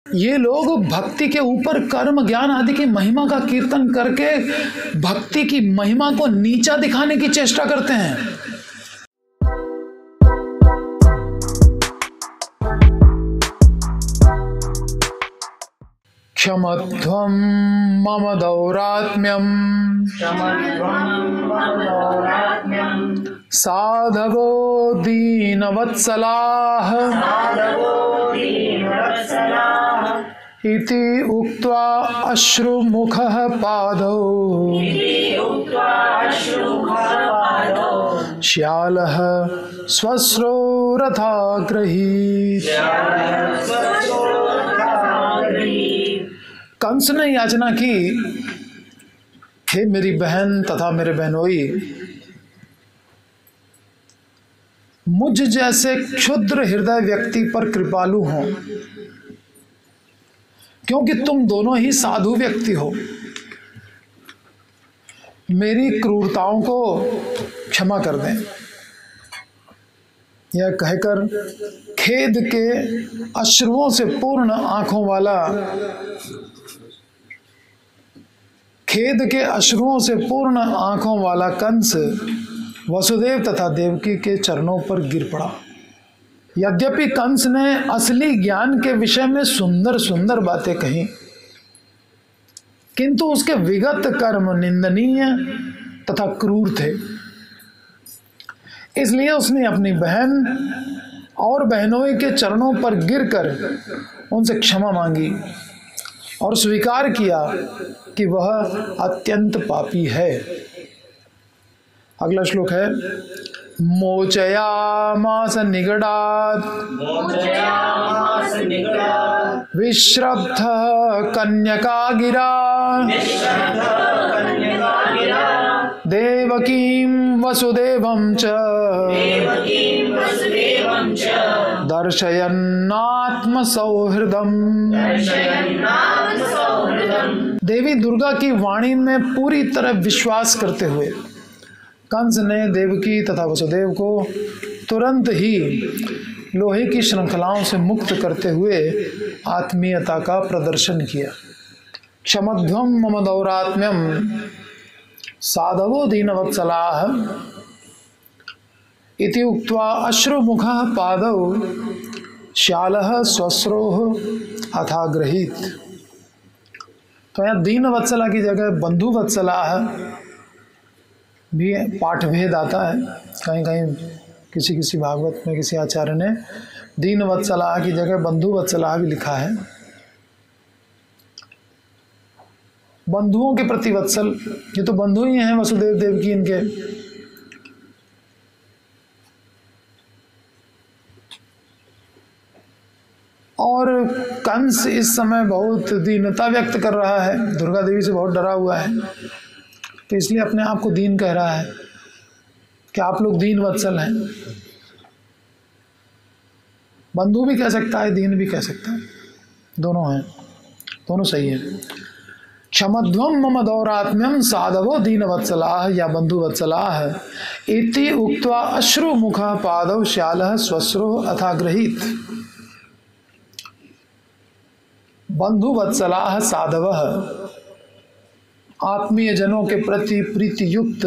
ये लोग भक्ति के ऊपर कर्म ज्ञान आदि की महिमा का कीर्तन करके भक्ति की महिमा को नीचा दिखाने की चेष्टा करते हैं। क्षमध्वं मम दौरात्म्यं साधवो दीनवत्सलाः इति उक्त्वा अश्रुमुखः पादौ श्यालः स्वस्रो रथा गृहीत। कंस ने याचना की, हे मेरी बहन तथा मेरे बहनोई, मुझ जैसे क्षुद्र हृदय व्यक्ति पर कृपालु हो, क्योंकि तुम दोनों ही साधु व्यक्ति हो। मेरी क्रूरताओं को क्षमा कर दें। यह कहकर खेद के अश्रुओं से पूर्ण आंखों वाला कंस वसुदेव तथा देवकी के चरणों पर गिर पड़ा। यद्यपि कंस ने असली ज्ञान के विषय में सुंदर सुंदर बातें कही, किंतु उसके विगत कर्म निंदनीय तथा क्रूर थे। इसलिए उसने अपनी बहन और बहनोई के चरणों पर गिरकर उनसे क्षमा मांगी और स्वीकार किया कि वह अत्यंत पापी है। अगला श्लोक है, मोचयामास निगडात् विश्रब्ध कन्यका गिरा देवकीं वसुदेवं च दर्शयन्नात्म सौहृदम्। देवी दुर्गा की वाणी में पूरी तरह विश्वास करते हुए कंस ने देवकी तथा वसुदेव को तुरंत ही लोहे की श्रृंखलाओं से मुक्त करते हुए आत्मीयता का प्रदर्शन किया। क्षमध्वं मम दौरात्म्यं साधवो दीनवत्सलाः इति उक्त्वा अश्रुमुखः पादौ श्यालः स्वस्रोः अथा गृहीत। तो यहाँ दीनवत्सला की जगह बंधुवत्सलाः भी पाठभेद आता है। कहीं कहीं किसी भागवत में किसी आचार्य ने दीनवत्सलाः की जगह बंधुवत्सलाः भी लिखा है। बंधुओं के प्रति वत्सल, ये तो बंधु ही हैं वसुदेव देवकी इनके। और कंस इस समय बहुत दीनता व्यक्त कर रहा है, दुर्गा देवी से बहुत डरा हुआ है, तो इसलिए अपने आप को दीन कह रहा है कि आप लोग दीन वत्सल हैं। बंधु भी कह सकता है, दीन भी कह सकता है, दोनों हैं, दोनों सही है। क्षमध्वं मम दौरात्म्यं साधवो दीनवत्सलाः या बंधुवत्सलाः इति उक्त्वा अश्रुमुखः पादौ श्यालः स्वस्रोः अथा गृहीत। बंधुवत्सलाः साधवः, आत्मीय जनों के प्रति प्रीति युक्त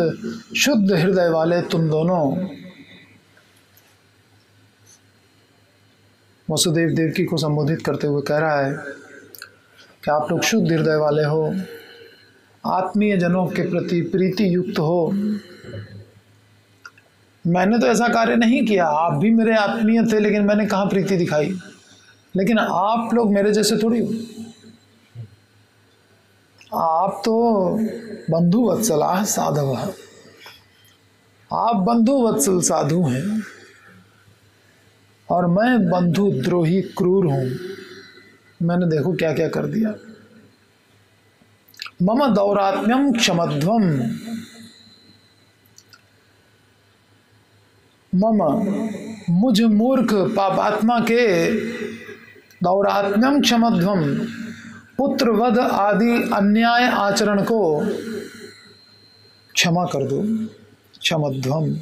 शुद्ध हृदय वाले तुम दोनों। वसुदेव देवकी को संबोधित करते हुए कह रहा है कि आप लोग शुद्ध हृदय वाले हो, आत्मीय जनों के प्रति प्रीति युक्त हो। मैंने तो ऐसा कार्य नहीं किया, आप भी मेरे आत्मीय थे, लेकिन मैंने कहाँ प्रीति दिखाई। लेकिन आप लोग मेरे जैसे थोड़ी हो, आप तो बंधुवत्सलाः साधवः, आप बंधुवत्सल साधु हैं और मैं बंधुद्रोही क्रूर हूं। मैंने देखो क्या क्या कर दिया। मम दौरात्म्यं क्षमध्वं, मम मुझ मूर्ख पापात्मा के दौरात्म्यं क्षमध्वं पुत्रवध आदि अन्याय आचरण को क्षमा कर दो। क्षमध्वम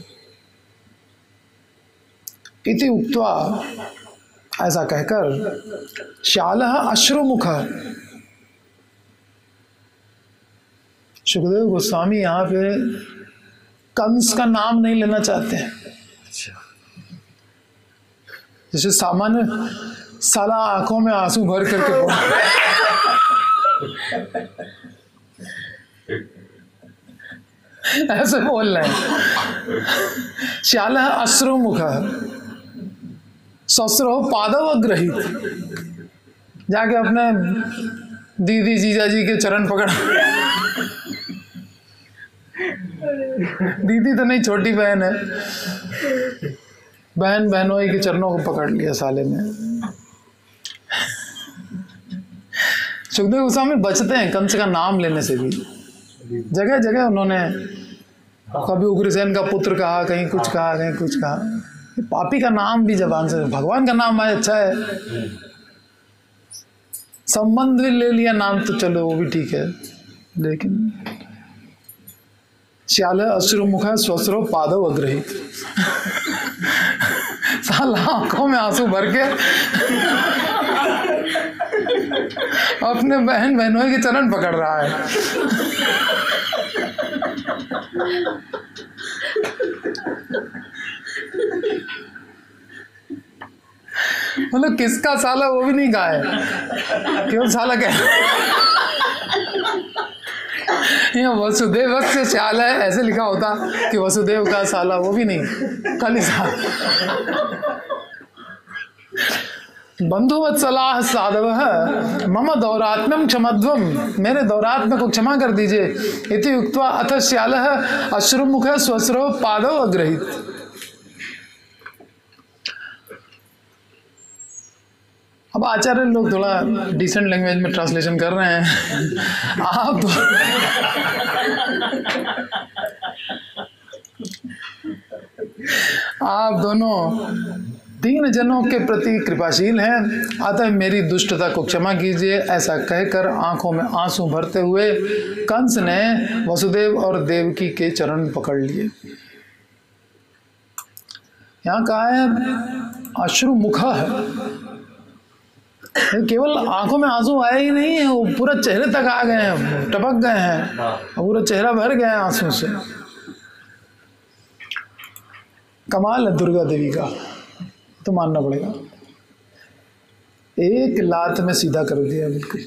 इति उक्त्वा ऐसा कहकर श्यालः अश्रुमुखः, सुखदेव गोस्वामी यहाँ पे कंस का नाम नहीं लेना चाहते हैं। जैसे सामान्य साला आंखों में आंसू भर करके ऐसे बोल रहे हैं। श्यालः अश्रुमुखः सस्रो पादव अग्रहीत, जाके अपने दीदी जीजा जी के चरण पकड़, दीदी तो नहीं, छोटी बहन है, बहन बहनोई के चरणों को पकड़ लिया साले ने। सुखदेव गोस्वामी बचते हैं कंस का नाम लेने से भी। जगह जगह उन्होंने कभी उग्रसेन का पुत्र कहा, कहीं कुछ कहा, कहीं कुछ कहा। पापी का नाम भी जबान से, भगवान का नाम आए अच्छा है, संबंध भी ले लिया नाम तो चलो वो भी ठीक है, लेकिन श्यालः अश्रुमुखः स्वस्रो पादव अग्रहीत, साला आंखों में आंसू भर के अपने बहन बहनों के चरण पकड़ रहा है। मतलब किसका साला वो भी नहीं कहा है, क्यों साला कह यहाँ वसुदेव से श्याल है ऐसे लिखा होता कि वसुदेव का साला, वो भी नहीं, कल बंधुवत्सलाः साधवः मम दौरात्म्यं क्षमध्वम, मेरे दौरात्म्य को क्षमा कर दीजिए। इति उक्त्वा अथ श्यालः अश्रुमुखः स्वस्रो पादौ अग्रहीत। अब आचार्य लोग थोड़ा डिसेंट लैंग्वेज में ट्रांसलेशन कर रहे हैं। आप दोनों तीन जनों के प्रति कृपाशील हैं, अतः मेरी दुष्टता को क्षमा कीजिए। ऐसा कहकर आंखों में आंसू भरते हुए कंस ने वसुदेव और देवकी के चरण पकड़ लिए। यहाँ कहा है अश्रुमुखः है, केवल आंखों में आंसू आए ही नहीं है, वो पूरा चेहरे तक आ गए हैं, टपक गए हैं, पूरा चेहरा भर गया है आंसू से। कमाल है दुर्गा देवी का, तो मानना पड़ेगा। एक लात में सीधा कर दिया बिल्कुल।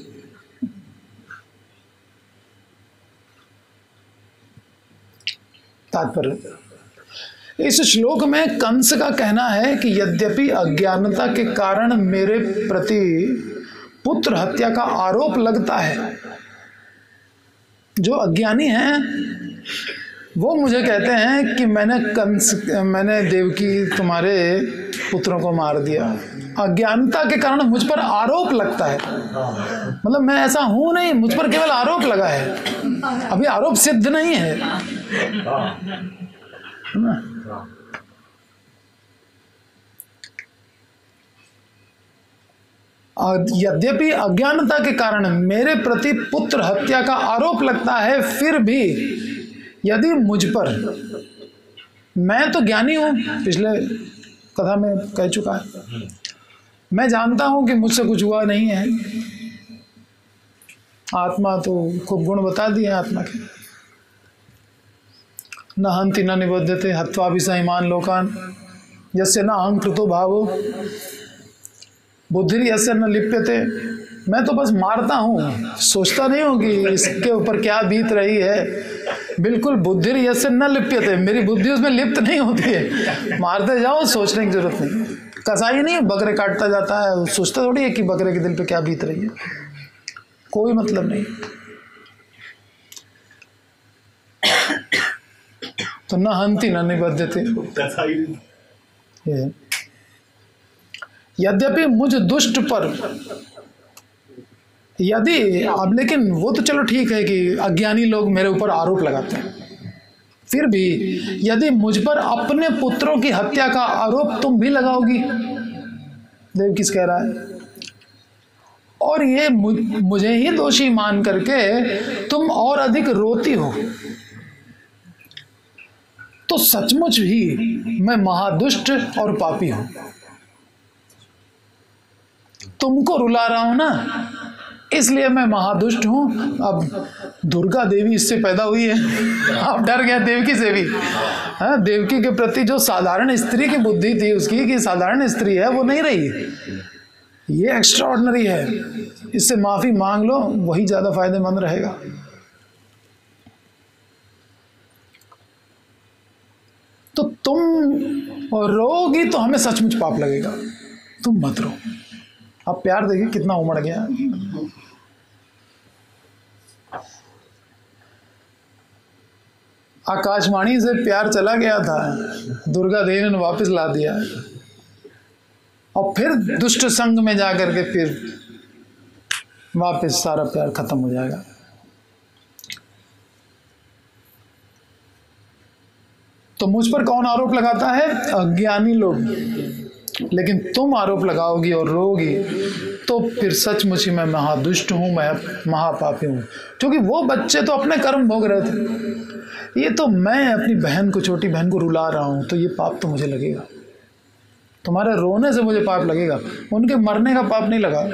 तात्पर्य, इस श्लोक में कंस का कहना है कि यद्यपि अज्ञानता के कारण मेरे प्रति पुत्र हत्या का आरोप लगता है, जो अज्ञानी हैं वो मुझे कहते हैं कि मैंने देवकी तुम्हारे पुत्रों को मार दिया। अज्ञानता के कारण मुझ पर आरोप लगता है, मतलब मैं ऐसा हूं नहीं, मुझ पर केवल आरोप लगा है, अभी आरोप सिद्ध नहीं है ना। यद्यपि अज्ञानता के कारण मेरे प्रति पुत्र हत्या का आरोप लगता है, फिर भी यदि मुझ पर, मैं तो ज्ञानी हूं, पिछले कथा में कह चुका है, मैं जानता हूं कि मुझसे कुछ हुआ नहीं है। आत्मा तो खूब गुण बता दिए आत्मा के, न हंति न निबध्यते हत्वा भी सहिमान लोकान यस्य न अहंकृतो भावो बुद्धि यस्य न लिप्यते। मैं तो बस मारता हूँ, सोचता नहीं हूँ कि इसके ऊपर क्या बीत रही है। बिल्कुल बुद्धि यस्य न लिप्यते, मेरी बुद्धि उसमें लिप्त नहीं होती है। मारते जाओ, सोचने की जरूरत नहीं। कसाई नहीं बकरे काटता जाता है, सोचता थोड़ी है कि बकरे के दिल पे क्या बीत रही है, कोई मतलब नहीं। तो न हंति न निबध्यते। यद्यपि मुझ दुष्ट पर, यदि अब, लेकिन वो तो चलो ठीक है कि अज्ञानी लोग मेरे ऊपर आरोप लगाते हैं, फिर भी यदि मुझ पर अपने पुत्रों की हत्या का आरोप तुम भी लगाओगी, देव किस कह रहा है, और ये मुझे ही दोषी मान करके तुम और अधिक रोती हो, तो सचमुच ही मैं महादुष्ट और पापी हूं। तुमको रुला रहा हूं ना, इसलिए मैं महादुष्ट हूं। अब दुर्गा देवी इससे पैदा हुई है, अब डर गया देवकी से भी। हाँ, देवकी के प्रति जो साधारण स्त्री की बुद्धि थी उसकी कि साधारण स्त्री है, वो नहीं रही, ये एक्स्ट्रा ऑर्डिनरी है, इससे माफी मांग लो, वही ज्यादा फायदेमंद रहेगा। तो तुम रोगी तो हमें सचमुच पाप लगेगा, तुम मत रो। अब प्यार देखिए कितना उमड़ गया। आकाशवाणी से प्यार चला गया था, दुर्गा देवी ने वापस ला दिया, और फिर दुष्ट संग में जाकर के फिर वापस सारा प्यार खत्म हो जाएगा। तो मुझ पर कौन आरोप लगाता है? अज्ञानी लोग। लेकिन तुम आरोप लगाओगी और रोगी तो फिर सचमुच ही मैं महादुष्ट हूं, मैं महापापी हूं। क्योंकि वो बच्चे तो अपने कर्म भोग रहे थे, ये तो मैं अपनी बहन को, छोटी बहन को रुला रहा हूं, तो ये पाप तो मुझे लगेगा। तुम्हारे रोने से मुझे पाप लगेगा, उनके मरने का पाप नहीं लगा।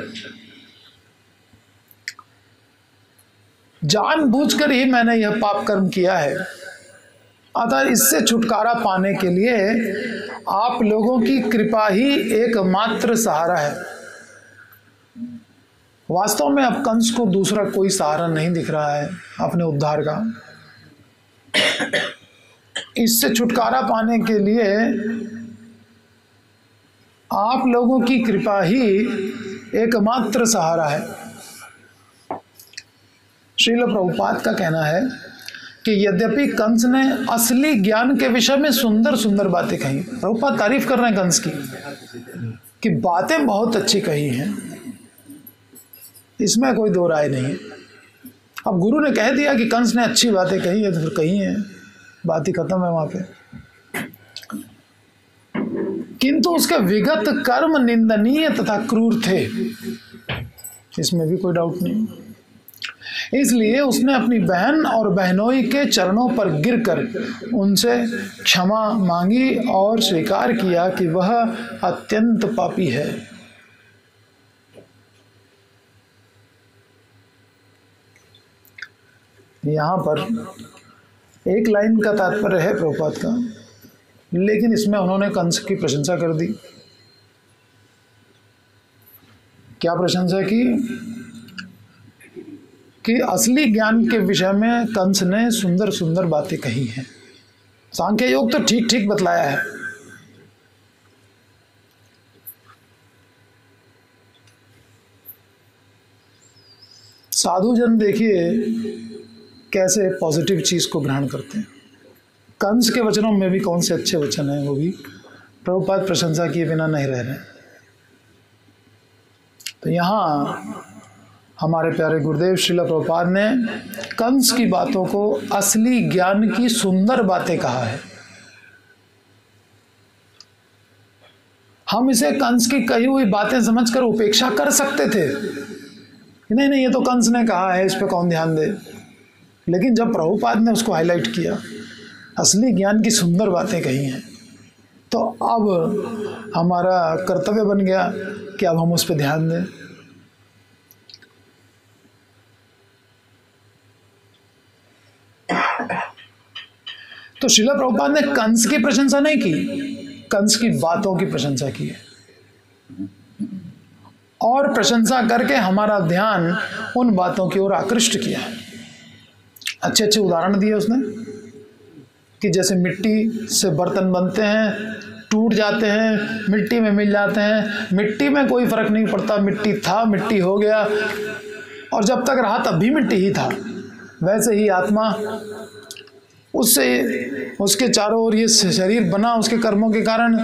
जानबूझकर ही मैंने यह पाप कर्म किया है। अतः इससे छुटकारा पाने के लिए आप लोगों की कृपा ही एकमात्र सहारा है। वास्तव में अब कंस को दूसरा कोई सहारा नहीं दिख रहा है अपने उद्धार का। इससे छुटकारा पाने के लिए आप लोगों की कृपा ही एकमात्र सहारा है। श्रील प्रभुपाद का कहना है कि यद्यपि कंस ने असली ज्ञान के विषय में सुंदर सुंदर बातें कही, प्रभुपाद तारीफ कर रहे हैं कंस की कि बातें बहुत अच्छी कही हैं, इसमें कोई दो राय नहीं है। अब गुरु ने कह दिया कि कंस ने अच्छी बातें कही है तो फिर कही है, बात ही खत्म है वहां पे। किंतु उसके विगत कर्म निंदनीय तथा क्रूर थे, इसमें भी कोई डाउट नहीं। इसलिए उसने अपनी बहन और बहनोई के चरणों पर गिरकर उनसे क्षमा मांगी और स्वीकार किया कि वह अत्यंत पापी है। यहां पर एक लाइन का तात्पर्य है प्रभुपाद का, लेकिन इसमें उन्होंने कंस की प्रशंसा कर दी। क्या प्रशंसा की? कि असली ज्ञान के विषय में कंस ने सुंदर सुंदर बातें कही हैं। सांख्य योग तो ठीक ठीक बतलाया है। साधुजन देखिए कैसे पॉजिटिव चीज को ग्रहण करते हैं। कंस के वचनों में भी कौन से अच्छे वचन हैं, वो भी प्रभुपाद प्रशंसा किए बिना नहीं रह रहे। तो यहां हमारे प्यारे गुरुदेव श्रील प्रभुपाद ने कंस की बातों को असली ज्ञान की सुंदर बातें कहा है। हम इसे कंस की कही हुई बातें समझकर उपेक्षा कर सकते थे, नहीं नहीं ये तो कंस ने कहा है, इस पे कौन ध्यान दे। लेकिन जब प्रभुपाद ने उसको हाईलाइट किया, असली ज्ञान की सुंदर बातें कही हैं, तो अब हमारा कर्तव्य बन गया कि अब हम उस पर ध्यान दें। तो श्रील प्रभुपाद ने कंस की प्रशंसा नहीं की, कंस की बातों की प्रशंसा की है, और प्रशंसा करके हमारा ध्यान उन बातों की ओर आकृष्ट किया है। अच्छे अच्छे उदाहरण दिए उसने कि जैसे मिट्टी से बर्तन बनते हैं, टूट जाते हैं, मिट्टी में मिल जाते हैं, मिट्टी में कोई फर्क नहीं पड़ता, मिट्टी था मिट्टी हो गया, और जब तक रहा तब भी मिट्टी ही था। वैसे ही आत्मा, उससे उसके चारों ओर ये शरीर बना उसके कर्मों के कारण,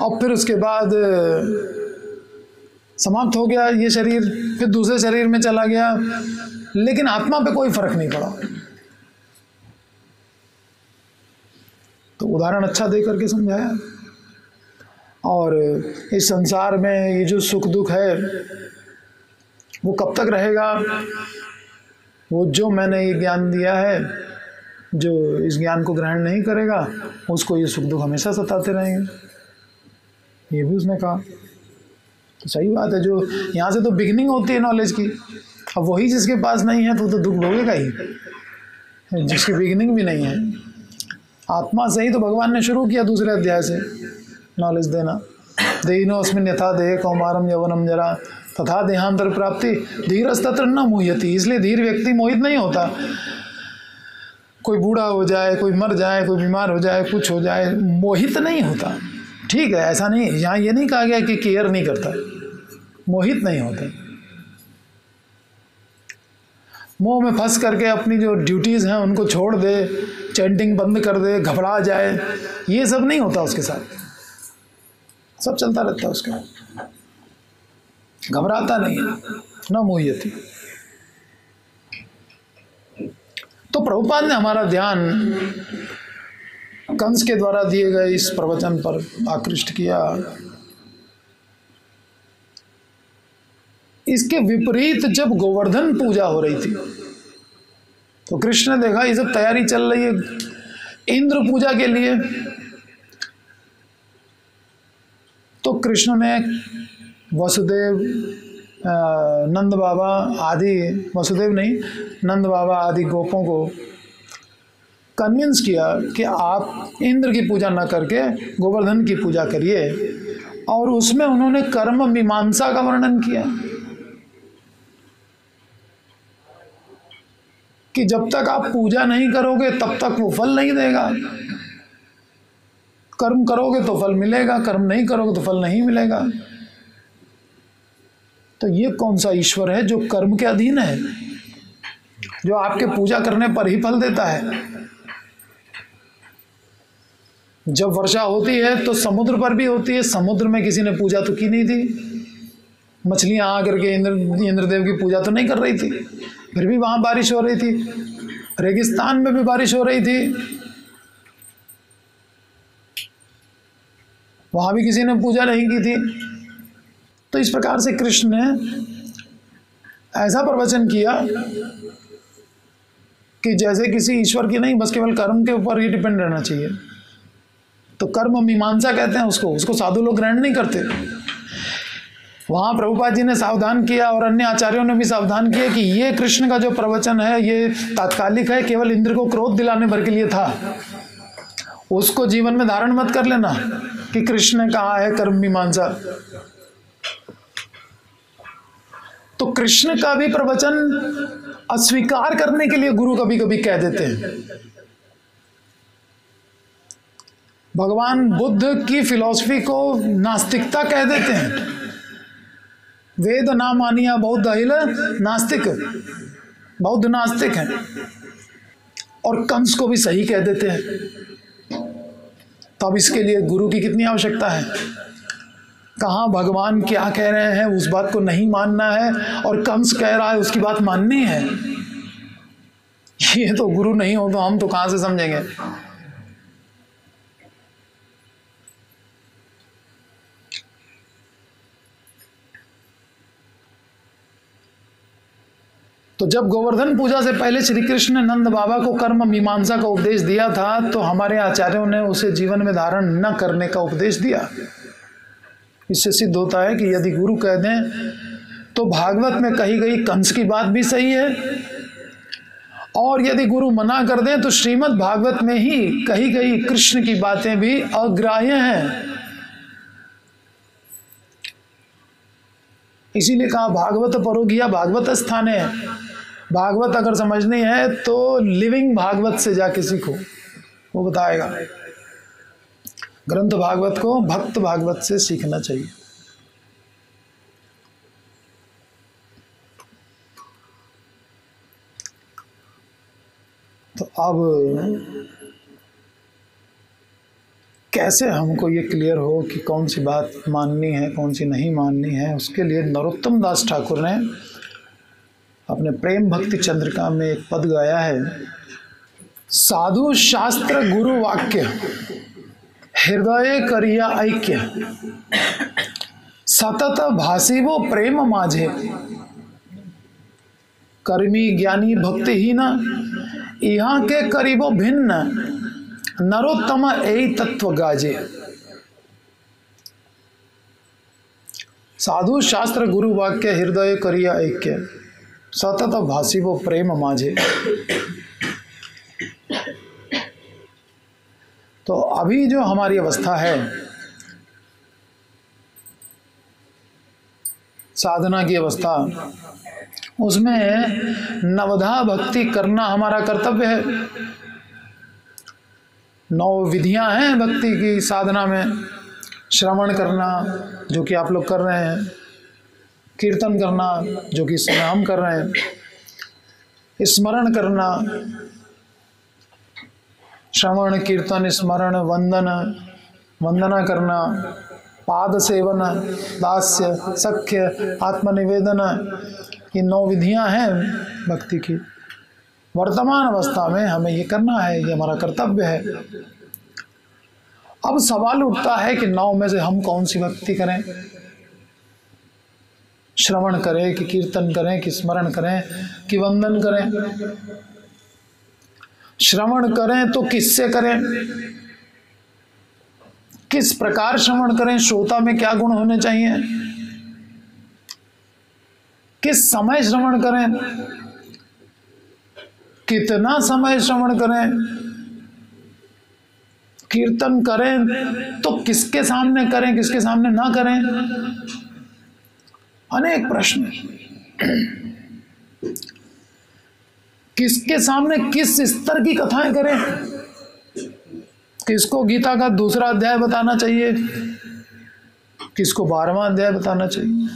और फिर उसके बाद समाप्त हो गया ये शरीर, फिर दूसरे शरीर में चला गया, लेकिन आत्मा पे कोई फर्क नहीं पड़ा। तो उदाहरण अच्छा दे करके समझाया। और इस संसार में ये जो सुख दुख है वो कब तक रहेगा? वो जो मैंने ये ज्ञान दिया है, जो इस ज्ञान को ग्रहण नहीं करेगा उसको ये सुख दुख हमेशा सताते रहेंगे, ये भी उसने कहा। तो सही बात है, जो यहाँ से तो बिगनिंग होती है नॉलेज की। अब वही जिसके पास नहीं है तो दुख भोगेगा ही, जिसकी बिगनिंग भी नहीं है। आत्मा से ही तो भगवान ने शुरू किया दूसरे अध्याय से नॉलेज देना। देहिनो अस्मिन् यथा देहे कौमारम यौवनम जरा तथा देहांतर प्राप्ति धीरस्तत्र न मुह्यति। इसलिए धीर व्यक्ति मोहित नहीं होता। कोई बूढ़ा हो जाए, कोई मर जाए, कोई बीमार हो जाए, कुछ हो जाए, मोहित नहीं होता। ठीक है, ऐसा नहीं, यहाँ ये नहीं कहा गया कि केयर नहीं करता, मोहित नहीं होता। मोह में फंस करके अपनी जो ड्यूटीज़ हैं उनको छोड़ दे, चैंटिंग बंद कर दे, घबरा जाए, ये सब नहीं होता उसके साथ। सब चलता रहता है उसका, घबराता नहीं है, न मोहियति। तो प्रभुपाद ने हमारा ध्यान कंस के द्वारा दिए गए इस प्रवचन पर आकृष्ट किया। इसके विपरीत जब गोवर्धन पूजा हो रही थी तो कृष्ण ने देखा ये सब तैयारी चल रही है इंद्र पूजा के लिए, तो कृष्ण ने वसुदेव, नंद बाबा आदि, वसुदेव नहीं, नंद बाबा आदि गोपों को कन्विंस किया कि आप इंद्र की पूजा न करके गोवर्धन की पूजा करिए। और उसमें उन्होंने कर्म मीमांसा का वर्णन किया कि जब तक आप पूजा नहीं करोगे तब तक वो फल नहीं देगा। कर्म करोगे तो फल मिलेगा, कर्म नहीं करोगे तो फल नहीं मिलेगा। तो ये कौन सा ईश्वर है जो कर्म के अधीन है, जो आपके पूजा करने पर ही फल देता है? जब वर्षा होती है तो समुद्र पर भी होती है, समुद्र में किसी ने पूजा तो की नहीं थी, मछलियां आकर के इंद्रदेव की पूजा तो नहीं कर रही थी, फिर भी वहां बारिश हो रही थी। रेगिस्तान में भी बारिश हो रही थी, वहां भी किसी ने पूजा नहीं की थी। तो इस प्रकार से कृष्ण ने ऐसा प्रवचन किया कि जैसे किसी ईश्वर की नहीं, बस केवल कर्म के ऊपर ही डिपेंड रहना चाहिए। तो कर्म मीमांसा कहते हैं उसको साधु लोग ग्रहण नहीं करते। वहां प्रभुपाद जी ने सावधान किया और अन्य आचार्यों ने भी सावधान किया कि ये कृष्ण का जो प्रवचन है ये तात्कालिक है, केवल इंद्र को क्रोध दिलाने भर के लिए था। उसको जीवन में धारण मत कर लेना कि कृष्ण ने कहा है कर्म मीमांसा। तो कृष्ण का भी प्रवचन अस्वीकार करने के लिए गुरु कभी कभी कह देते हैं। भगवान बुद्ध की फिलॉसफी को नास्तिकता कह देते हैं। वेद ना मानिया बौद्ध अहिल नास्तिक, बौद्ध नास्तिक हैं। और कंस को भी सही कह देते हैं। तो अब इसके लिए गुरु की कितनी आवश्यकता है? कहाँ भगवान क्या कह रहे हैं उस बात को नहीं मानना है, और कंस कह रहा है उसकी बात माननी है। ये तो गुरु नहीं हो तो हम तो कहाँ से समझेंगे? तो जब गोवर्धन पूजा से पहले श्री कृष्ण ने नंद बाबा को कर्म मीमांसा का उपदेश दिया था, तो हमारे आचार्यों ने उसे जीवन में धारण न करने का उपदेश दिया। इससे सिद्ध होता है कि यदि गुरु कह दें तो भागवत में कही गई कंस की बात भी सही है, और यदि गुरु मना कर दें तो श्रीमद् भागवत में ही कही गई कृष्ण की बातें भी अग्राह्य हैं। इसीलिए कहा भागवत परोगिया भागवत स्थान है। भागवत अगर समझनी है तो लिविंग भागवत से जाके सीखो, वो बताएगा। ग्रंथ भागवत को भक्त भागवत से सीखना चाहिए। तो अब कैसे हमको ये क्लियर हो कि कौन सी बात माननी है कौन सी नहीं माननी है, उसके लिए नरोत्तम दास ठाकुर ने अपने प्रेम भक्ति चंद्रिका में एक पद गाया है। साधु शास्त्र गुरु वाक्य हृदय करिया ऐक्य, सतत भासिवो प्रेम माझे, कर्मी ज्ञानी भक्तिहीन यहाँ के करीबो भिन्न, नरोत्तम यही तत्व गाजे। साधु शास्त्र गुरु वाक्य हृदय करिया ऐक्य सतत भासी वो प्रेम माझे। तो अभी जो हमारी अवस्था है साधना की अवस्था, उसमें नवधा भक्ति करना हमारा कर्तव्य है। 9 विधियां हैं भक्ति की साधना में। श्रवण करना जो कि आप लोग कर रहे हैं, कीर्तन करना जो कि इस समय हम कर रहे हैं, स्मरण करना, श्रवण कीर्तन स्मरण वंदना करना, पाद सेवन, दास्य, सख्य, आत्मनिवेदन, ये 9 विधियां हैं भक्ति की। वर्तमान अवस्था में हमें ये करना है, ये हमारा कर्तव्य है। अब सवाल उठता है कि 9 में से हम कौन सी भक्ति करें? श्रवण करें कि कीर्तन करें कि स्मरण करें कि वंदन करें? श्रवण करें तो किससे करें, किस प्रकार श्रवण करें, श्रोता में क्या गुण होने चाहिए, किस समय श्रवण करें, कितना समय श्रवण करें, कीर्तन करें तो किसके सामने करें, किसके सामने ना करें? अनेक प्रश्न। किसके सामने किस स्तर की कथाएं करें? किसको गीता का दूसरा अध्याय बताना चाहिए, किसको 12वां अध्याय बताना चाहिए?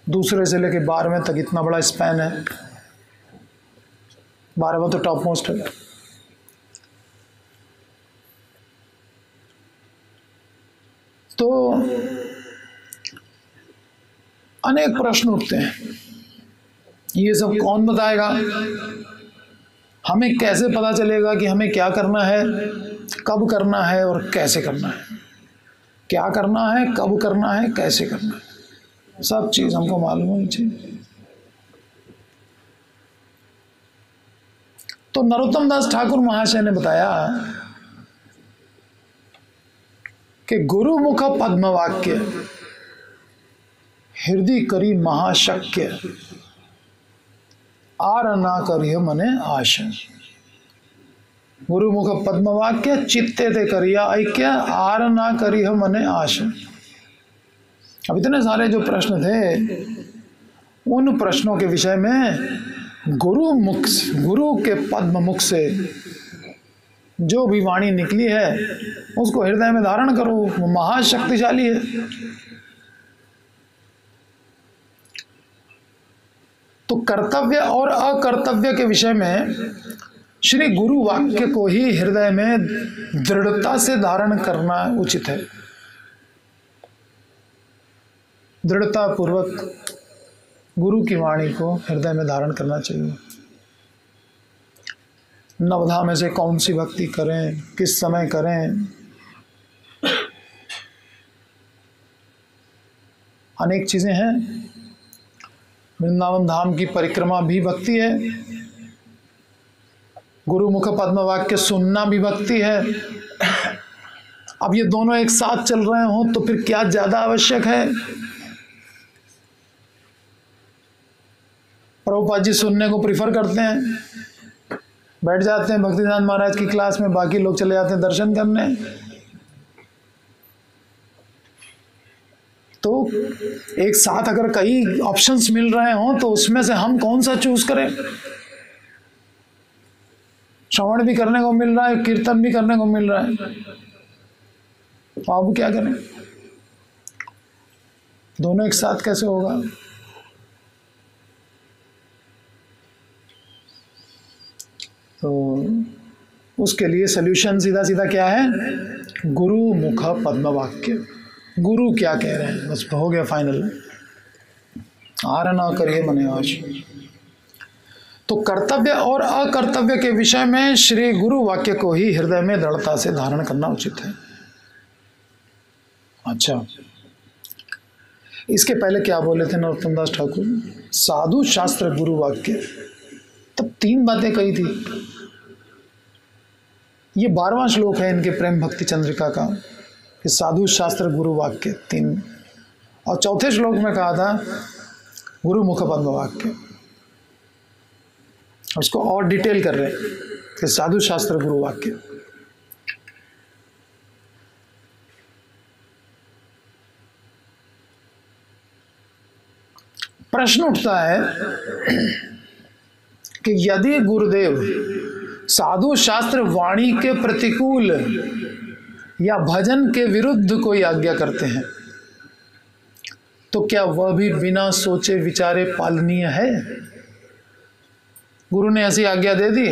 दूसरे से लेके 12वें तक इतना बड़ा स्पैन है। 12वां तो टॉप मोस्ट है। तो अनेक प्रश्न उठते हैं, ये सब कौन बताएगा? हमें कैसे पता चलेगा कि हमें क्या करना है, कब करना है और कैसे करना है? क्या करना है, कब करना है, कैसे करना है, सब चीज हमको मालूम होनी चाहिए। तो नरोत्तम दास ठाकुर महाशय ने बताया कि गुरु मुख पद्म वाक्य हृदय करी महाशक्य आर ना करिय मने आशा। गुरुमुख पद्म वाक्य चित्ते ते करिया ऐक्य आर ना करिय मने आशा। अब इतने सारे जो प्रश्न थे, उन प्रश्नों के विषय में गुरु के पद्म मुख से जो भी वाणी निकली है उसको हृदय में धारण करो, वो महाशक्तिशाली है। तो कर्तव्य और अकर्तव्य के विषय में श्री गुरु वाक्य को ही हृदय में दृढ़ता से धारण करना उचित है। दृढ़ता पूर्वक गुरु की वाणी को हृदय में धारण करना चाहिए। नवधा में से कौन सी भक्ति करें, किस समय करें, अनेक चीजें हैं। वृंदावन धाम की परिक्रमा भी भक्ति है, गुरुमुख पद्म वाक्य सुनना भी भक्ति है। अब ये दोनों एक साथ चल रहे हो तो फिर क्या ज्यादा आवश्यक है? प्रभुपाद जी सुनने को प्रिफर करते हैं, बैठ जाते हैं भक्तिदान महाराज की क्लास में, बाकी लोग चले जाते हैं दर्शन करने। तो एक साथ अगर कई ऑप्शंस मिल रहे हो तो उसमें से हम कौन सा चूज करें? श्रवण भी करने को मिल रहा है, कीर्तन भी करने को मिल रहा है, तो अब क्या करें? दोनों एक साथ कैसे होगा? तो उसके लिए सल्यूशन सीधा सीधा क्या है? गुरु मुख पद्म वाक्य। गुरु क्या कह रहे हैं, बस हो गया फाइनल। आर ना करिए मने आज। तो कर्तव्य और अकर्तव्य के विषय में श्री गुरु वाक्य को ही हृदय में दृढ़ता से धारण करना उचित है। अच्छा, इसके पहले क्या बोले थे नरोत्तम दास ठाकुर? साधु शास्त्र गुरु वाक्य। तब 3 बातें कही थी। ये 12वां श्लोक है इनके प्रेम भक्ति चंद्रिका का कि साधु शास्त्र गुरु वाक्य 3। और चौथे श्लोक में कहा था गुरु मुख पद्म वाक्य। उसको और डिटेल कर रहे हैं कि साधु शास्त्र गुरु वाक्य। प्रश्न उठता है कि यदि गुरुदेव साधु शास्त्र वाणी के प्रतिकूल या भजन के विरुद्ध कोई आज्ञा करते हैं तो क्या वह भी बिना सोचे विचारे पालनीय है? गुरु ने ऐसी आज्ञा दे दी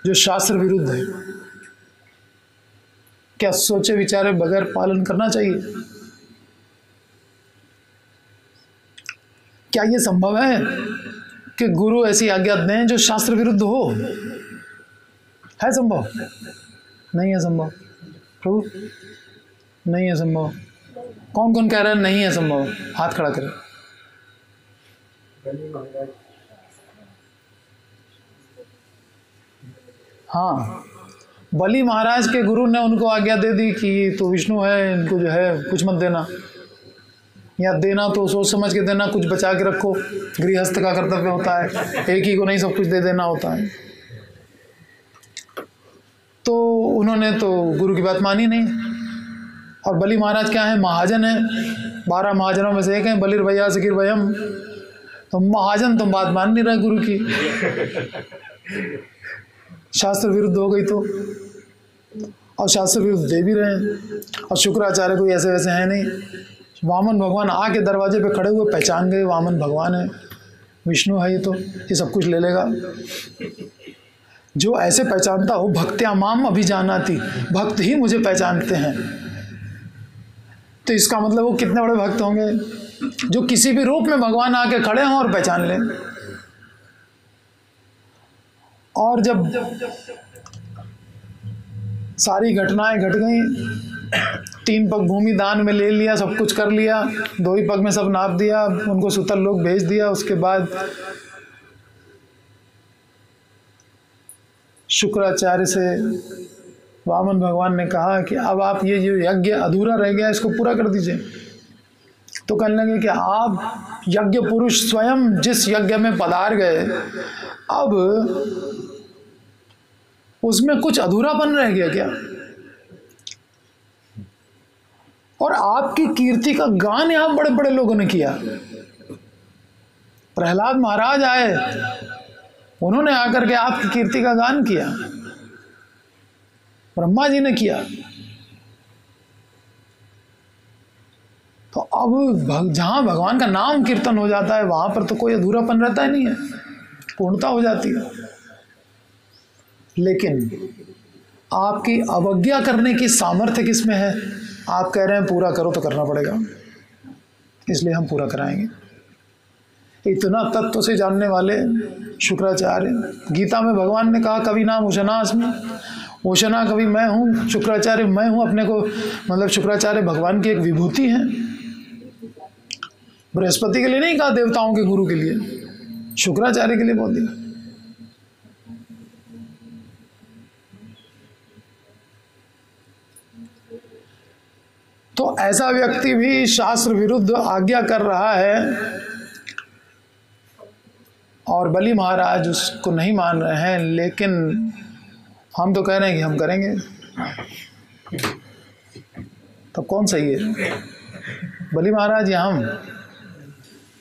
जो शास्त्र विरुद्ध है, क्या सोचे विचारे बगैर पालन करना चाहिए? क्या यह संभव है कि गुरु ऐसी आज्ञा दें जो शास्त्र विरुद्ध हो? है संभव? नहीं है संभव। प्रभु, नहीं है संभव। कौन कौन कह रहा है नहीं है संभव? हाथ खड़ा करें। हाँ, बलि महाराज के गुरु ने उनको आज्ञा दे दी कि तो विष्णु है, इनको जो है कुछ मत देना, या देना तो सोच समझ के देना, कुछ बचा के रखो। गृहस्थ का कर्तव्य होता है, एक ही को नहीं सब कुछ दे देना होता है। तो उन्होंने तो गुरु की बात मानी नहीं। और बलि महाराज क्या है? महाजन है, 12 महाजनों में से एक है। बलिर भैया सिकिर भयम, तो महाजन तुम बात मान नहीं रहे गुरु की, शास्त्र विरुद्ध हो गई तो। और शास्त्र विरुद्ध दे भी रहे हैं। और शुक्राचार्य कोई ऐसे वैसे है नहीं। वामन भगवान आके दरवाजे पे खड़े हुए पहचान गए वामन भगवान है, विष्णु है, ये सब कुछ ले लेगा। जो ऐसे पहचानता हो, भक्त्या माम अभिजानाति, भक्त ही मुझे पहचानते हैं, तो इसका मतलब वो कितने बड़े भक्त होंगे जो किसी भी रूप में भगवान आके खड़े हों और पहचान लें। और जब सारी घटनाएं घट गई, 3 पग भूमि दान में ले लिया, सब कुछ कर लिया, 2 ही पग में सब नाप दिया, उनको सुतल लोग भेज दिया। उसके बाद शुक्राचार्य से वामन भगवान ने कहा कि अब आप ये जो यज्ञ अधूरा रह गया इसको पूरा कर दीजिए। तो कहने लगे कि आप यज्ञ पुरुष स्वयं जिस यज्ञ में पधार गए, अब उसमें कुछ अधूरापन रह गया क्या? और आपकी कीर्ति का गान यहां बड़े बड़े लोगों ने किया। प्रहलाद महाराज आए, उन्होंने आकर के आपकी कीर्ति का गान किया। ब्रह्मा जी ने किया। तो अब जहां भगवान का नाम कीर्तन हो जाता है वहां पर तो कोई अधूरापन रहता ही नहीं है, पूर्णता हो जाती है। लेकिन आपकी अवज्ञा करने की सामर्थ्य किसमें है? आप कह रहे हैं पूरा करो तो करना पड़ेगा, इसलिए हम पूरा कराएंगे। इतना तत्व से जानने वाले शुक्राचार्य, गीता में भगवान ने कहा कवि नाम उशनास्मि, उशना कवि मैं हूँ, शुक्राचार्य मैं हूँ। अपने को मतलब शुक्राचार्य भगवान की एक विभूति है। बृहस्पति के लिए नहीं कहा, देवताओं के गुरु के लिए, शुक्राचार्य के लिए बोल दिया। तो ऐसा व्यक्ति भी शास्त्र विरुद्ध आज्ञा कर रहा है और बलि महाराज उसको नहीं मान रहे हैं, लेकिन हम तो कह रहे हैं कि हम करेंगे। तो कौन सही है, बलि महाराज या हम?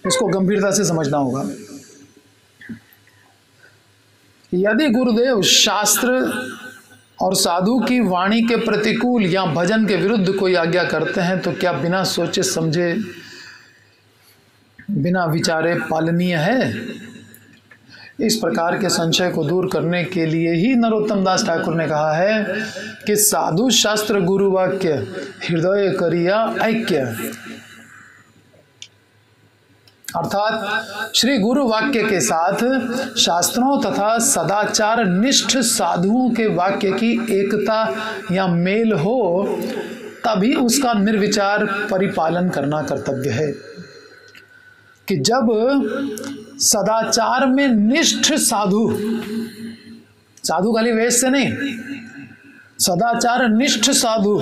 इसको गंभीरता से समझना होगा। यदि गुरुदेव शास्त्र और साधु की वाणी के प्रतिकूल या भजन के विरुद्ध कोई आज्ञा करते हैं तो क्या बिना सोचे समझे, बिना विचारे पालनीय है? इस प्रकार के संशय को दूर करने के लिए ही नरोत्तम दास ठाकुर ने कहा है कि साधु शास्त्र गुरु वाक्य हृदय करिया ऐक्य, अर्थात श्री गुरु वाक्य के साथ शास्त्रों तथा सदाचार निष्ठ साधुओं के वाक्य की एकता या मेल हो, तभी उसका निर्विचार परिपालन करना कर्तव्य है। कि जब सदाचार में निष्ठ साधु, साधु खाली वेश से नहीं, सदाचार निष्ठ साधु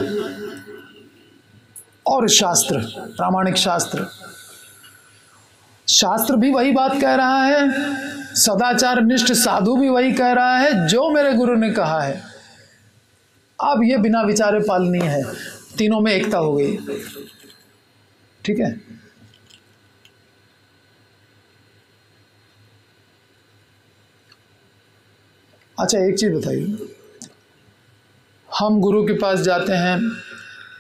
और शास्त्र, प्रामाणिक शास्त्र, शास्त्र भी वही बात कह रहा है, सदाचार निष्ठ साधु भी वही कह रहा है जो मेरे गुरु ने कहा है। अब ये बिना विचारे पालनीय है, तीनों में एकता हो गई। ठीक है। अच्छा एक चीज बताइए, हम गुरु के पास जाते हैं,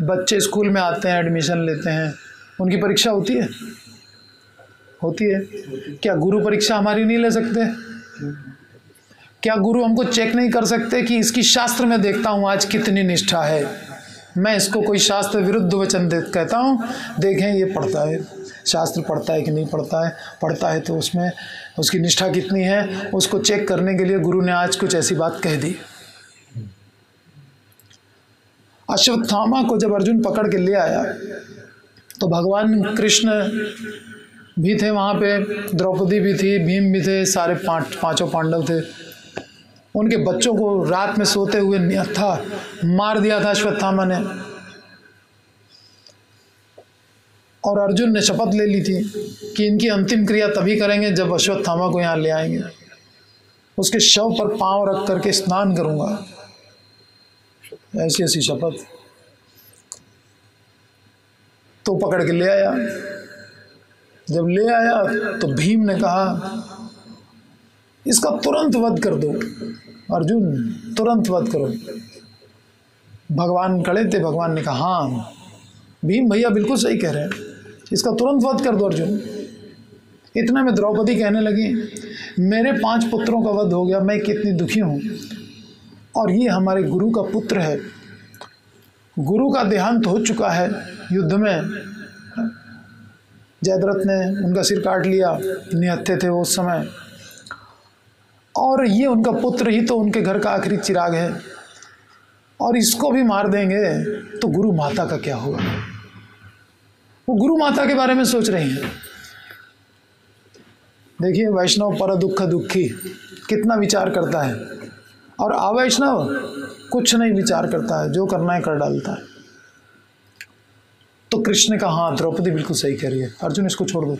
बच्चे स्कूल में आते हैं, एडमिशन लेते हैं, उनकी परीक्षा होती है? होती है। क्या गुरु परीक्षा हमारी नहीं ले सकते? क्या गुरु हमको चेक नहीं कर सकते कि इसकी शास्त्र में देखता हूँ आज कितनी निष्ठा है, मैं इसको कोई शास्त्र विरुद्ध वचन कहता हूँ, देखें ये पढ़ता है, शास्त्र पढ़ता है कि नहीं पढ़ता है, पढ़ता है तो उसमें उसकी निष्ठा कितनी है, उसको चेक करने के लिए गुरु ने आज कुछ ऐसी बात कह दी। अश्वत्थामा को जब अर्जुन पकड़ के ले आया तो भगवान कृष्ण भी थे वहाँ पे, द्रौपदी भी थी, भीम भी थे, सारे पांचों पांडव थे। उनके बच्चों को रात में सोते हुए निहत्था मार दिया था अश्वत्थामा ने, और अर्जुन ने शपथ ले ली थी कि इनकी अंतिम क्रिया तभी करेंगे जब अश्वत्थामा को यहाँ ले आएंगे, उसके शव पर पांव रख करके स्नान करूंगा, ऐसी ऐसी शपथ। तो पकड़ के ले आया। जब ले आया तो भीम ने कहा इसका तुरंत वध कर दो, अर्जुन तुरंत वध करो। भगवान खड़े थे, भगवान ने कहा हाँ भीम भैया बिल्कुल सही कह रहे हैं, इसका तुरंत वध कर दो अर्जुन। इतने में द्रौपदी कहने लगी मेरे 5 पुत्रों का वध हो गया, मैं कितनी दुखी हूँ, और ये हमारे गुरु का पुत्र है, गुरु का देहांत हो चुका है युद्ध में, जयद्रथ ने उनका सिर काट लिया, निहत्थे थे वो उस समय, और ये उनका पुत्र ही तो उनके घर का आखिरी चिराग है, और इसको भी मार देंगे तो गुरु माता का क्या होगा। वो गुरु माता के बारे में सोच रही हैं। देखिए वैष्णव पर दुख दुखी कितना विचार करता है, और अवैष्णव कुछ नहीं विचार करता है, जो करना है कर डालता है। तो कृष्ण ने कहा हाँ द्रौपदी बिल्कुल सही कह रही है, अर्जुन इसको छोड़ दो,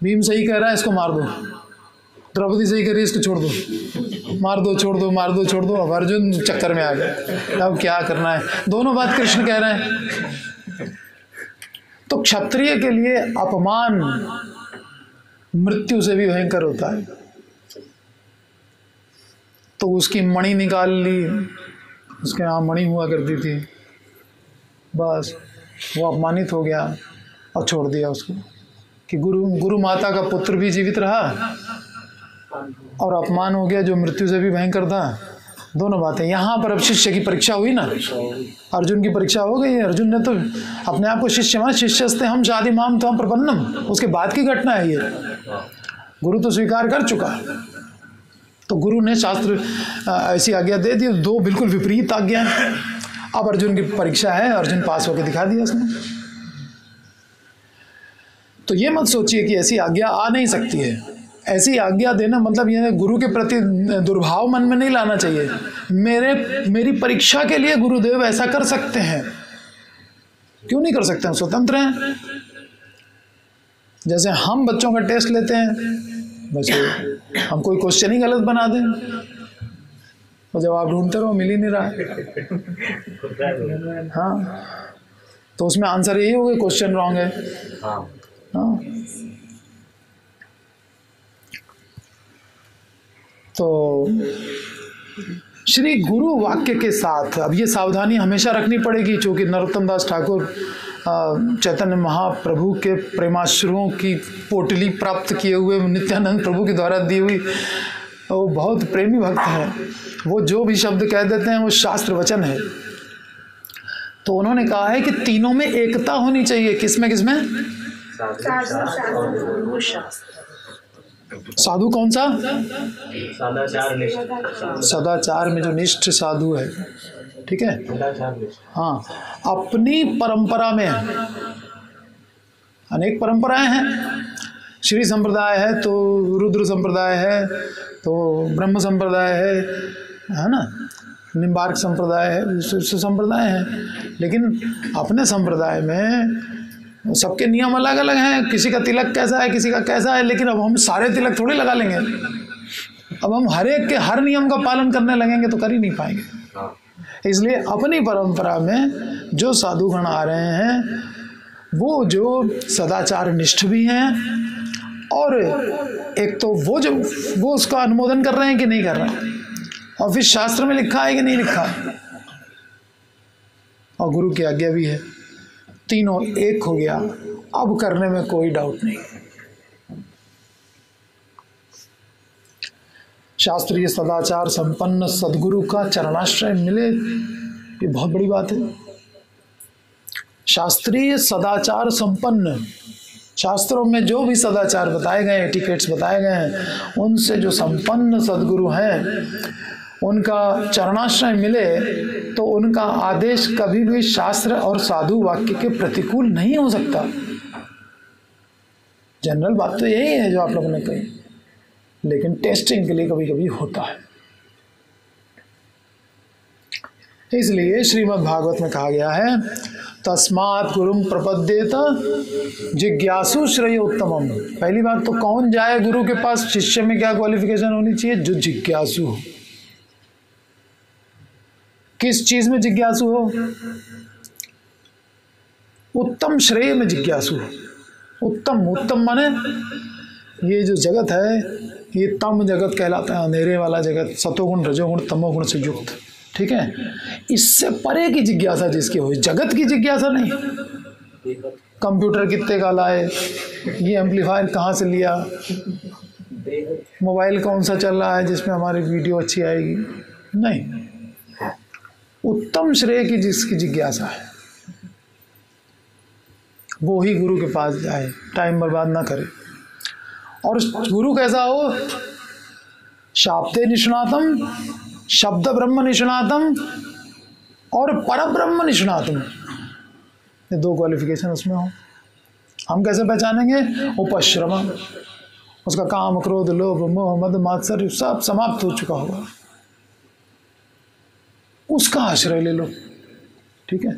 भीम सही कह रहा है इसको मार दो, द्रौपदी सही कह रही है इसको छोड़ दो, मार दो छोड़ दो, मार दो छोड़ दो। अब अर्जुन चक्कर में आ गया, अब क्या करना है, दोनों बात कृष्ण कह रहे हैं। तो क्षत्रिय के लिए अपमान मृत्यु से भी भयंकर होता है। तो उसकी मणि निकाल ली, उसके यहाँ मणि हुआ करती थी, बस वो अपमानित हो गया और छोड़ दिया उसको कि गुरु माता का पुत्र भी जीवित रहा और अपमान हो गया जो मृत्यु से भी भयंकर था। दोनों बातें। यहाँ पर अब शिष्य की परीक्षा हुई ना, अर्जुन की परीक्षा हो गई। अर्जुन ने तो अपने आप को शिष्य मान, शिष्यस्ते हम शादी माम त्वं प्रपन्नम, उसके बाद की घटना है ये। गुरु तो स्वीकार कर चुका, तो गुरु ने शास्त्र ऐसी आज्ञा दे दी, 2 बिल्कुल विपरीत आज्ञा। अब अर्जुन की परीक्षा है, अर्जुन पास होकर दिखा दिया उसने। तो ये मत सोचिए कि ऐसी आज्ञा आ नहीं सकती है। ऐसी आज्ञा देना मतलब ये गुरु के प्रति दुर्भाव मन में नहीं लाना चाहिए। मेरी परीक्षा के लिए गुरुदेव ऐसा कर सकते हैं, क्यों नहीं कर सकते हैं, स्वतंत्र हैं। जैसे हम बच्चों का टेस्ट लेते हैं, वैसे हम कोई क्वेश्चन ही गलत बना दें तो जवाब ढूंढते रहो, मिल ही नहीं रहा। हाँ, तो उसमें आंसर यही होगा क्वेश्चन रॉन्ग है। हाँ, तो श्री गुरु वाक्य के साथ अब ये सावधानी हमेशा रखनी पड़ेगी, क्योंकि नरोत्तम दास ठाकुर चैतन्य महाप्रभु के प्रेमाश्रुओं की पोटली प्राप्त किए हुए नित्यानंद प्रभु के द्वारा दी हुई, वो बहुत प्रेमी भक्त हैं। वो जो भी शब्द कह देते हैं वो शास्त्र वचन है। तो उन्होंने कहा है कि तीनों में एकता होनी चाहिए। किसमें किसमें? साधु कौन सा? सदाचार में जो निष्ठ साधु है, ठीक है। हाँ, अपनी परंपरा में अनेक परंपराएं हैं। श्री संप्रदाय है तो रुद्र संप्रदाय है, तो ब्रह्म संप्रदाय है ना, निम्बार्क संप्रदाय है, विशिष्ट संप्रदाय है, लेकिन अपने संप्रदाय में सबके नियम अलग अलग हैं। किसी का तिलक कैसा है, किसी का कैसा है, लेकिन अब हम सारे तिलक थोड़ी लगा लेंगे। अब हम हर एक के हर नियम का पालन करने लगेंगे तो कर ही नहीं पाएंगे। इसलिए अपनी परंपरा में जो साधुगण आ रहे हैं वो जो सदाचार निष्ठ भी हैं, और एक तो वो उसका अनुमोदन कर रहे हैं कि नहीं कर रहे हैं, और फिर शास्त्र में लिखा है कि नहीं लिखा है, और गुरु की आज्ञा भी है। तीनों एक हो गया, अब करने में कोई डाउट नहीं। शास्त्रीय सदाचार संपन्न सदगुरु का चरणाश्रय मिले, ये बहुत बड़ी बात है। शास्त्रीय सदाचार संपन्न, शास्त्रों में जो भी सदाचार बताए गए, एटिकेट्स बताए गए हैं, उनसे जो संपन्न सदगुरु हैं उनका चरणाश्रय मिले तो उनका आदेश कभी भी शास्त्र और साधु वाक्य के प्रतिकूल नहीं हो सकता। जनरल बात तो यही है जो आप लोगों ने कही, लेकिन टेस्टिंग के लिए कभी कभी होता है। इसलिए श्रीमद् भागवत में कहा गया है, तस्मात् गुरुम प्रपद्येत जिज्ञासु श्रेय उत्तमम। पहली बात तो कौन जाए गुरु के पास, शिष्य में क्या क्वालिफिकेशन होनी चाहिए? जो जिज्ञासु हो। किस चीज में जिज्ञासु हो? उत्तम श्रेय में जिज्ञासु हो। उत्तम, उत्तम माने ये जो जगत है ये तम जगत कहलाता है, अंधेरे वाला जगत, सतोगुण रजोगुण तमोगुण से युक्त, ठीक है। इससे परे की जिज्ञासा जिसकी हो, जगत की जिज्ञासा नहीं। कंप्यूटर कितने का लाए, ये एम्पलीफायर कहाँ से लिया, मोबाइल कौन सा चल रहा है जिसमें हमारी वीडियो अच्छी आएगी, नहीं। उत्तम श्रेय की जिसकी जिज्ञासा है वो ही गुरु के पास जाए, टाइम बर्बाद ना करे। और गुरु कैसा हो? शाब्दे निष्णातम, शब्द ब्रह्म निष्णातम और पर ब्रह्म निष्णातम, ये दो क्वालिफिकेशन उसमें हो। हम कैसे पहचानेंगे? उपश्रम, उसका काम क्रोध लोभ मोह मद मात्सर्य सब समाप्त हो चुका होगा, उसका आश्रय ले लो, ठीक है।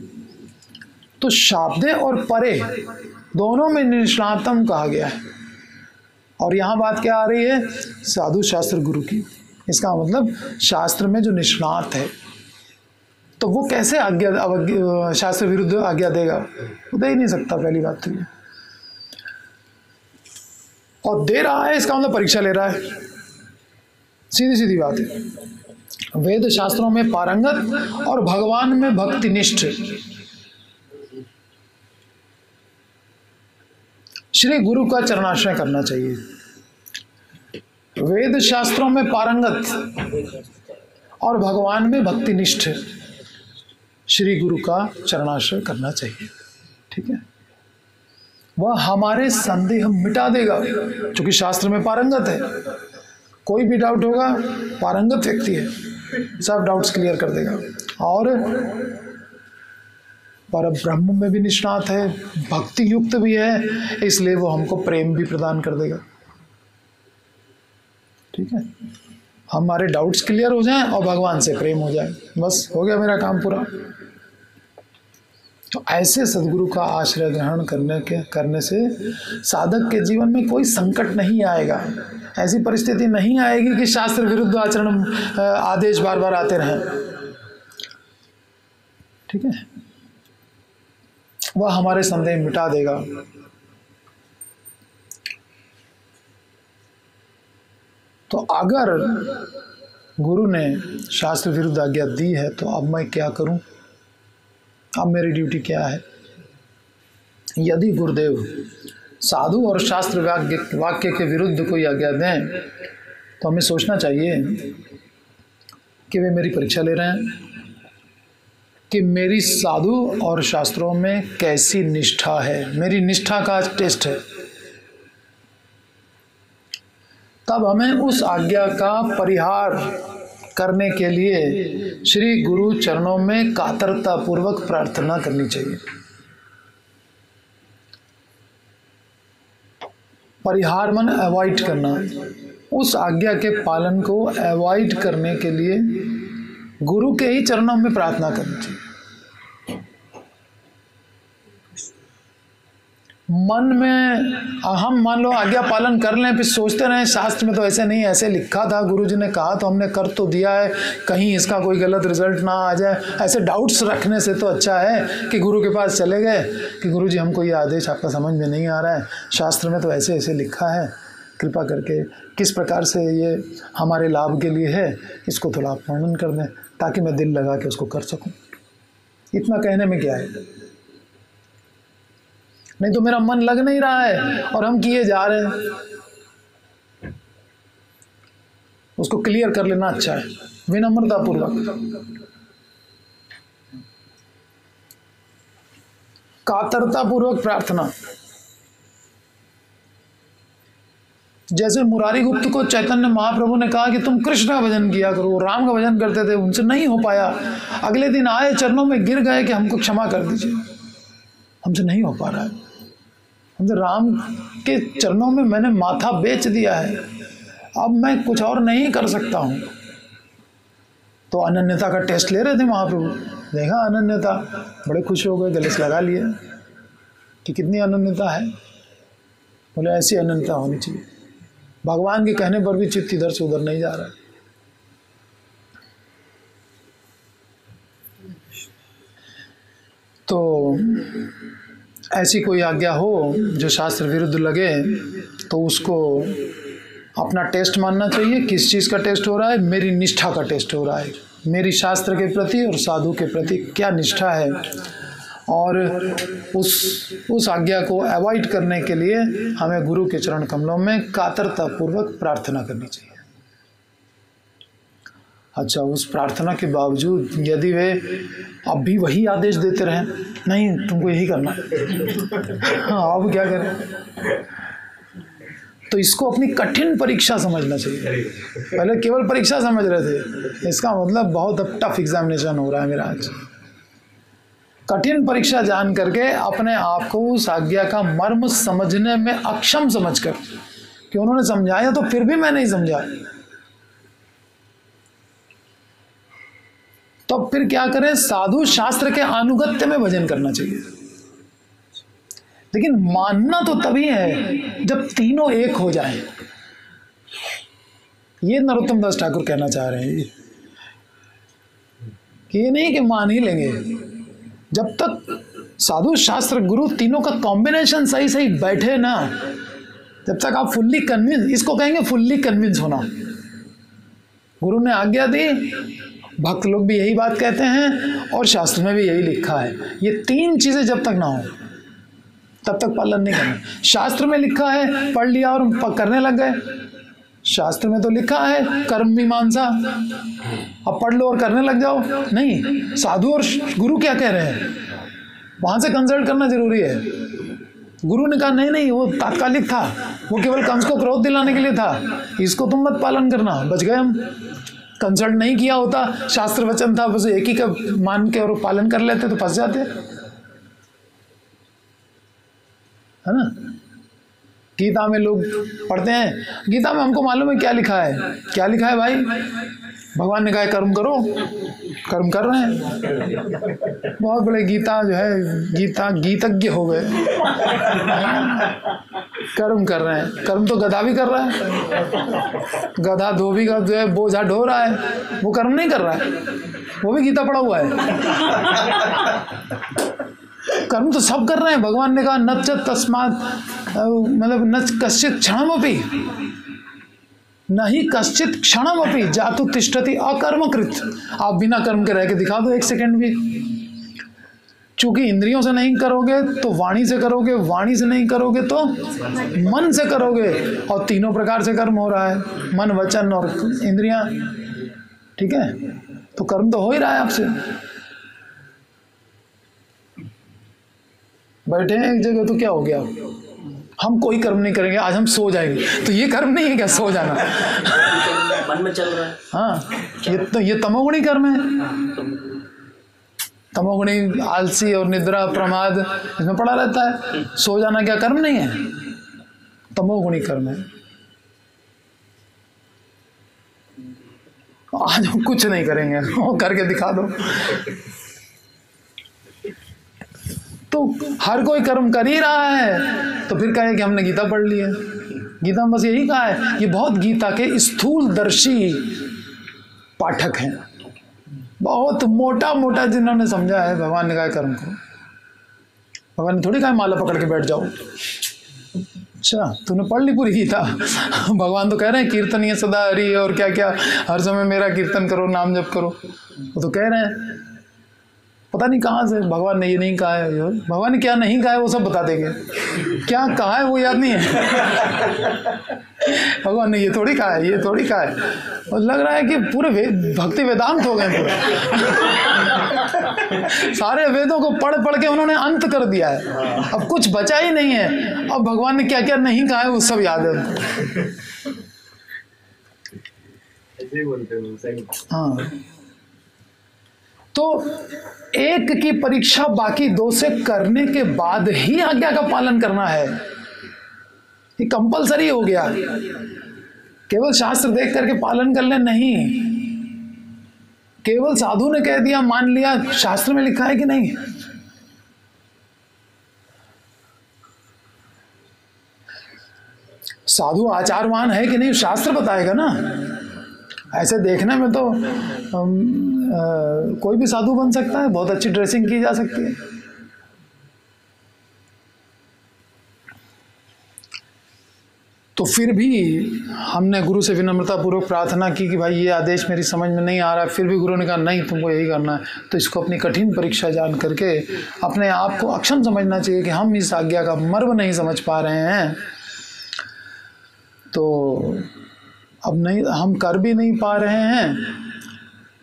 तो शाब्दे और परे दोनों में निष्णातम कहा गया है। और यहाँ बात क्या आ रही है? साधु शास्त्र गुरु की। इसका मतलब शास्त्र में जो निष्णात है तो वो कैसे आज्ञा शास्त्र विरुद्ध आज्ञा देगा? वो दे ही नहीं सकता, पहली बात तो ये। और दे रहा है इसका मतलब परीक्षा ले रहा है, सीधी सीधी बात है। वेद शास्त्रों में पारंगत और भगवान में भक्ति निष्ठ। श्री गुरु का चरणाश्रय करना चाहिए। वेद शास्त्रों में पारंगत और भगवान में भक्ति निष्ठ श्री गुरु का चरणाश्रय करना चाहिए, ठीक है। वह हमारे संदेह मिटा देगा, क्योंकि शास्त्र में पारंगत है। कोई भी डाउट होगा, पारंगत व्यक्ति है, सब डाउट्स क्लियर कर देगा। और पर ब्रह्म में भी निष्णात है, भक्ति युक्त भी है, इसलिए वो हमको प्रेम भी प्रदान कर देगा, ठीक है। हमारे डाउट्स क्लियर हो जाएं और भगवान से प्रेम हो जाए, बस हो गया मेरा काम पूरा। तो ऐसे सदगुरु का आश्रय ग्रहण करने से साधक के जीवन में कोई संकट नहीं आएगा। ऐसी परिस्थिति नहीं आएगी कि शास्त्र विरुद्ध आचरण आदेश बार बार आते रहें, ठीक है। वह हमारे संदेह मिटा देगा। तो अगर गुरु ने शास्त्र विरुद्ध आज्ञा दी है तो अब मैं क्या करूं? अब मेरी ड्यूटी क्या है? यदि गुरुदेव साधु और शास्त्र वाक्य के विरुद्ध कोई आज्ञा दें तो हमें सोचना चाहिए कि वे मेरी परीक्षा ले रहे हैं कि मेरी साधु और शास्त्रों में कैसी निष्ठा है, मेरी निष्ठा का टेस्ट है। तब हमें उस आज्ञा का परिहार करने के लिए श्री गुरु चरणों में कातरता पूर्वक प्रार्थना करनी चाहिए। परिहार मन अवॉइड करना, उस आज्ञा के पालन को अवॉइड करने के लिए गुरु के ही चरणों में प्रार्थना करनी चाहिए। मन में हम मान लो आज्ञा पालन कर लें, फिर सोचते रहें शास्त्र में तो ऐसे नहीं, ऐसे लिखा था, गुरुजी ने कहा तो हमने कर तो दिया है, कहीं इसका कोई गलत रिजल्ट ना आ जाए, ऐसे डाउट्स रखने से तो अच्छा है कि गुरु के पास चले गए कि गुरुजी हमको ये आदेश आपका समझ में नहीं आ रहा है, शास्त्र में तो ऐसे ऐसे लिखा है, कृपा करके किस प्रकार से ये हमारे लाभ के लिए है, इसको थोड़ा आप वर्णन कर दें ताकि मैं दिल लगा के उसको कर सकूं। इतना कहने में क्या है, नहीं तो मेरा मन लग नहीं रहा है और हम किए जा रहे हैं। उसको क्लियर कर लेना अच्छा है, विनम्रता पूर्वक, कातरता पूर्वक प्रार्थना। जैसे मुरारी गुप्त को चैतन्य महाप्रभु ने कहा कि तुम कृष्ण का भजन किया करो, राम का भजन करते थे, उनसे नहीं हो पाया, अगले दिन आए चरणों में गिर गए कि हमको क्षमा कर दीजिए, हमसे नहीं हो पा रहा है, हमसे राम के चरणों में मैंने माथा बेच दिया है, अब मैं कुछ और नहीं कर सकता हूँ। तो अनन्यता का टेस्ट ले रहे थे महाप्रभु, देखा अनन्यता, बड़े खुश हो गए, गले से लगा लिए कि कितनी अनन्यता है। बोले ऐसी अनन्यता होनी चाहिए, भगवान के कहने पर भी चित्त इधर से उधर नहीं जा रहा है। तो ऐसी कोई आज्ञा हो जो शास्त्र विरुद्ध लगे तो उसको अपना टेस्ट मानना चाहिए। किस चीज़ का टेस्ट हो रहा है? मेरी निष्ठा का टेस्ट हो रहा है, मेरी शास्त्र के प्रति और साधु के प्रति क्या निष्ठा है, और उस आज्ञा को अवॉइड करने के लिए हमें गुरु के चरण कमलों में कातरतापूर्वक प्रार्थना करनी चाहिए। अच्छा, उस प्रार्थना के बावजूद यदि वे अब भी वही आदेश देते रहें, नहीं तुमको यही करना है, हाँ अब क्या करें, तो इसको अपनी कठिन परीक्षा समझना चाहिए। पहले केवल परीक्षा समझ रहे थे, इसका मतलब बहुत अब टफ एग्जामिनेशन हो रहा है मेरा आज। कठिन परीक्षा जान करके अपने आप को उस आज्ञा का मर्म समझने में अक्षम समझकर कि उन्होंने समझाया तो फिर भी मैं नहीं समझा, तो फिर क्या करें? साधु शास्त्र के अनुगत्य में भजन करना चाहिए। लेकिन मानना तो तभी है जब तीनों एक हो जाए। ये नरोत्तम दास ठाकुर कहना चाह रहे हैं कि ये नहीं कि मान ही लेंगे, जब तक साधु शास्त्र गुरु तीनों का कॉम्बिनेशन सही सही बैठे ना, जब तक आप फुल्ली कन्विंस, इसको कहेंगे फुल्ली कन्विंस होना। गुरु ने आज्ञा दी, भक्त लोग भी यही बात कहते हैं और शास्त्र में भी यही लिखा है, ये तीन चीजें जब तक ना हो तब तक पालन नहीं करना। शास्त्र में लिखा है, पढ़ लिया और करने लग गए, शास्त्र में तो लिखा है कर्म मीमांसा, अब पढ़ लो और करने लग जाओ, नहीं। साधु और गुरु क्या कह रहे हैं, वहां से कंसल्ट करना जरूरी है। गुरु ने कहा नहीं नहीं, वो तात्कालिक था, वो केवल कंस को क्रोध दिलाने के लिए था, इसको तुम मत पालन करना, बच गए हम। कंसल्ट नहीं किया होता, शास्त्र वचन था, बस एक ही का मान के और पालन कर लेते तो फंस जाते, है ना। गीता में लोग पढ़ते हैं, गीता में हमको मालूम है क्या लिखा है, क्या लिखा है भाई? भगवान ने कहा कर्म करो, कर्म कर रहे हैं। बहुत बड़े गीता जो है, गीता गीतज्ञ हो गए, कर्म कर रहे हैं। कर्म तो गधा भी कर रहा है, गधा धोबी का जो है बोझा ढो रहा है, वो कर्म नहीं कर रहा है, वो भी गीता पढ़ा हुआ है। कर्म तो सब कर रहे हैं। भगवान ने कहा न च तस्मात्, मतलब न कश्चित क्षणमपि, न ही कश्चित क्षणमपि जातु तिष्ठति अकर्मकृत। आप बिना कर्म के रह के दिखा दो एक सेकंड भी। चूंकि इंद्रियों से नहीं करोगे तो वाणी से करोगे, वाणी से नहीं करोगे तो मन से करोगे, और तीनों प्रकार से कर्म हो रहा है, मन वचन और इंद्रियां, ठीक है। तो कर्म तो हो ही रहा है आपसे। बैठे हैं एक जगह तो क्या हो गया, हम कोई कर्म नहीं करेंगे, आज हम सो जाएंगे, तो ये कर्म नहीं है क्या सो जाना? मन में चल रहा है। हाँ, ये तमोगुणी कर्म है। तमोगुणी आलसी और निद्रा प्रमाद इसमें पड़ा रहता है। सो जाना क्या कर्म नहीं है? तमोगुणी कर्म है। आज हम कुछ नहीं करेंगे, वो करके दिखा दो। तो हर कोई कर्म कर ही रहा है, तो फिर कहे कि हमने गीता पढ़ ली है। गीता में बस यही कहा है। ये बहुत गीता के स्थूलदर्शी पाठक हैं, बहुत मोटा मोटा जिन्होंने समझा है। भगवान ने कहा कर्म करो, भगवान ने थोड़ी कहा माला पकड़ के बैठ जाओ। अच्छा, तूने पढ़ ली पूरी गीता? भगवान तो कह रहे हैं कीर्तनीय सदा हरि, और क्या क्या हर समय मेरा कीर्तन करो, नाम जप करो। वो तो कह रहे हैं, पता नहीं कहाँ से भगवान ने ये नहीं कहा है। भगवान ने क्या नहीं कहा है वो सब बता देंगे, क्या कहा है वो याद नहीं है। भगवान ने ये थोड़ी कहा है, ये थोड़ी कहा है। और लग रहा है कि पूरे भक्ति वेदांत हो गए पूरे। सारे वेदों को पढ़ पढ़ के उन्होंने अंत कर दिया है, अब कुछ बचा ही नहीं है। अब भगवान ने क्या क्या नहीं कहा है वो सब याद है उनको। हाँ, तो एक की परीक्षा बाकी दो से करने के बाद ही आज्ञा का पालन करना है। ये कंपलसरी हो गया, केवल शास्त्र देख करके पालन कर ले नहीं। केवल साधु ने कह दिया मान लिया, शास्त्र में लिखा है कि नहीं? साधु आचारवान है कि नहीं, शास्त्र बताएगा ना। ऐसे देखने में तो कोई भी साधु बन सकता है, बहुत अच्छी ड्रेसिंग की जा सकती है। तो फिर भी हमने गुरु से विनम्रता पूर्वक प्रार्थना की कि भाई ये आदेश मेरी समझ में नहीं आ रहा है। फिर भी गुरु ने कहा नहीं, तुमको यही करना है। तो इसको अपनी कठिन परीक्षा जान करके अपने आप को अक्षम समझना चाहिए कि हम इस आज्ञा का मर्म नहीं समझ पा रहे हैं, तो अब नहीं, हम कर भी नहीं पा रहे हैं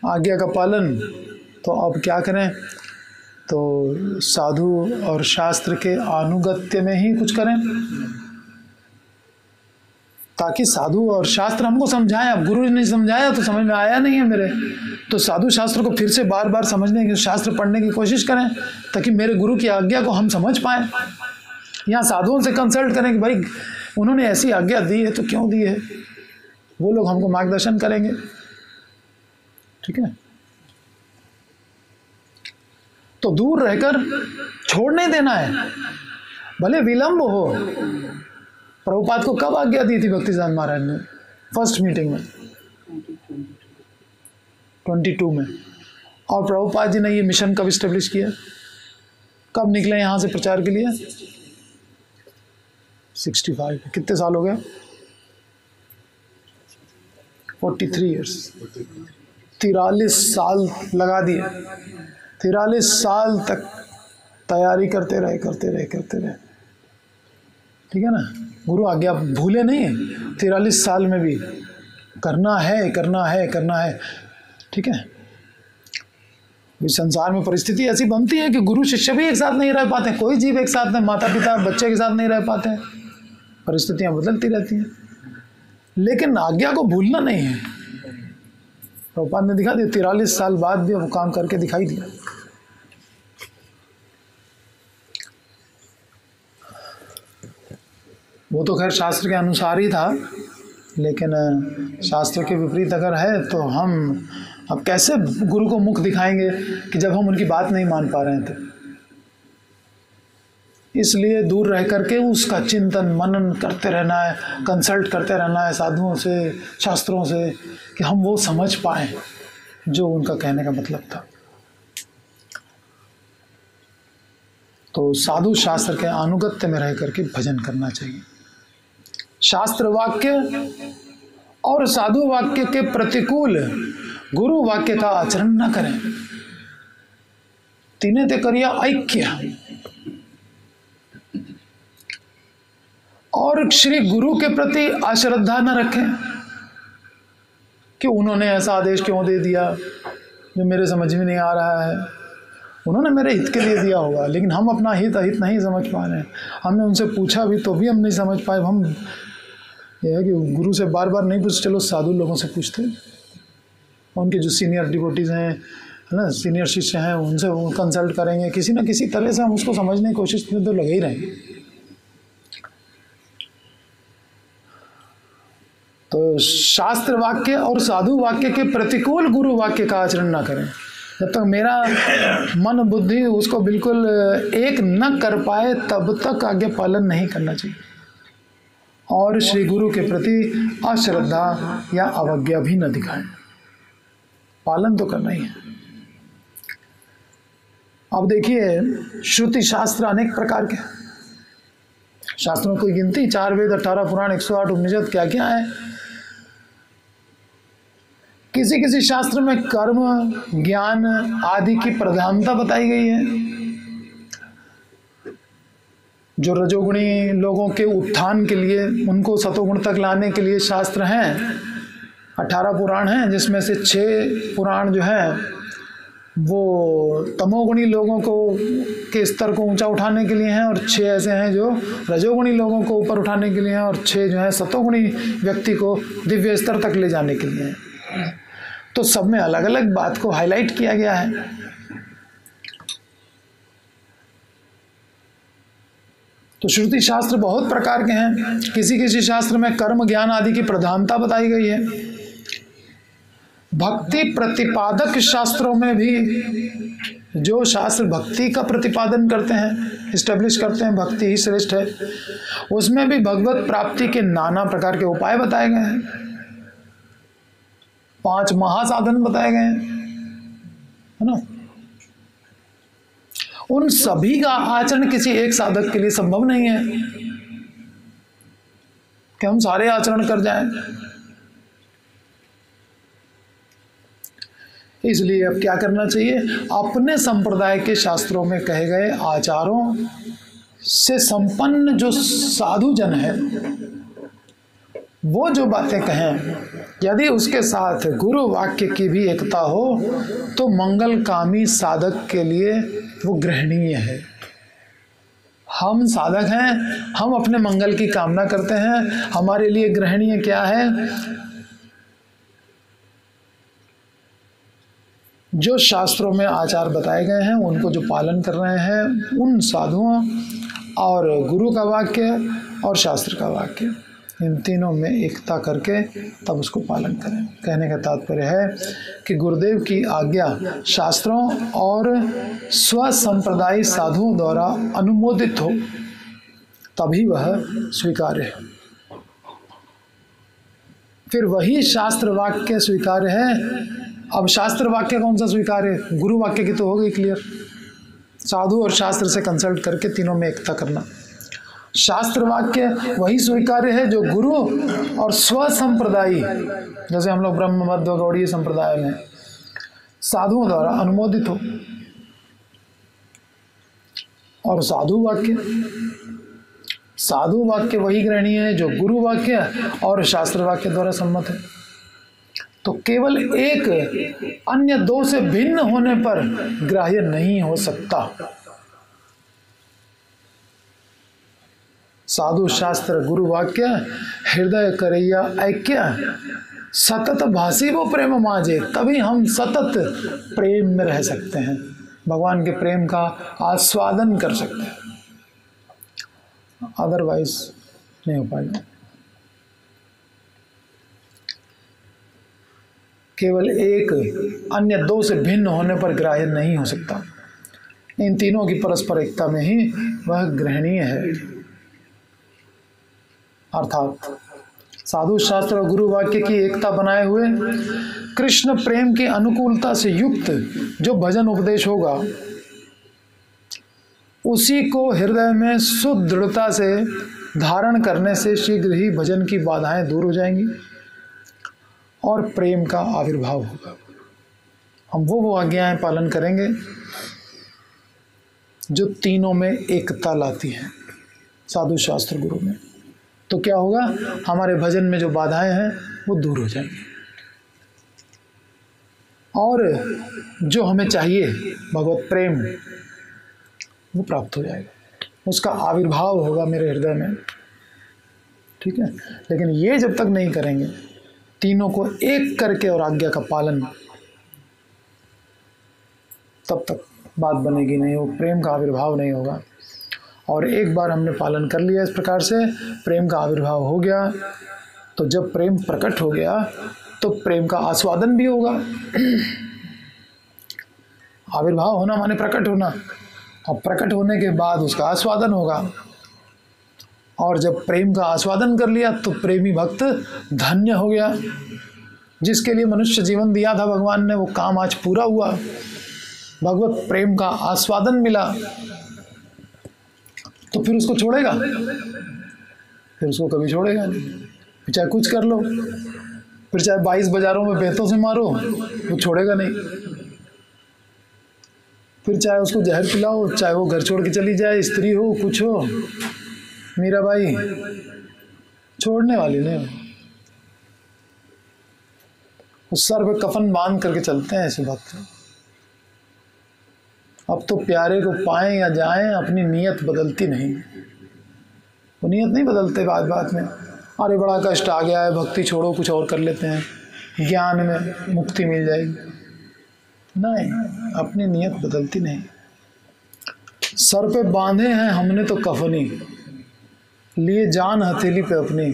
आज्ञा का पालन, तो अब क्या करें? तो साधु और शास्त्र के अनुगत्य में ही कुछ करें, ताकि साधु और शास्त्र हमको समझाएं। अब गुरु ने समझाया तो समझ में आया नहीं है मेरे, तो साधु शास्त्र को फिर से बार बार समझने की, शास्त्र पढ़ने की कोशिश करें, ताकि मेरे गुरु की आज्ञा को हम समझ पाएं। यहाँ साधुओं से कंसल्ट करें कि भाई उन्होंने ऐसी आज्ञा दी है तो क्यों दी है, वो लोग हमको मार्गदर्शन करेंगे। ठीक है, तो दूर रहकर छोड़ नहीं देना है, भले विलंब हो। प्रभुपाद को कब आज्ञा दी थी भक्ति सिद्धांत महाराज ने? फर्स्ट मीटिंग में 22 में। और प्रभुपाद जी ने ये मिशन कब स्टेब्लिश किया? कब निकले यहाँ से प्रचार के लिए? 65। कितने साल हो गए? 43 ईयर्स। 43 साल लगा दिए। 43 साल तक तैयारी करते रहे। ठीक है ना? गुरु आज्ञा भूले नहीं। 43 साल में भी करना है। ठीक है, इस संसार में परिस्थिति ऐसी बनती है कि गुरु शिष्य भी एक साथ नहीं रह पाते, कोई जीव एक साथ नहीं, माता पिता बच्चे के साथ नहीं रह पाते, परिस्थितियां बदलती रहती हैं। लेकिन आज्ञा को भूलना नहीं है। प्रभुपाद ने दिखा दिया, 43 साल बाद भी वो काम करके दिखाई दिया। वो तो खैर शास्त्र के अनुसार ही था, लेकिन शास्त्र के विपरीत अगर है तो हम अब कैसे गुरु को मुख दिखाएंगे कि जब हम उनकी बात नहीं मान पा रहे थे। इसलिए दूर रह करके उसका चिंतन मनन करते रहना है, कंसल्ट करते रहना है साधुओं से, शास्त्रों से, कि हम वो समझ पाएं जो उनका कहने का मतलब था। तो साधु शास्त्र के अनुगत्य में रह करके भजन करना चाहिए। शास्त्र वाक्य और साधु वाक्य के प्रतिकूल गुरु वाक्य का आचरण न करें। तीने ते करिया ऐक्य। और श्री गुरु के प्रति अश्रद्धा न रखें कि उन्होंने ऐसा आदेश क्यों दे दिया जो मेरे समझ में नहीं आ रहा है। उन्होंने मेरे हित के लिए दिया होगा, लेकिन हम अपना हित अहित नहीं समझ पा रहे हैं। हमने उनसे पूछा भी तो भी हम नहीं समझ पाए। हम यह है कि गुरु से बार बार नहीं पूछते, चलो साधु लोगों से पूछते, उनके जो सीनियर डिवोटीज हैं, है ना, सीनियर शिष्य हैं, उनसे वो कंसल्ट करेंगे। किसी न किसी तरह से हम उसको समझने की कोशिश में तो लगे ही रहेंगे। तो शास्त्र वाक्य और साधु वाक्य के प्रतिकूल गुरु वाक्य का आचरण ना करें। जब तक मेरा मन बुद्धि उसको बिल्कुल एक न कर पाए तब तक आज्ञा पालन नहीं करना चाहिए, और श्री गुरु के प्रति अश्रद्धा या अवज्ञा भी न दिखाएं। पालन तो करना ही है। अब देखिए, श्रुति शास्त्र अनेक प्रकार के, शास्त्रों की गिनती 4 वेद, 18 पुराण, 108 उपनिषद, क्या क्या है। किसी किसी शास्त्र में कर्म, ज्ञान आदि की प्रधानता बताई गई है। जो रजोगुणी लोगों के उत्थान के लिए, उनको सतोगुण तक लाने के लिए शास्त्र हैं। 18 पुराण हैं, जिसमें से 6 पुराण जो हैं वो तमोगुणी लोगों को के स्तर को ऊंचा उठाने के लिए हैं, और 6 ऐसे हैं जो रजोगुणी लोगों को ऊपर उठाने के लिए हैं, और 6 जो है सतोगुणी व्यक्ति को दिव्य स्तर तक ले जाने के लिए हैं। तो सब में अलग अलग बात को हाईलाइट किया गया है। तो श्रुति शास्त्र बहुत प्रकार के हैं। किसी किसी शास्त्र में कर्म, ज्ञान आदि की प्रधानता बताई गई है। भक्ति प्रतिपादक शास्त्रों में भी जो शास्त्र भक्ति का प्रतिपादन करते हैं, इस्टेब्लिश करते हैं, भक्ति ही श्रेष्ठ है, उसमें भी भगवत प्राप्ति के नाना प्रकार के उपाय बताए गए हैं। 5 महासाधन बताए गए हैं, है ना। उन सभी का आचरण किसी एक साधक के लिए संभव नहीं है कि हम सारे आचरण कर जाएं। इसलिए अब क्या करना चाहिए, अपने संप्रदाय के शास्त्रों में कहे गए आचारों से संपन्न जो साधु जन है, वो जो बातें कहें, यदि उसके साथ गुरु वाक्य की भी एकता हो तो मंगलकामी साधक के लिए वो ग्रहणीय है। हम साधक हैं, हम अपने मंगल की कामना करते हैं, हमारे लिए ग्रहणीय क्या है, जो शास्त्रों में आचार बताए गए हैं उनको जो पालन कर रहे हैं, उन साधुओं और गुरु का वाक्य और शास्त्र का वाक्य, इन तीनों में एकता करके तब उसको पालन करें। कहने का तात्पर्य है कि गुरुदेव की आज्ञा शास्त्रों और स्वसंप्रदायी साधुओं द्वारा अनुमोदित हो तभी वह स्वीकार्य है। फिर वही शास्त्र वाक्य स्वीकार्य है। अब शास्त्र वाक्य कौन सा स्वीकार्य है? गुरु वाक्य की तो हो गई क्लियर। साधु और शास्त्र से कंसल्ट करके तीनों में एकता करना। शास्त्र वाक्य वही स्वीकार्य है जो गुरु और स्वसंप्रदायी, जैसे हम लोग ब्रह्म मध्व गौड़ीय संप्रदाय में, साधुओं द्वारा अनुमोदित हो। और साधु वाक्य वही ग्रहणीय है जो गुरु वाक्य और शास्त्र वाक्य द्वारा सम्मत है। तो केवल एक अन्य 2 से भिन्न होने पर ग्राह्य नहीं हो सकता। साधु शास्त्र गुरु वाक्य हृदय करैया ऐक्य सतत भासी वो प्रेम माजे, तभी हम सतत प्रेम में रह सकते हैं, भगवान के प्रेम का आस्वादन कर सकते हैं, अदरवाइज नहीं हो पाएगा। केवल एक अन्य 2 से भिन्न होने पर ग्राह्य नहीं हो सकता। इन तीनों की परस्पर एकता में ही वह ग्रहणीय है। अर्थात साधु शास्त्र और गुरु वाक्य की एकता बनाए हुए कृष्ण प्रेम की अनुकूलता से युक्त जो भजन उपदेश होगा, उसी को हृदय में सुदृढ़ता से धारण करने से शीघ्र ही भजन की बाधाएं दूर हो जाएंगी और प्रेम का आविर्भाव होगा। हम वो आज्ञाएं पालन करेंगे जो तीनों में एकता लाती हैं, साधु शास्त्र गुरु में। तो क्या होगा, हमारे भजन में जो बाधाएं हैं वो दूर हो जाएंगी और जो हमें चाहिए भगवत प्रेम वो प्राप्त हो जाएगा, उसका आविर्भाव होगा मेरे हृदय में। ठीक है, लेकिन ये जब तक नहीं करेंगे, तीनों को एक करके और आज्ञा का पालन, तब तक बात बनेगी नहीं, वो प्रेम का आविर्भाव नहीं होगा। और एक बार हमने पालन कर लिया, इस प्रकार से प्रेम का आविर्भाव हो गया, तो जब प्रेम प्रकट हो गया तो प्रेम का आस्वादन भी होगा। आविर्भाव होना माने प्रकट होना, और प्रकट होने के बाद उसका आस्वादन होगा। और जब प्रेम का आस्वादन कर लिया तो प्रेमी भक्त धन्य हो गया। जिसके लिए मनुष्य जीवन दिया था भगवान ने, वो काम आज पूरा हुआ। भगवत प्रेम का आस्वादन मिला तो फिर उसको छोड़ेगा? फिर उसको कभी छोड़ेगा नहीं। फिर चाहे कुछ कर लो, फिर चाहे 22 बाजारों में बेतों से मारो, वो छोड़ेगा नहीं। फिर चाहे उसको जहर पिलाओ, चाहे वो घर छोड़ के चली जाए, स्त्री हो कुछ हो, मीराबाई छोड़ने वाली नहीं। उस सर पे कफन बांध करके चलते हैं ऐसे भक्त। अब तो प्यारे को पाएं या जाएं, अपनी नीयत बदलती नहीं। वो नीयत नहीं बदलते बात बात में, अरे बड़ा कष्ट आ गया है, भक्ति छोड़ो कुछ और कर लेते हैं, ज्ञान में मुक्ति मिल जाएगी। नहीं, अपनी नीयत बदलती नहीं। सर पे बांधे हैं हमने तो कफनी, लिए जान हथेली पे अपनी।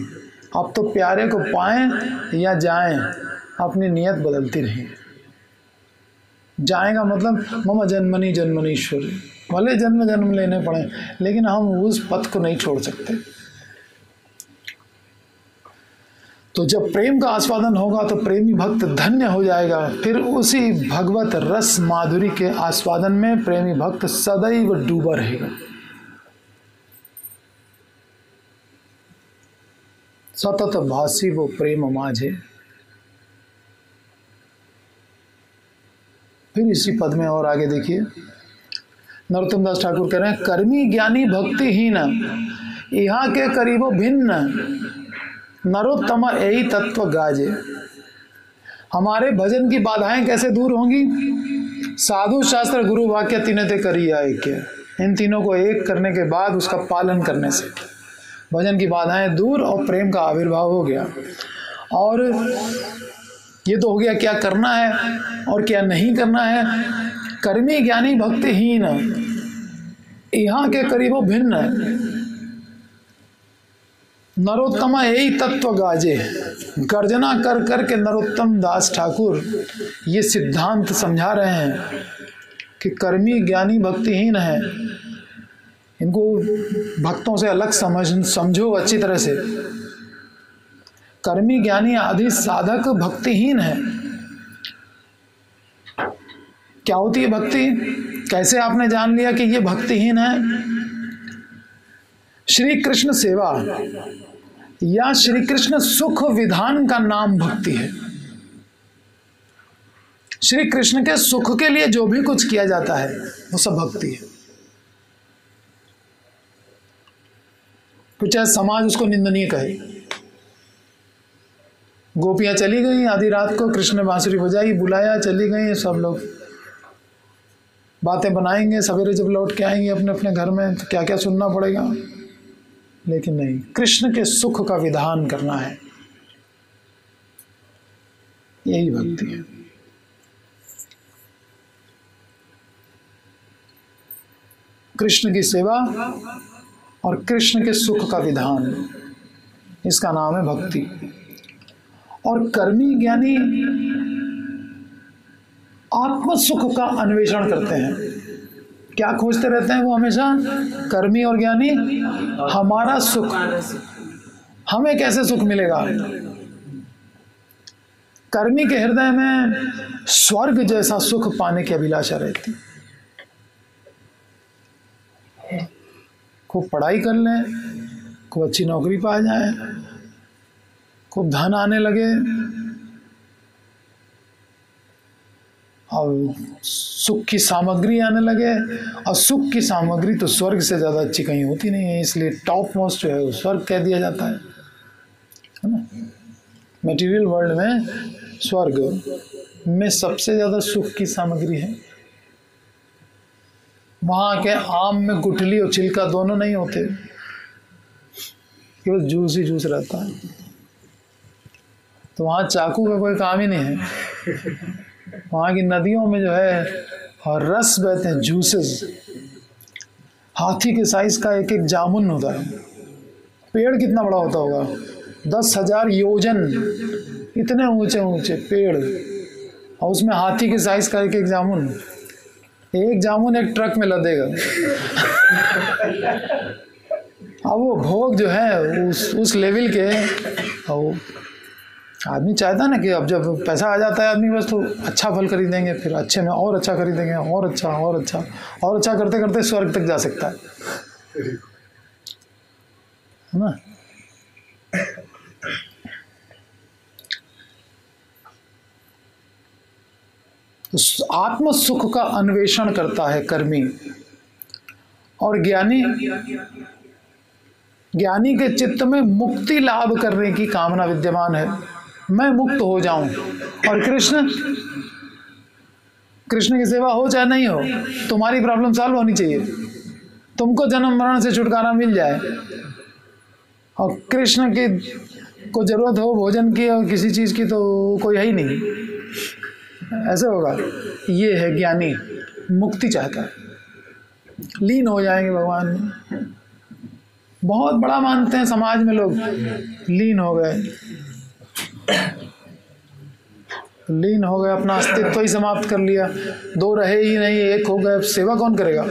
अब तो प्यारे को पाएं या जाएं, अपनी नीयत बदलती नहीं। जाएगा मतलब मम जन्मनि जन्मनीश्वरी, भले जन्म जन्म लेने पड़े, लेकिन हम उस पथ को नहीं छोड़ सकते। तो जब प्रेम का आस्वादन होगा तो प्रेमी भक्त धन्य हो जाएगा। फिर उसी भगवत रस माधुरी के आस्वादन में प्रेमी भक्त सदैव डूबा रहेगा। सतत भासी वो प्रेम माझे। फिर इसी पद में और आगे देखिए, नरोत्तम दास ठाकुर कह रहे हैं, कर्मी ज्ञानी भक्तिहीन यहाँ के करीबो भिन्न, नरोत्तम यही तत्व गाजे। हमारे भजन की बाधाएं कैसे दूर होंगी? साधु शास्त्र गुरु वाक्य तीनों ते करी आए क्या, इन तीनों को एक करने के बाद उसका पालन करने से भजन की बाधाएं दूर और प्रेम का आविर्भाव हो गया। और ये तो हो गया क्या करना है और क्या नहीं करना है। कर्मी ज्ञानी भक्तिहीन यहाँ के करीबो भिन्न, नरोत्तम यही तत्व गाजे। गर्जना कर कर के नरोत्तम दास ठाकुर ये सिद्धांत समझा रहे हैं कि कर्मी ज्ञानी भक्तिहीन है। इनको भक्तों से अलग समझो अच्छी तरह से। कर्मी ज्ञानी आदि साधक भक्तिहीन है। क्या होती है भक्ति? कैसे आपने जान लिया कि ये भक्तिहीन है? श्री कृष्ण सेवा या श्री कृष्ण सुख विधान का नाम भक्ति है। श्री कृष्ण के सुख के लिए जो भी कुछ किया जाता है वो सब भक्ति है। तो चाहे समाज उसको निंदनीय कहे। गोपियां चली गई आधी रात को, कृष्ण ने बांसुरी बजाई, बुलाया, चली गई। सब लोग बातें बनाएंगे, सवेरे जब लौट के आएंगे अपने अपने घर में तो क्या क्या सुनना पड़ेगा। लेकिन नहीं, कृष्ण के सुख का विधान करना है, यही भक्ति है। कृष्ण की सेवा और कृष्ण के सुख का विधान, इसका नाम है भक्ति। और कर्मी ज्ञानी आत्म सुख का अन्वेषण करते हैं। क्या खोजते रहते हैं वो हमेशा? कर्मी और ज्ञानी हमारा सुख, हमें कैसे सुख मिलेगा। कर्मी के हृदय में स्वर्ग जैसा सुख पाने की अभिलाषा रहती। खूब पढ़ाई कर लें, खूब अच्छी नौकरी पा जाए, खूब धन आने लगे और सुख की सामग्री आने लगे। और सुख की सामग्री तो स्वर्ग से ज़्यादा अच्छी कहीं होती नहीं है, इसलिए टॉप मोस्ट जो है वो स्वर्ग कह दिया जाता है ना। मटेरियल वर्ल्ड में स्वर्ग में सबसे ज़्यादा सुख की सामग्री है। वहाँ के आम में गुठली और छिलका दोनों नहीं होते, केवल जूस ही जूस रहता है। तो वहाँ चाकू का कोई काम ही नहीं है। वहाँ की नदियों में जो है और रस बहते हैं, जूसेस। हाथी के साइज का एक एक जामुन होता है। पेड़ कितना बड़ा होता होगा, 10,000 योजन, इतने ऊंचे ऊंचे पेड़, और उसमें हाथी के साइज का एक जामुन, एक जामुन एक ट्रक में लदेगा। अब वो भोग जो है उस लेवल के, और आदमी चाहता ना कि अब जब पैसा आ जाता है आदमी बस तो अच्छा फल खरीदेंगे, फिर अच्छे में और अच्छा खरीदेंगे, और अच्छा और अच्छा और अच्छा करते करते स्वर्ग तक जा सकता है ना। आत्म सुख का अन्वेषण करता है कर्मी, और ज्ञानी के चित्त में मुक्ति लाभ करने की कामना विद्यमान है, मैं मुक्त हो जाऊं। और कृष्ण की सेवा हो चाहे नहीं हो, तुम्हारी प्रॉब्लम सॉल्व होनी चाहिए, तुमको जन्म मरण से छुटकारा मिल जाए, और कृष्ण की को जरूरत हो भोजन की और किसी चीज की तो कोई है ही नहीं, ऐसे होगा। ये है ज्ञानी, मुक्ति चाहता है, लीन हो जाएंगे भगवान में। बहुत बड़ा मानते हैं समाज में लोग, लीन हो गए, अपना अस्तित्व ही समाप्त कर लिया, दो रहे ही नहीं, एक हो गए, सेवा कौन करेगा।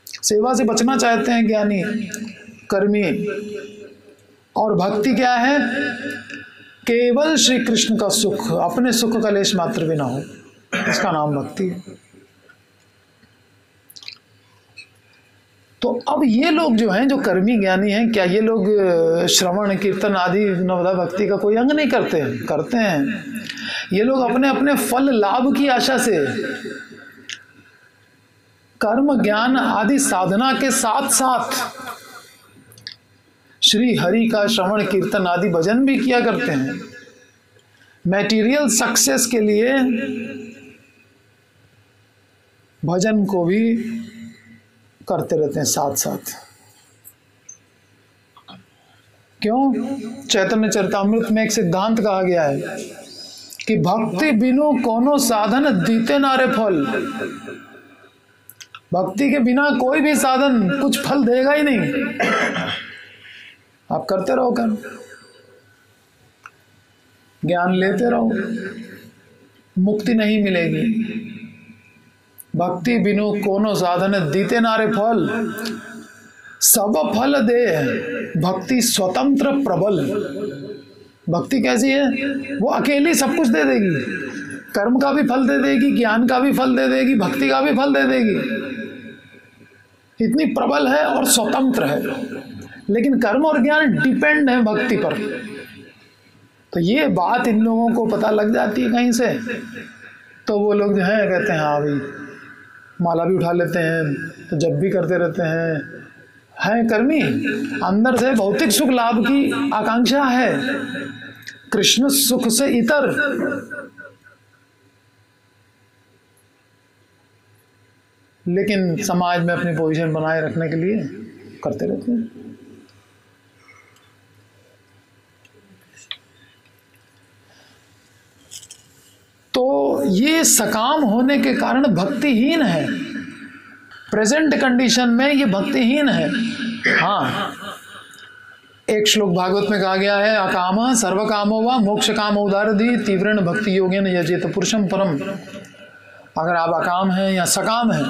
सेवा से बचना चाहते हैं ज्ञानी कर्मी। और भक्ति क्या है? केवल श्री कृष्ण का सुख, अपने सुख का लेश मात्र भी ना हो, इसका नाम भक्ति है। तो अब ये लोग जो हैं, जो कर्मी ज्ञानी हैं, क्या ये लोग श्रवण कीर्तन आदि नवदा भक्ति का कोई अंग नहीं करते हैं? करते हैं। ये लोग अपने अपने फल लाभ की आशा से कर्म ज्ञान आदि साधना के साथ साथ श्री हरि का श्रवण कीर्तन आदि भजन भी किया करते हैं। मैटीरियल सक्सेस के लिए भजन को भी करते रहते हैं साथ साथ। क्यों? चैतन्य चरितामृत में एक सिद्धांत कहा गया है कि भक्ति बिनु कोनो साधन दीते नारे फल। भक्ति के बिना कोई भी साधन कुछ फल देगा ही नहीं। आप करते रहो कर्म, ज्ञान लेते रहो, मुक्ति नहीं मिलेगी। भक्ति बिनु कोनो साधन दीते नारे फल, सब फल दे भक्ति स्वतंत्र प्रबल। भक्ति कैसी है? वो अकेली सब कुछ दे देगी, कर्म का भी फल दे देगी, ज्ञान का भी फल दे देगी, भक्ति का भी फल दे देगी। इतनी प्रबल है और स्वतंत्र है। लेकिन कर्म और ज्ञान डिपेंड है भक्ति पर। तो ये बात इन लोगों को पता लग जाती है कहीं से, तो वो लोग जो है कहते हैं हाँ भाई, माला भी उठा लेते हैं, तो जब भी करते रहते हैं कर्मी। अंदर से भौतिक सुख लाभ की आकांक्षा है, कृष्ण सुख से इतर। लेकिन समाज में अपनी पोजीशन बनाए रखने के लिए करते रहते हैं। तो ये सकाम होने के कारण भक्तिहीन है। प्रेजेंट कंडीशन में ये भक्तिहीन है। हाँ, एक श्लोक भागवत में कहा गया है, अकाम सर्व कामो वा मोक्ष काम उदारधि तीव्रण भक्ति योगेन यजेत पुरुषम परम। अगर आप अकाम हैं या सकाम हैं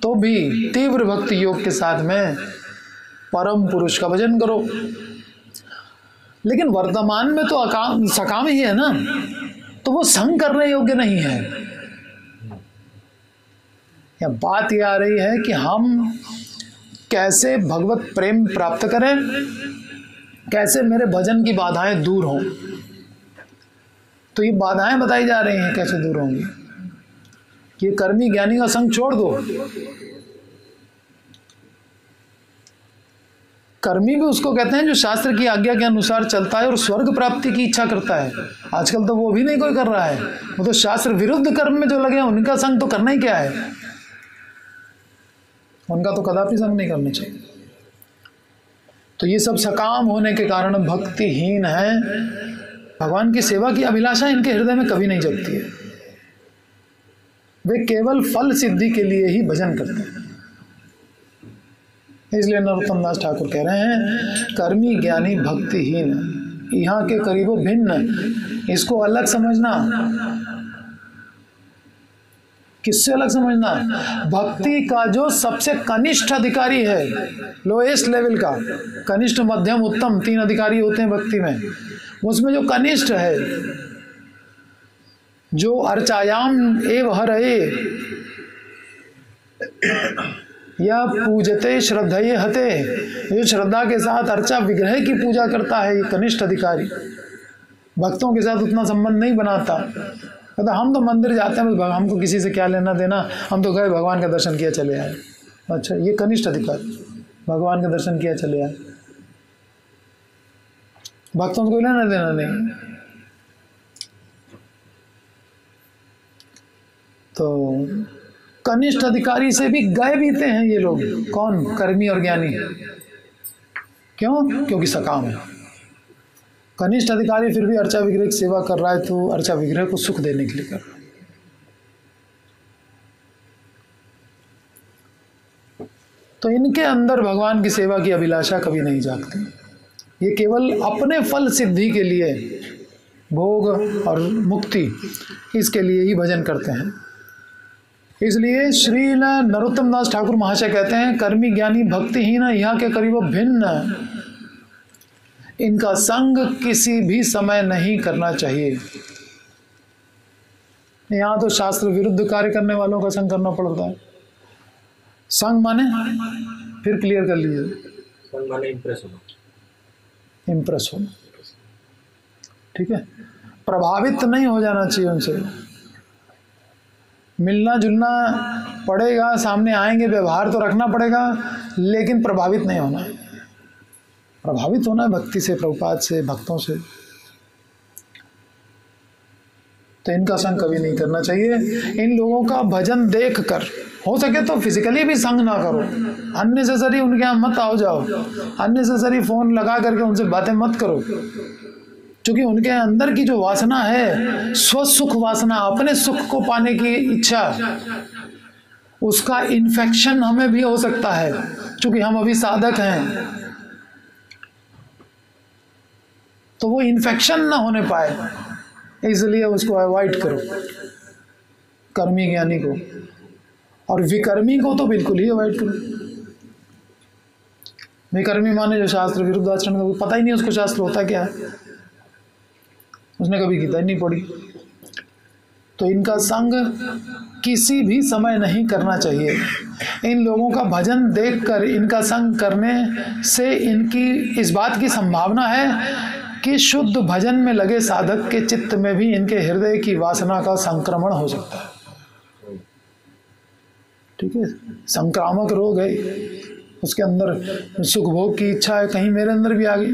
तो भी तीव्र भक्ति योग के साथ में परम पुरुष का भजन करो। लेकिन वर्तमान में तो अकाम सकाम ही है ना, तो वो संग करने योग्य नहीं है। या बात यह आ रही है कि हम कैसे भगवत प्रेम प्राप्त करें, कैसे मेरे भजन की बाधाएं दूर हों। तो ये बाधाएं बताई जा रही हैं कैसे दूर होंगी। ये कर्मी ज्ञानी का संग छोड़ दो। कर्मी भी उसको कहते हैं जो शास्त्र की आज्ञा के अनुसार चलता है और स्वर्ग प्राप्ति की इच्छा करता है। आजकल तो वो भी नहीं कोई कर रहा है, वो तो शास्त्र विरुद्ध कर्म में जो लगे हैं उनका संग तो करना ही क्या है, उनका तो कदापि संग नहीं करना चाहिए। तो ये सब सकाम होने के कारण भक्तिहीन है। भगवान की सेवा की अभिलाषा इनके हृदय में कभी नहीं जगती है। वे केवल फल सिद्धि के लिए ही भजन करते हैं। इसलिए नरोत्तम दास ठाकुर कह रहे हैं कर्मी ज्ञानी भक्तिहीन, यहाँ के करीबो भिन्न। इसको अलग समझना। किससे अलग समझना? भक्ति का जो सबसे कनिष्ठ अधिकारी है, लोएस्ट लेवल का, कनिष्ठ मध्यम उत्तम 3 अधिकारी होते हैं भक्ति में, उसमें जो कनिष्ठ है, जो अर्चायाम एव हरये या पूजते श्रद्धये हते, जो श्रद्धा के साथ अर्चा विग्रह की पूजा करता है, ये कनिष्ठ अधिकारी भक्तों के साथ उतना संबंध नहीं बनाता। कहता हम तो मंदिर जाते हैं, हमको किसी से क्या लेना देना, हम तो गए भगवान का दर्शन किया चले आए। अच्छा, ये कनिष्ठ अधिकारी, भगवान का दर्शन किया चले आए, भक्तों को लेना देना नहीं। तो कनिष्ठ अधिकारी से भी गए बीते हैं ये लोग। कौन? कर्मी और ज्ञानी। क्यों? क्योंकि सकाम है। कनिष्ठ अधिकारी फिर भी अर्चा विग्रह की सेवा कर रहा है, तो अर्चा विग्रह को सुख देने के लिए कर रहा है। तो इनके अंदर भगवान की सेवा की अभिलाषा कभी नहीं जागती। ये केवल अपने फल सिद्धि के लिए, भोग और मुक्ति, इसके लिए ही भजन करते हैं। इसलिए श्री नरोत्तम दास ठाकुर महाशय कहते हैं कर्मी ज्ञानी भक्तिहीन यहाँ के करीब भिन्न, इनका संग किसी भी समय नहीं करना चाहिए। यहाँ तो शास्त्र विरुद्ध कार्य करने वालों का संग करना पड़ता है। संग माने, फिर क्लियर कर लीजिए, संग माने इम्प्रेस होना। इम्प्रेस होना, ठीक है। प्रभावित नहीं हो जाना चाहिए उनसे। मिलना जुलना पड़ेगा, सामने आएंगे, व्यवहार तो रखना पड़ेगा, लेकिन प्रभावित नहीं होना है। प्रभावित होना है भक्ति से, प्रभुपाद से, भक्तों से। तो इनका संग कभी नहीं करना चाहिए। इन लोगों का भजन देख कर, हो सके तो फिजिकली भी संग ना करो, अननेसेसरी उनके यहाँ मत आओ जाओ, अननेसेसरी फोन लगा करके उनसे बातें मत करो, क्योंकि उनके अंदर की जो वासना है, स्वसुख वासना, अपने सुख को पाने की इच्छा, उसका इन्फेक्शन हमें भी हो सकता है, क्योंकि हम अभी साधक हैं। तो वो इन्फेक्शन ना होने पाए, इसलिए उसको अवॉइड करो, कर्मी ज्ञानी को। और विकर्मी को तो बिल्कुल ही अवॉइड करो। विकर्मी माने जो शास्त्र विरुद्ध आचरण का पता ही नहीं उसको शास्त्र होता क्या है, उसने कभी गीता ही नहीं पढ़ी। तो इनका संग किसी भी समय नहीं करना चाहिए। इन लोगों का भजन देखकर इनका संग करने से इनकी इस बात की संभावना है कि शुद्ध भजन में लगे साधक के चित्त में भी इनके हृदय की वासना का संक्रमण हो सकता है। ठीक है, संक्रामक रोग है, उसके अंदर सुख भोग की इच्छा है, कहीं मेरे अंदर भी आ गई।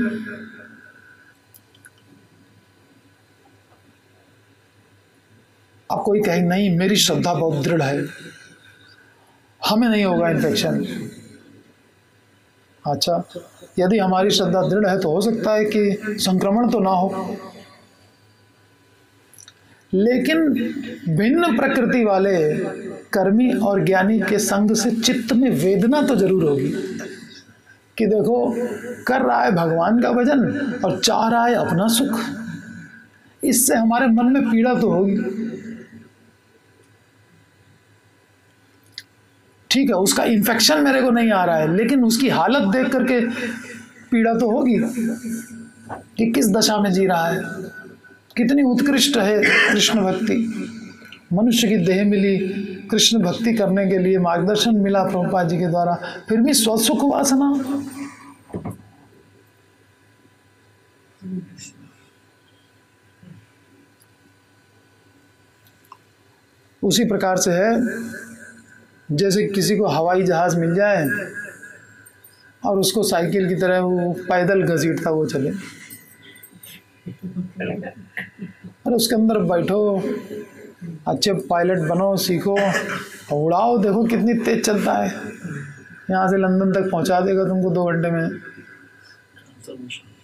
अब कोई कहे नहीं मेरी श्रद्धा बहुत दृढ़ है, हमें नहीं होगा इन्फेक्शन। अच्छा, यदि हमारी श्रद्धा दृढ़ है तो हो सकता है कि संक्रमण तो ना हो, लेकिन भिन्न प्रकृति वाले कर्मी और ज्ञानी के संग से चित्त में वेदना तो जरूर होगी कि देखो कर रहा है भगवान का भजन और चाह रहा है अपना सुख। इससे हमारे मन में पीड़ा तो होगी। ठीक है, उसका इन्फेक्शन मेरे को नहीं आ रहा है, लेकिन उसकी हालत देख करके पीड़ा तो होगी कि किस दशा में जी रहा है, कितनी उत्कृष्ट है कृष्ण भक्ति। मनुष्य की देह मिली कृष्ण भक्ति करने के लिए, मार्गदर्शन मिला प्रभुपाद जी के द्वारा, फिर भी स्वसुख वासना। उसी प्रकार से है जैसे किसी को हवाई जहाज मिल जाए और उसको साइकिल की तरह वो पैदल घसीटता वो चले, और उसके अंदर बैठो, अच्छे पायलट बनो, सीखो, उड़ाओ, देखो कितनी तेज चलता है। यहाँ से लंदन तक पहुँचा देगा तुमको 2 घंटे में।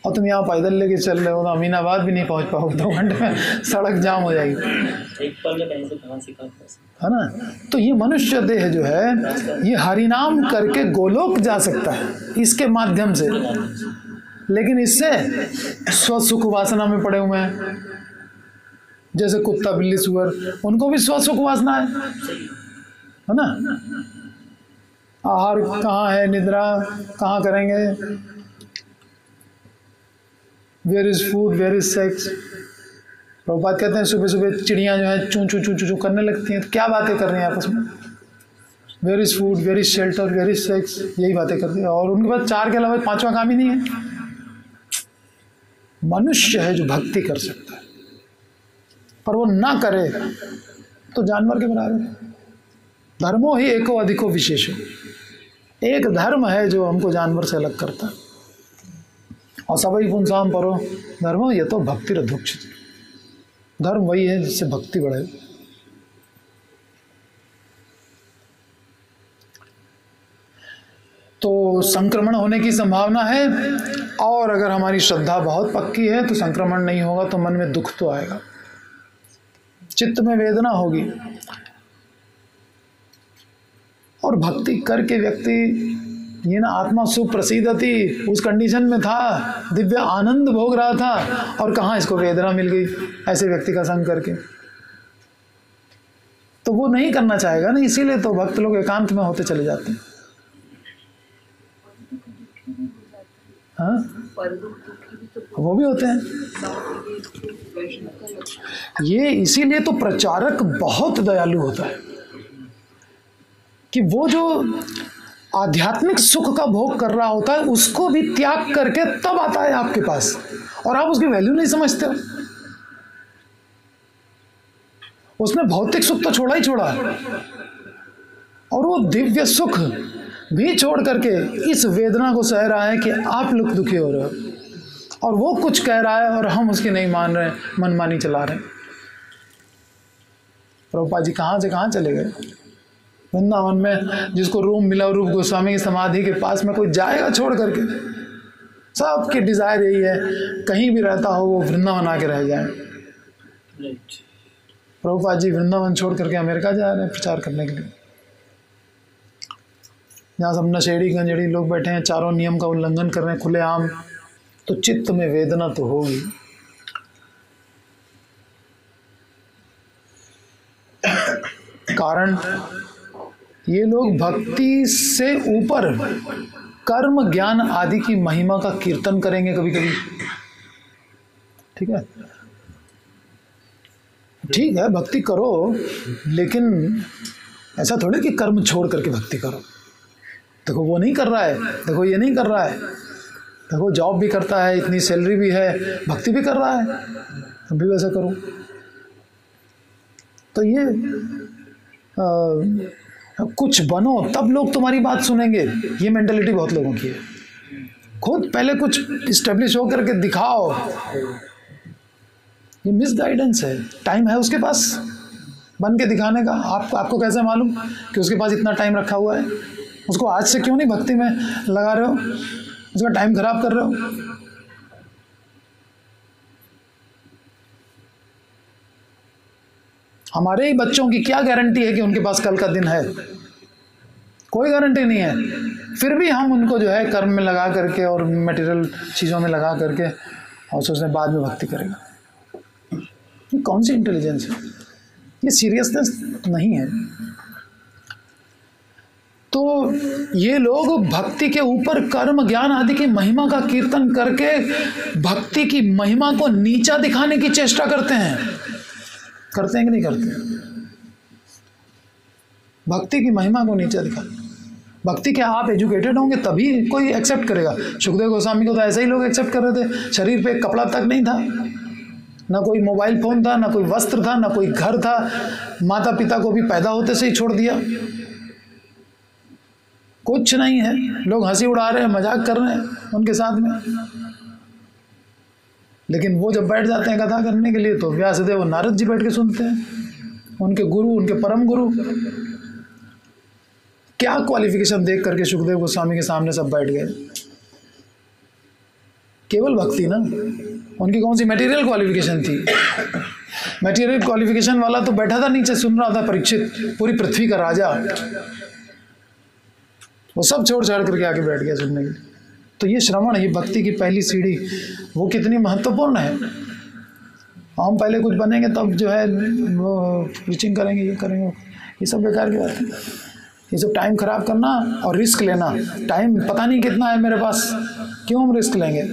और तुम यहाँ पैदल लेके चल रहे हो तो अमीनाबाद भी नहीं पहुँच पाओगे, 2 घंटे में सड़क जाम हो जाएगी, एक पल में कहीं से कहाँ से कहाँ फंस। है ना। तो ये मनुष्य देह जो है ये हरिनाम करके गोलोक जा सकता है इसके माध्यम से, लेकिन इससे स्वसुख वासना में पड़े हुए हैं। जैसे कुत्ता बिल्ली सुअर, उनको भी स्वसुख वासना है ना। आहार कहाँ है, निद्रा कहाँ करेंगे, where is food where is sex. Prabhupada कहते हैं सुबह सुबह चिड़ियाँ जो है चूं चूं चूं चूं करने लगती हैं, तो क्या बातें कर रही हैं आपस में, where is food where is shelter where is sex, यही बातें करती हैं। और उनके पास 4 के अलावा 5वां काम ही नहीं है। मनुष्य है जो भक्ति कर सकता है, पर वो ना करे तो जानवर के बराबर है। धर्मो ही एको अधिको विशेषो, एक धर्म है जो हमको जानवर से अलग करता है। और सवई पुंसाम परो धर्मो ये तो भक्ति रधुक्ष, धर्म वही है जिससे भक्ति बढ़े। तो संक्रमण होने की संभावना है, और अगर हमारी श्रद्धा बहुत पक्की है तो संक्रमण नहीं होगा, तो मन में दुख तो आएगा, चित्त में वेदना होगी। और भक्ति करके व्यक्ति ये ना आत्मा सुप्रसिद्धति उस कंडीशन में था, दिव्य आनंद भोग रहा था, और कहाँ इसको वेदना मिल गई ऐसे व्यक्ति का संग करके, तो वो नहीं करना चाहेगा ना। इसीलिए तो भक्त लोग एकांत में होते चले जाते हैं। हाँ, वो भी होते हैं। ये इसीलिए तो प्रचारक बहुत दयालु होता है कि वो जो आध्यात्मिक सुख का भोग कर रहा होता है उसको भी त्याग करके तब आता है आपके पास, और आप उसकी वैल्यू नहीं समझते हो। उसने भौतिक सुख तो छोड़ा ही छोड़ा, और वो दिव्य सुख भी छोड़ करके इस वेदना को सह रहा है कि आप लोग दुखी हो रहे हो, और वो कुछ कह रहा है और हम उसकी नहीं मान रहे, मनमानी चला रहे हैं। प्रभुपाद जी कहाँ से कहाँ चले गए। वृंदावन में जिसको रूम मिला रूप गोस्वामी की समाधि के पास में, कोई जाएगा छोड़ करके। सबकी डिजायर यही है कहीं भी रहता हो वो वृंदावन आके रह जाए। प्रभुपाद जी वृंदावन छोड़ करके अमेरिका जा रहे हैं प्रचार करने के लिए, जहाँ सब नशेड़ी गंजेड़ी लोग बैठे हैं, चारों नियम का उल्लंघन कर रहे हैं खुलेआम, तो चित्त में वेदना तो होगी। कारण ये लोग भक्ति से ऊपर कर्म ज्ञान आदि की महिमा का कीर्तन करेंगे कभी कभी। ठीक है, ठीक है भक्ति करो, लेकिन ऐसा थोड़ी कि कर्म छोड़ करके भक्ति करो। देखो वो नहीं कर रहा है, देखो ये नहीं कर रहा है, देखो जॉब भी करता है, इतनी सैलरी भी है, भक्ति भी कर रहा है, हम भी वैसा करो। तो ये कुछ बनो तब लोग तुम्हारी बात सुनेंगे, ये मेंटालिटी बहुत लोगों की है। खुद पहले कुछ इस्टेब्लिश होकर के दिखाओ, ये मिसगाइडेंस है। टाइम है उसके पास बन के दिखाने का, आपको कैसे मालूम कि उसके पास इतना टाइम रखा हुआ है? उसको आज से क्यों नहीं भक्ति में लगा रहे हो, उसका टाइम खराब कर रहे हो? हमारे ही बच्चों की क्या गारंटी है कि उनके पास कल का दिन है? कोई गारंटी नहीं है। फिर भी हम उनको जो है कर्म में लगा करके और मटेरियल चीज़ों में लगा करके और सोचते हैं बाद में भक्ति करेगा। ये कौन सी इंटेलिजेंस है? ये सीरियसनेस नहीं है। तो ये लोग भक्ति के ऊपर कर्म ज्ञान आदि की महिमा का कीर्तन करके भक्ति की महिमा को नीचा दिखाने की चेष्टा करते हैं। करते हैं कि नहीं करते? भक्ति की महिमा को नीचा दिखा। भक्ति क्या आप एजुकेटेड होंगे तभी कोई एक्सेप्ट करेगा? सुखदेव गोस्वामी को तो ऐसे ही लोग एक्सेप्ट कर रहे थे। शरीर पे एक कपड़ा तक नहीं था, ना कोई मोबाइल फोन था, ना कोई वस्त्र था, ना कोई घर था। माता पिता को भी पैदा होते से ही छोड़ दिया, कुछ नहीं है। लोग हंसी उड़ा रहे हैं, मजाक कर रहे हैं उनके साथ में। लेकिन वो जब बैठ जाते हैं कथा करने के लिए तो व्यासदेव और नारद जी बैठ के सुनते हैं। उनके गुरु, उनके परम गुरु, क्या क्वालिफिकेशन देख करके सुखदेव गोस्वामी के सामने सब बैठ गए। केवल भक्ति ना, उनकी कौन सी मटेरियल क्वालिफिकेशन थी? मटेरियल क्वालिफिकेशन वाला तो बैठा था नीचे, सुन रहा था परीक्षित, पूरी पृथ्वी का राजा, वो सब छोड़ छाड़ करके आके बैठ गया सुनने के लिए। तो ये श्रवण, ये भक्ति की पहली सीढ़ी, वो कितनी महत्वपूर्ण है। हम पहले कुछ बनेंगे तब जो है वो प्रीचिंग करेंगे, ये करेंगे, ये सब बेकार की बात है। ये सब टाइम खराब करना और रिस्क लेना, टाइम पता नहीं कितना है मेरे पास, क्यों हम रिस्क लेंगे?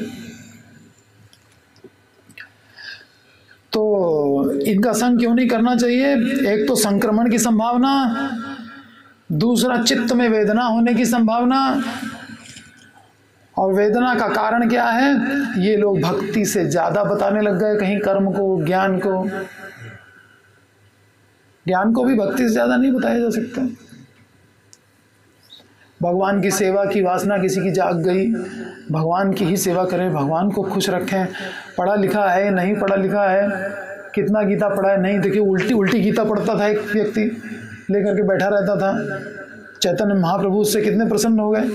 तो इनका संग क्यों नहीं करना चाहिए? एक तो संक्रमण की संभावना, दूसरा चित्त में वेदना होने की संभावना, और वेदना का कारण क्या है? ये लोग भक्ति से ज्यादा बताने लग गए कहीं कर्म को, ज्ञान को। ज्ञान को भी भक्ति से ज्यादा नहीं बताया जा सकता। भगवान की सेवा की वासना किसी की जाग गई, भगवान की ही सेवा करें, भगवान को खुश रखें। पढ़ा लिखा है, नहीं पढ़ा लिखा है, कितना गीता पढ़ा है, नहीं, देखिए उल्टी उल्टी गीता पढ़ता था एक व्यक्ति, लेकर के बैठा रहता था। चैतन्य महाप्रभु उससे कितने प्रसन्न हो गए।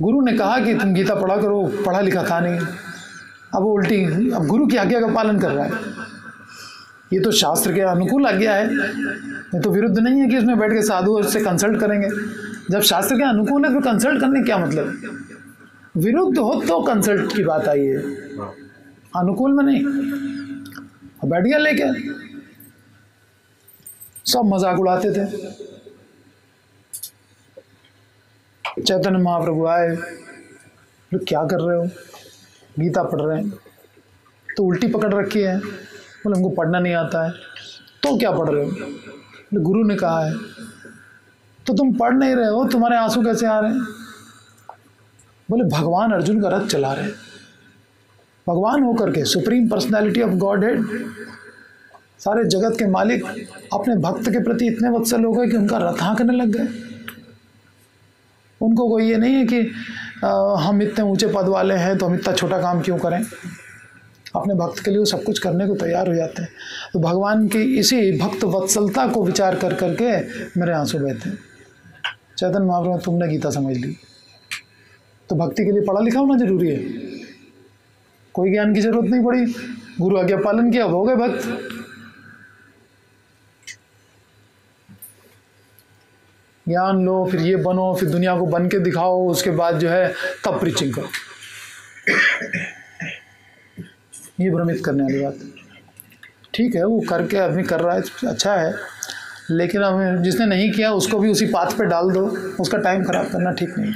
गुरु ने कहा कि तुम गीता पढ़ा करो, पढ़ा लिखा था नहीं, अब वो उल्टी, अब गुरु की आज्ञा का पालन कर रहा है। ये तो शास्त्र के अनुकूल आज्ञा है, ये तो विरुद्ध नहीं है कि उसमें बैठ के साधु उससे कंसल्ट करेंगे। जब शास्त्र के अनुकूल है फिर कंसल्ट करने क्या मतलब? विरुद्ध हो तो कंसल्ट की बात आई है, अनुकूल में नहीं। अब बैठ गया लेके, सब मजाक उड़ाते थे। चैतन्य महाप्रभु आए, तो क्या कर रहे हो? गीता पढ़ रहे हैं। तो उल्टी पकड़ रखी है, बोले हमको पढ़ना नहीं आता है। तो क्या पढ़ रहे हो? बोले गुरु ने कहा है। तो तुम पढ़ नहीं रहे हो, तुम्हारे आंसू कैसे आ रहे हैं? बोले भगवान अर्जुन का रथ चला रहे हैं। भगवान होकर के, supreme personality of God head, सारे जगत के मालिक, अपने भक्त के प्रति इतने वत्सल हो गए कि उनका रथ हाँकने लग गए। उनको कोई ये नहीं है कि हम इतने ऊंचे पद वाले हैं तो हम इतना छोटा काम क्यों करें। अपने भक्त के लिए वो सब कुछ करने को तैयार हो जाते हैं। तो भगवान की इसी भक्त वत्सलता को विचार कर करके मेरे आंसू बहते हैं। चैतन्य महाप्रभु, तुमने गीता समझ ली, तो भक्ति के लिए पढ़ा लिखा होना जरूरी है। कोई ज्ञान की जरूरत नहीं पड़ी, गुरु आज्ञा पालन किया, हो गए भक्त। ज्ञान लो, फिर ये बनो, फिर दुनिया को बन के दिखाओ, उसके बाद जो है तब प्रीचिंग करो। ये भ्रमित करने वाली बात। ठीक है, वो करके आदमी कर रहा है, अच्छा है, लेकिन अब जिसने नहीं किया उसको भी उसी पाथ पे डाल दो, उसका टाइम खराब करना ठीक नहीं।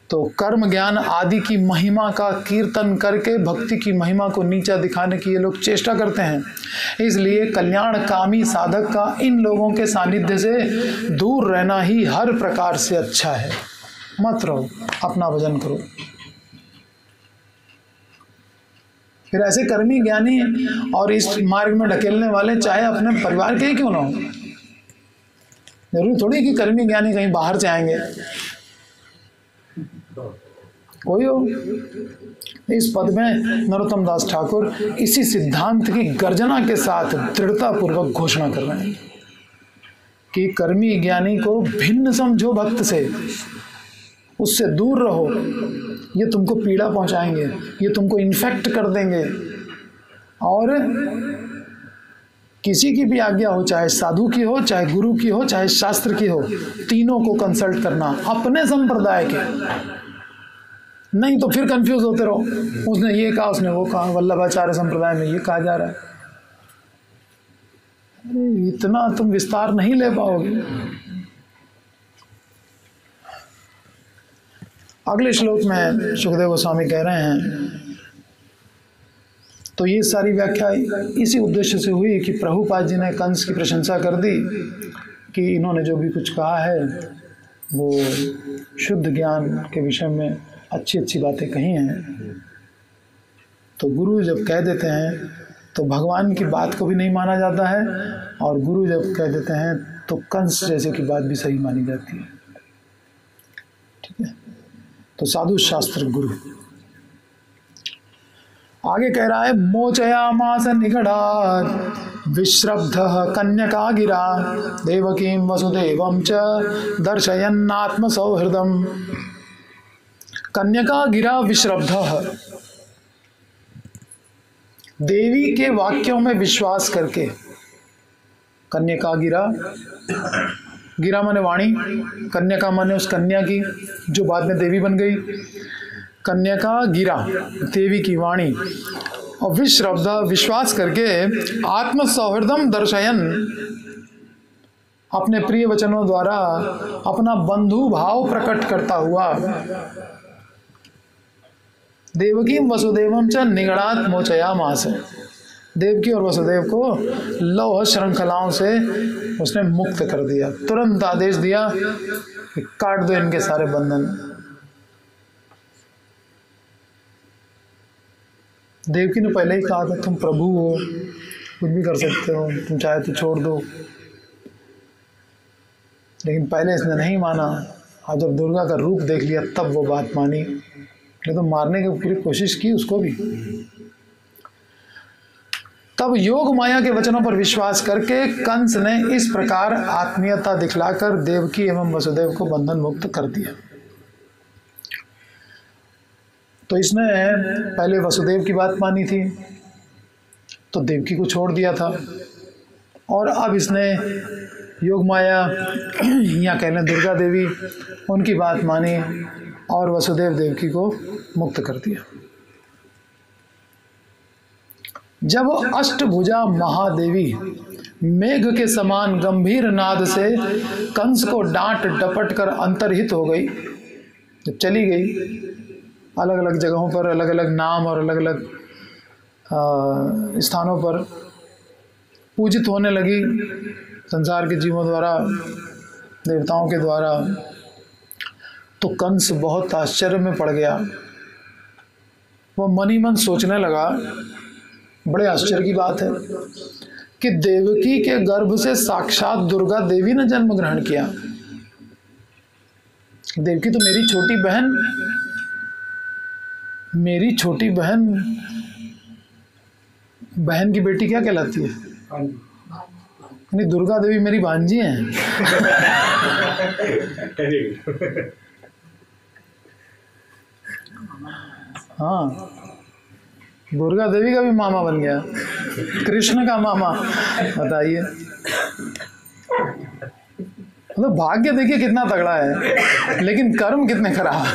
तो कर्म ज्ञान आदि की महिमा का कीर्तन करके भक्ति की महिमा को नीचा दिखाने की ये लोग चेष्टा करते हैं। इसलिए कल्याणकामी साधक का इन लोगों के सानिध्य से दूर रहना ही हर प्रकार से अच्छा है। मत रहो, अपना भजन करो। फिर ऐसे कर्मी ज्ञानी और इस मार्ग में ढकेलने वाले चाहे अपने परिवार के ही क्यों ना हो, जरूरी थोड़ी कि कर्मी ज्ञानी कहीं बाहर से आएंगे, कोई हो। इस पद में नरोत्तम दास ठाकुर इसी सिद्धांत की गर्जना के साथ दृढ़ता पूर्वक घोषणा कर रहे हैं कि कर्मी ज्ञानी को भिन्न समझो भक्त से, उससे दूर रहो, ये तुमको पीड़ा पहुंचाएंगे, ये तुमको इन्फेक्ट कर देंगे। और किसी की भी आज्ञा हो, चाहे साधु की हो, चाहे गुरु की हो, चाहे शास्त्र की हो, तीनों को कंसल्ट करना, अपने संप्रदाय के, नहीं तो फिर कंफ्यूज होते रहो। उसने ये कहा, उसने वो कहा, वल्लभाचार्य संप्रदाय में ये कहा जा रहा है। अरे इतना तुम विस्तार नहीं ले पाओगे। अगले श्लोक में सुखदेव गोस्वामी कह रहे हैं, तो ये सारी व्याख्या इसी उद्देश्य से हुई कि प्रभुपाद जी ने कंस की प्रशंसा कर दी कि इन्होंने जो भी कुछ कहा है वो शुद्ध ज्ञान के विषय में अच्छी अच्छी बातें कही हैं। तो गुरु जब कह देते हैं तो भगवान की बात को भी नहीं माना जाता है, और गुरु जब कह देते हैं तो कंस जैसे की बात भी सही मानी जाती है। ठीक है, तो साधु शास्त्र गुरु। आगे कह रहा है, मोचयामास निगढ़ात् विश्रब्धः कन्यका गिरा देवकीं वसुदेवं च दर्शयन्नात्मसौहृदम्। कन्यका गिरा विश्रब्धः, देवी के वाक्यों में विश्वास करके। कन्यका गिरा, गिरा माने वाणी, कन्यका माने उस कन्या की जो बाद में देवी बन गई। कन्यका गिरा, देवी की वाणी, और विश्रब्ध, विश्वास करके, आत्म सौहृदम दर्शयन, अपने प्रिय वचनों द्वारा अपना बंधु भाव प्रकट करता हुआ। देवकी वसुदेवम च निगड़ात मोचयामास, देवकी और वसुदेव को लौह श्रृंखलाओं से उसने मुक्त कर दिया। तुरंत आदेश दिया कि काट दो इनके सारे बंधन। देवकी ने पहले ही कहा था तुम प्रभु हो, कुछ भी कर सकते हो, तुम चाहे तो छोड़ दो, लेकिन पहले इसने नहीं माना। और जब दुर्गा का रूप देख लिया तब वो बात मानी, नहीं तो मारने की पूरी कोशिश की उसको भी। तब योग माया के वचनों पर विश्वास करके कंस ने इस प्रकार आत्मीयता दिखलाकर देवकी एवं वसुदेव को बंधन मुक्त कर दिया। तो इसने पहले वसुदेव की बात मानी थी तो देवकी को छोड़ दिया था, और अब इसने योग माया या कह लें दुर्गा देवी, उनकी बात मानी और वसुदेव देवकी को मुक्त कर दिया। जब अष्टभुजा महादेवी मेघ के समान गंभीर नाद से कंस को डांट डपट कर अंतर्हित हो गई, जब चली गई, अलग अलग जगहों पर अलग अलग नाम और अलग अलग स्थानों पर पूजित होने लगी संसार के जीवों द्वारा, देवताओं के द्वारा, तो कंस बहुत आश्चर्य में पड़ गया। वो मन ही मन सोचने लगा, बड़े आश्चर्य की बात है कि देवकी के गर्भ से साक्षात दुर्गा देवी ने जन्म ग्रहण किया। देवकी तो मेरी छोटी बहन, बहन की बेटी क्या कहलाती है? नहीं, दुर्गा देवी मेरी भांजी हैं। हाँ, दुर्गा देवी का भी मामा बन गया, कृष्ण का मामा, बताइए। मतलब भाग्य देखिए कितना तगड़ा है, लेकिन कर्म कितने खराब।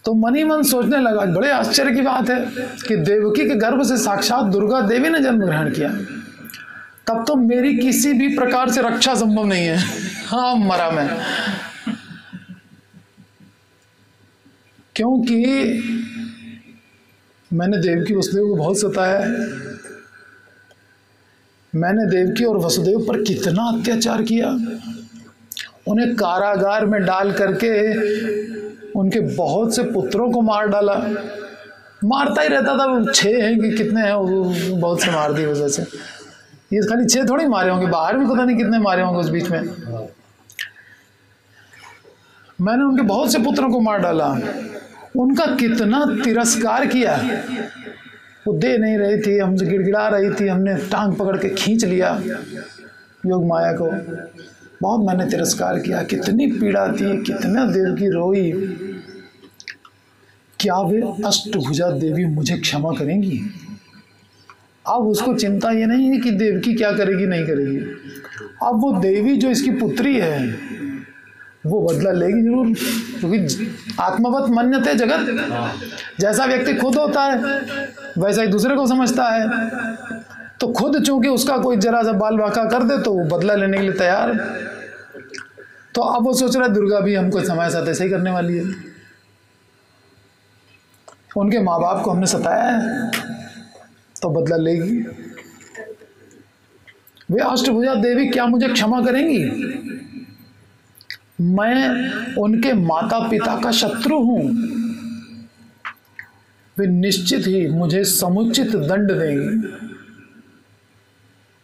तो मन ही मन सोचने लगा, बड़े आश्चर्य की बात है कि देवकी के गर्भ से साक्षात दुर्गा देवी ने जन्म ग्रहण किया, तब तो मेरी किसी भी प्रकार से रक्षा संभव नहीं है। हाँ, मरा मैं, क्योंकि मैंने देवकी वसुदेव को बहुत सताया है। मैंने देवकी और वसुदेव पर कितना अत्याचार किया, उन्हें कारागार में डाल करके उनके बहुत से पुत्रों को मार डाला। मारता ही रहता था, 6 हैं कि कितने हैं, वो बहुत से मार दी वजह से। ये खाली 6 थोड़ी मारे होंगे, बाहर भी पता नहीं कितने मारे होंगे उस बीच में। मैंने उनके बहुत से पुत्रों को मार डाला, उनका कितना तिरस्कार किया। वो दे नहीं रही थी, हमसे गिड़गिड़ा रही थी, हमने टांग पकड़ के खींच लिया योग माया को। बहुत मैंने तिरस्कार किया, कितनी पीड़ा थी, कितना देव की रोई। क्या वे अष्टभुजा देवी मुझे क्षमा करेंगी? अब उसको चिंता ये नहीं है कि देवकी क्या करेगी नहीं करेगी। अब वो देवी जो इसकी पुत्री है वो बदला लेगी जरूर, क्योंकि आत्मवत मन्यते जगत। जैसा व्यक्ति खुद होता है वैसा ही दूसरे को समझता है। तो खुद चूंकि उसका कोई जरा सा बाल वाका कर दे तो वो बदला लेने के लिए तैयार है। तो अब वो सोच रहा है दुर्गा भी हमको हमारे साथ ऐसे ही करने वाली है। उनके माँ बाप को हमने सताया है तो बदला लेगी। वे अष्टभुजा देवी क्या मुझे क्षमा करेंगी? मैं उनके माता पिता का शत्रु हूं, वे निश्चित ही मुझे समुचित दंड देंगे,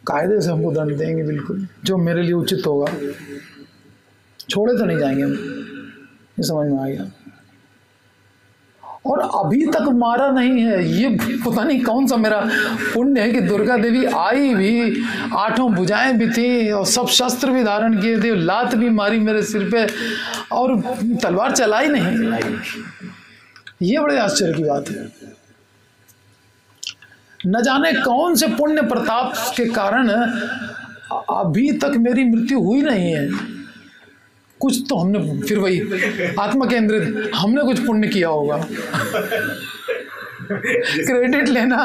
कायदे से हमको दंड देंगे, बिल्कुल जो मेरे लिए उचित होगा। छोड़े तो नहीं जाएंगे हम, ये समझ में आ गया। और अभी तक मारा नहीं है। ये पता नहीं कौन सा मेरा पुण्य है कि दुर्गा देवी आई भी, 8 भुजाएं भी थी और सब शस्त्र भी धारण किए थे, लात भी मारी मेरे सिर पे और तलवार चलाई नहीं। ये बड़े आश्चर्य की बात है। न जाने कौन से पुण्य प्रताप के कारण अभी तक मेरी मृत्यु हुई नहीं है। कुछ तो हमने, फिर वही आत्मा केंद्रित, हमने कुछ पुण्य किया होगा। क्रेडिट लेना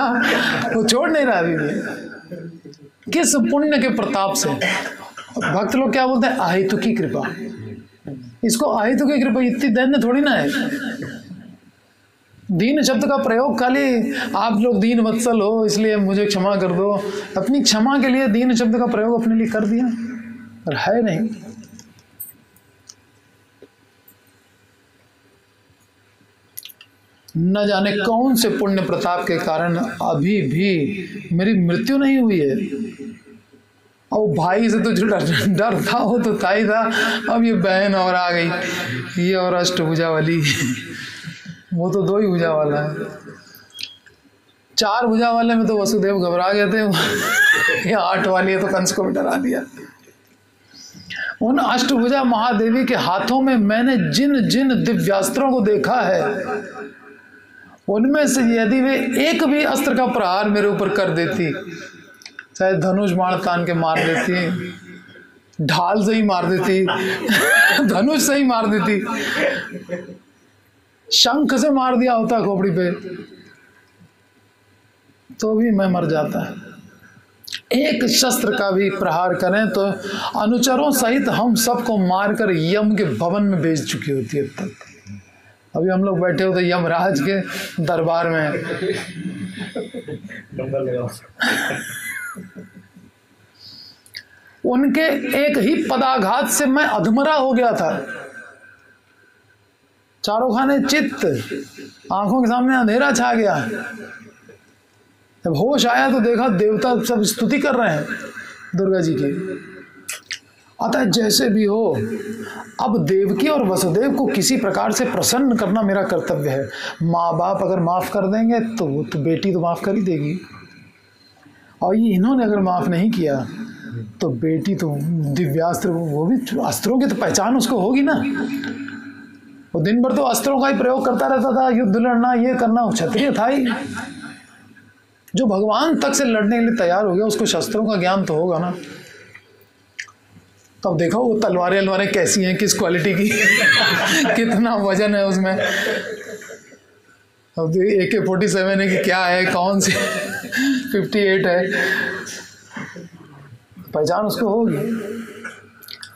वो छोड़ नहीं रहा अभी भी। किस पुण्य के प्रताप से? भक्त लोग क्या बोलते हैं? अहेतु की कृपा। इसको अहेतु की कृपा इतनी दैन्य थोड़ी ना है। दीन शब्द का प्रयोग खाली आप लोग दीन वत्सल हो इसलिए मुझे क्षमा कर दो, अपनी क्षमा के लिए दीन शब्द का प्रयोग अपने लिए कर दिया, पर है नहीं। न जाने कौन से पुण्य प्रताप के कारण अभी भी मेरी मृत्यु नहीं हुई है। और भाई से तो जो डर था वो तो था ही था, अब ये बहन और आ गई, ये और अष्टभुजा वाली। वो तो 2 ही भुजा वाला है, 4 भुजा वाले में तो वसुदेव घबरा गए थे। ये 8 वाली है तो कंस को भी डरा दिया। उन अष्टभुजा महादेवी के हाथों में मैंने जिन जिन दिव्यास्त्रों को देखा है, उनमें से यदि वे एक भी अस्त्र का प्रहार मेरे ऊपर कर देती, चाहे धनुष बाण तान के मार देती, ढाल से ही मार देती, धनुष से ही मार देती, शंख से मार दिया होता खोपड़ी पे, तो भी मैं मर जाता। एक शस्त्र का भी प्रहार करें तो अनुचरों सहित हम सबको मारकर यम के भवन में भेज चुकी होती है। अब तक अभी हम लोग बैठे होते यमराज के दरबार में। उनके एक ही पदाघात से मैं अधमरा हो गया था। चारों खाने चित्त, आंखों के सामने अंधेरा छा गया। जब होश आया तो देखा देवता सब स्तुति कर रहे हैं दुर्गा जी की। अतः जैसे भी हो, अब देवकी और वसुदेव को किसी प्रकार से प्रसन्न करना मेरा कर्तव्य है। माँ बाप अगर माफ कर देंगे तो बेटी तो माफ कर ही देगी, और ये इन्होंने अगर माफ नहीं किया तो बेटी तो दिव्यास्त्र, वो भी अस्त्रों की तो पहचान उसको होगी ना। वो दिन भर तो अस्त्रों का ही प्रयोग करता रहता था, युद्ध लड़ना, ये करना। क्षत्रिय था ही, जो भगवान तक से लड़ने के लिए तैयार हो गया उसको शस्त्रों का ज्ञान तो होगा ना। तब देखो वो तलवारें कैसी हैं, किस क्वालिटी की, कितना वजन है उसमें। अब AK-47 है कि क्या है, कौन सी 58 है, पहचान उसको होगी।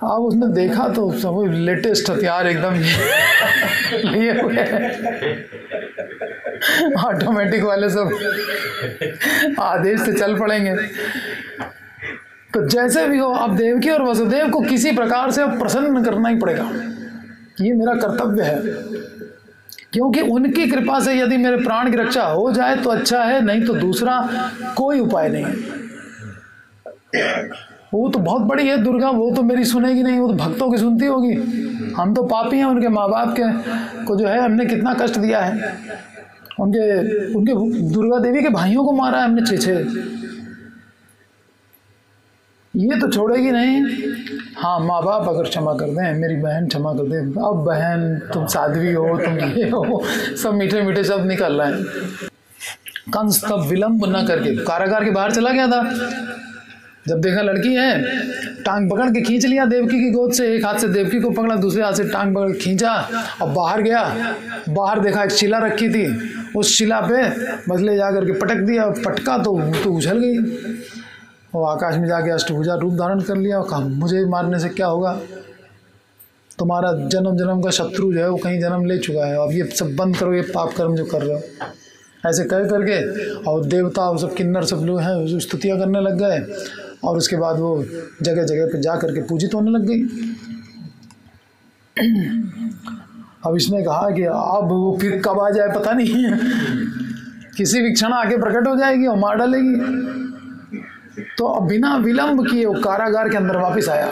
अब उसने देखा तो सब लेटेस्ट हथियार एकदम लिए हुए, ऑटोमेटिक वाले सब आदेश से चल पड़ेंगे। तो जैसे भी हो, अब देवकी और वसुदेव को किसी प्रकार से अब प्रसन्न करना ही पड़ेगा, ये मेरा कर्तव्य है। क्योंकि उनकी कृपा से यदि मेरे प्राण की रक्षा हो जाए तो अच्छा है, नहीं तो दूसरा कोई उपाय नहीं है। वो तो बहुत बड़ी है दुर्गा, वो तो मेरी सुनेगी नहीं, वो तो भक्तों की सुनती होगी। हम तो पापी हैं, उनके माँ बाप के को जो है हमने कितना कष्ट दिया है। उनके दुर्गा देवी के भाइयों को मारा है हमने 6-6। ये तो छोड़ेगी नहीं। हाँ, माँ बाप अगर क्षमा कर दें, मेरी बहन क्षमा कर दे, अब बहन तुम साध्वी हो, तुम ये हो, सब मीठे मीठे शब्द निकल रहे हैं। कंस तब विलंब न करके कारागार के बाहर चला गया था। जब देखा लड़की है, टांग पकड़ के खींच लिया देवकी की गोद से, एक हाथ से देवकी को पकड़ा, दूसरे हाथ से टांग पकड़ के खींचा और बाहर गया। बाहर देखा एक शिला रखी थी, उस शिला पे बस ले जा करके पटक दिया। पटका तो उछल गई, वो आकाश में जाके अष्टभुजा रूप धारण कर लिया और कहा मुझे मारने से क्या होगा, तुम्हारा जन्म जन्म का शत्रु जो है वो कहीं जन्म ले चुका है, अब ये सब बंद करो, ये पाप कर्म जो कर रहे हो। ऐसे कह करके और देवता और सब किन्नर सब लोग हैं स्तुतियाँ करने लग गए, और उसके बाद वो जगह जगह पे जा करके पूजित होने लग गई। अब इसने कहा कि अब वो फिर कब आ जाए पता नहीं है, किसी भी क्षण आके प्रकट हो जाएगी और मार डालेगी। तो बिना विलंब किए वो कारागार के अंदर वापस आया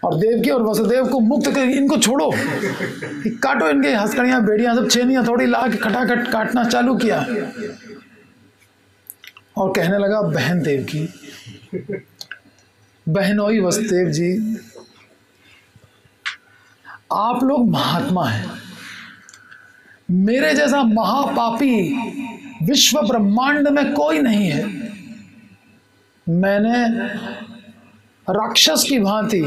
और देवकी और वसुदेव को मुक्त कर, इनको छोड़ो, काटो इनके हथकड़ियाँ बेड़ियाँ सब छेनियाँ थोड़ी ला के खटाखट काटना चालू किया। और कहने लगा, बहन देवकी, बहनोई वसुदेव जी, आप लोग महात्मा हैं, मेरे जैसा महापापी विश्व ब्रह्मांड में कोई नहीं है। मैंने राक्षस की भांति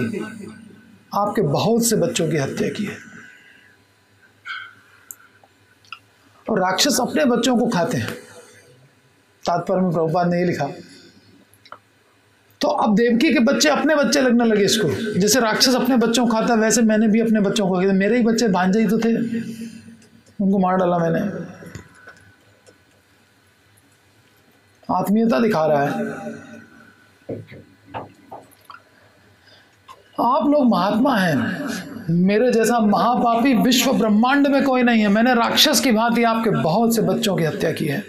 आपके बहुत से बच्चों की हत्या की है। और राक्षस अपने बच्चों को खाते हैं, तात्पर्य में प्रभुपाद ने ये लिखा। तो अब देवकी के बच्चे अपने बच्चे लगने लगे इसको, जैसे राक्षस अपने बच्चों को खाता वैसे मैंने भी अपने बच्चों को खाया। मेरे ही बच्चे भांजे ही तो थे, उनको मार डाला मैंने। आत्मीयता दिखा रहा है। आप लोग महात्मा हैं, मेरे जैसा महापापी विश्व ब्रह्मांड में कोई नहीं है। मैंने राक्षस की भांति आपके बहुत से बच्चों की हत्या की है।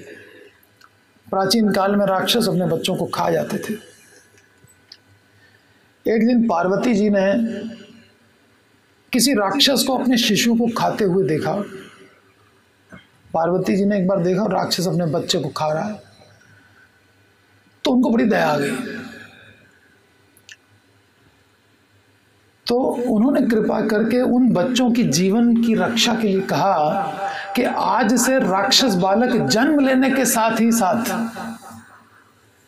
प्राचीन काल में राक्षस अपने बच्चों को खा जाते थे। एक दिन पार्वती जी ने किसी राक्षस को अपने शिशु को खाते हुए देखा। पार्वती जी ने एक बार देखा राक्षस अपने बच्चे को खा रहा है, तो उनको बड़ी दया आ गई। तो उन्होंने कृपा करके उन बच्चों की जीवन की रक्षा के लिए कहा कि आज से राक्षस बालक जन्म लेने के साथ ही साथ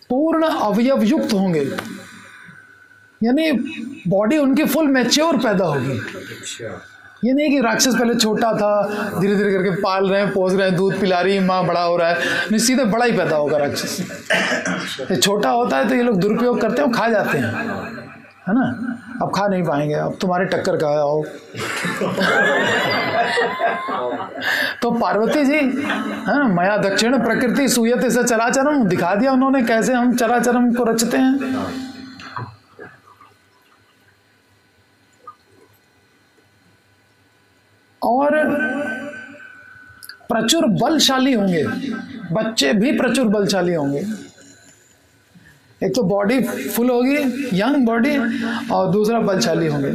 पूर्ण अवयव युक्त होंगे, यानी बॉडी उनकी फुल मैच्योर पैदा होगी। ये नहीं कि राक्षस पहले छोटा था, धीरे धीरे करके पाल रहे हैं, पोस रहे हैं, दूध पिला रही है माँ, बड़ा हो रहा है, नहीं सीधे बड़ा ही पैदा होगा राक्षस। ये छोटा होता है तो ये लोग दुरुपयोग करते हैं, खा जाते हैं, है ना। अब खा नहीं पाएंगे, अब तुम्हारे टक्कर का आओ। तो पार्वती जी, है ना, मया दक्षिण प्रकृति सूयते से चराचरम, दिखा दिया उन्होंने कैसे हम चराचरम को रचते हैं। और प्रचुर बलशाली होंगे, बच्चे भी प्रचुर बलशाली होंगे। एक तो बॉडी फुल होगी, यंग बॉडी, और दूसरा बलशाली होंगे।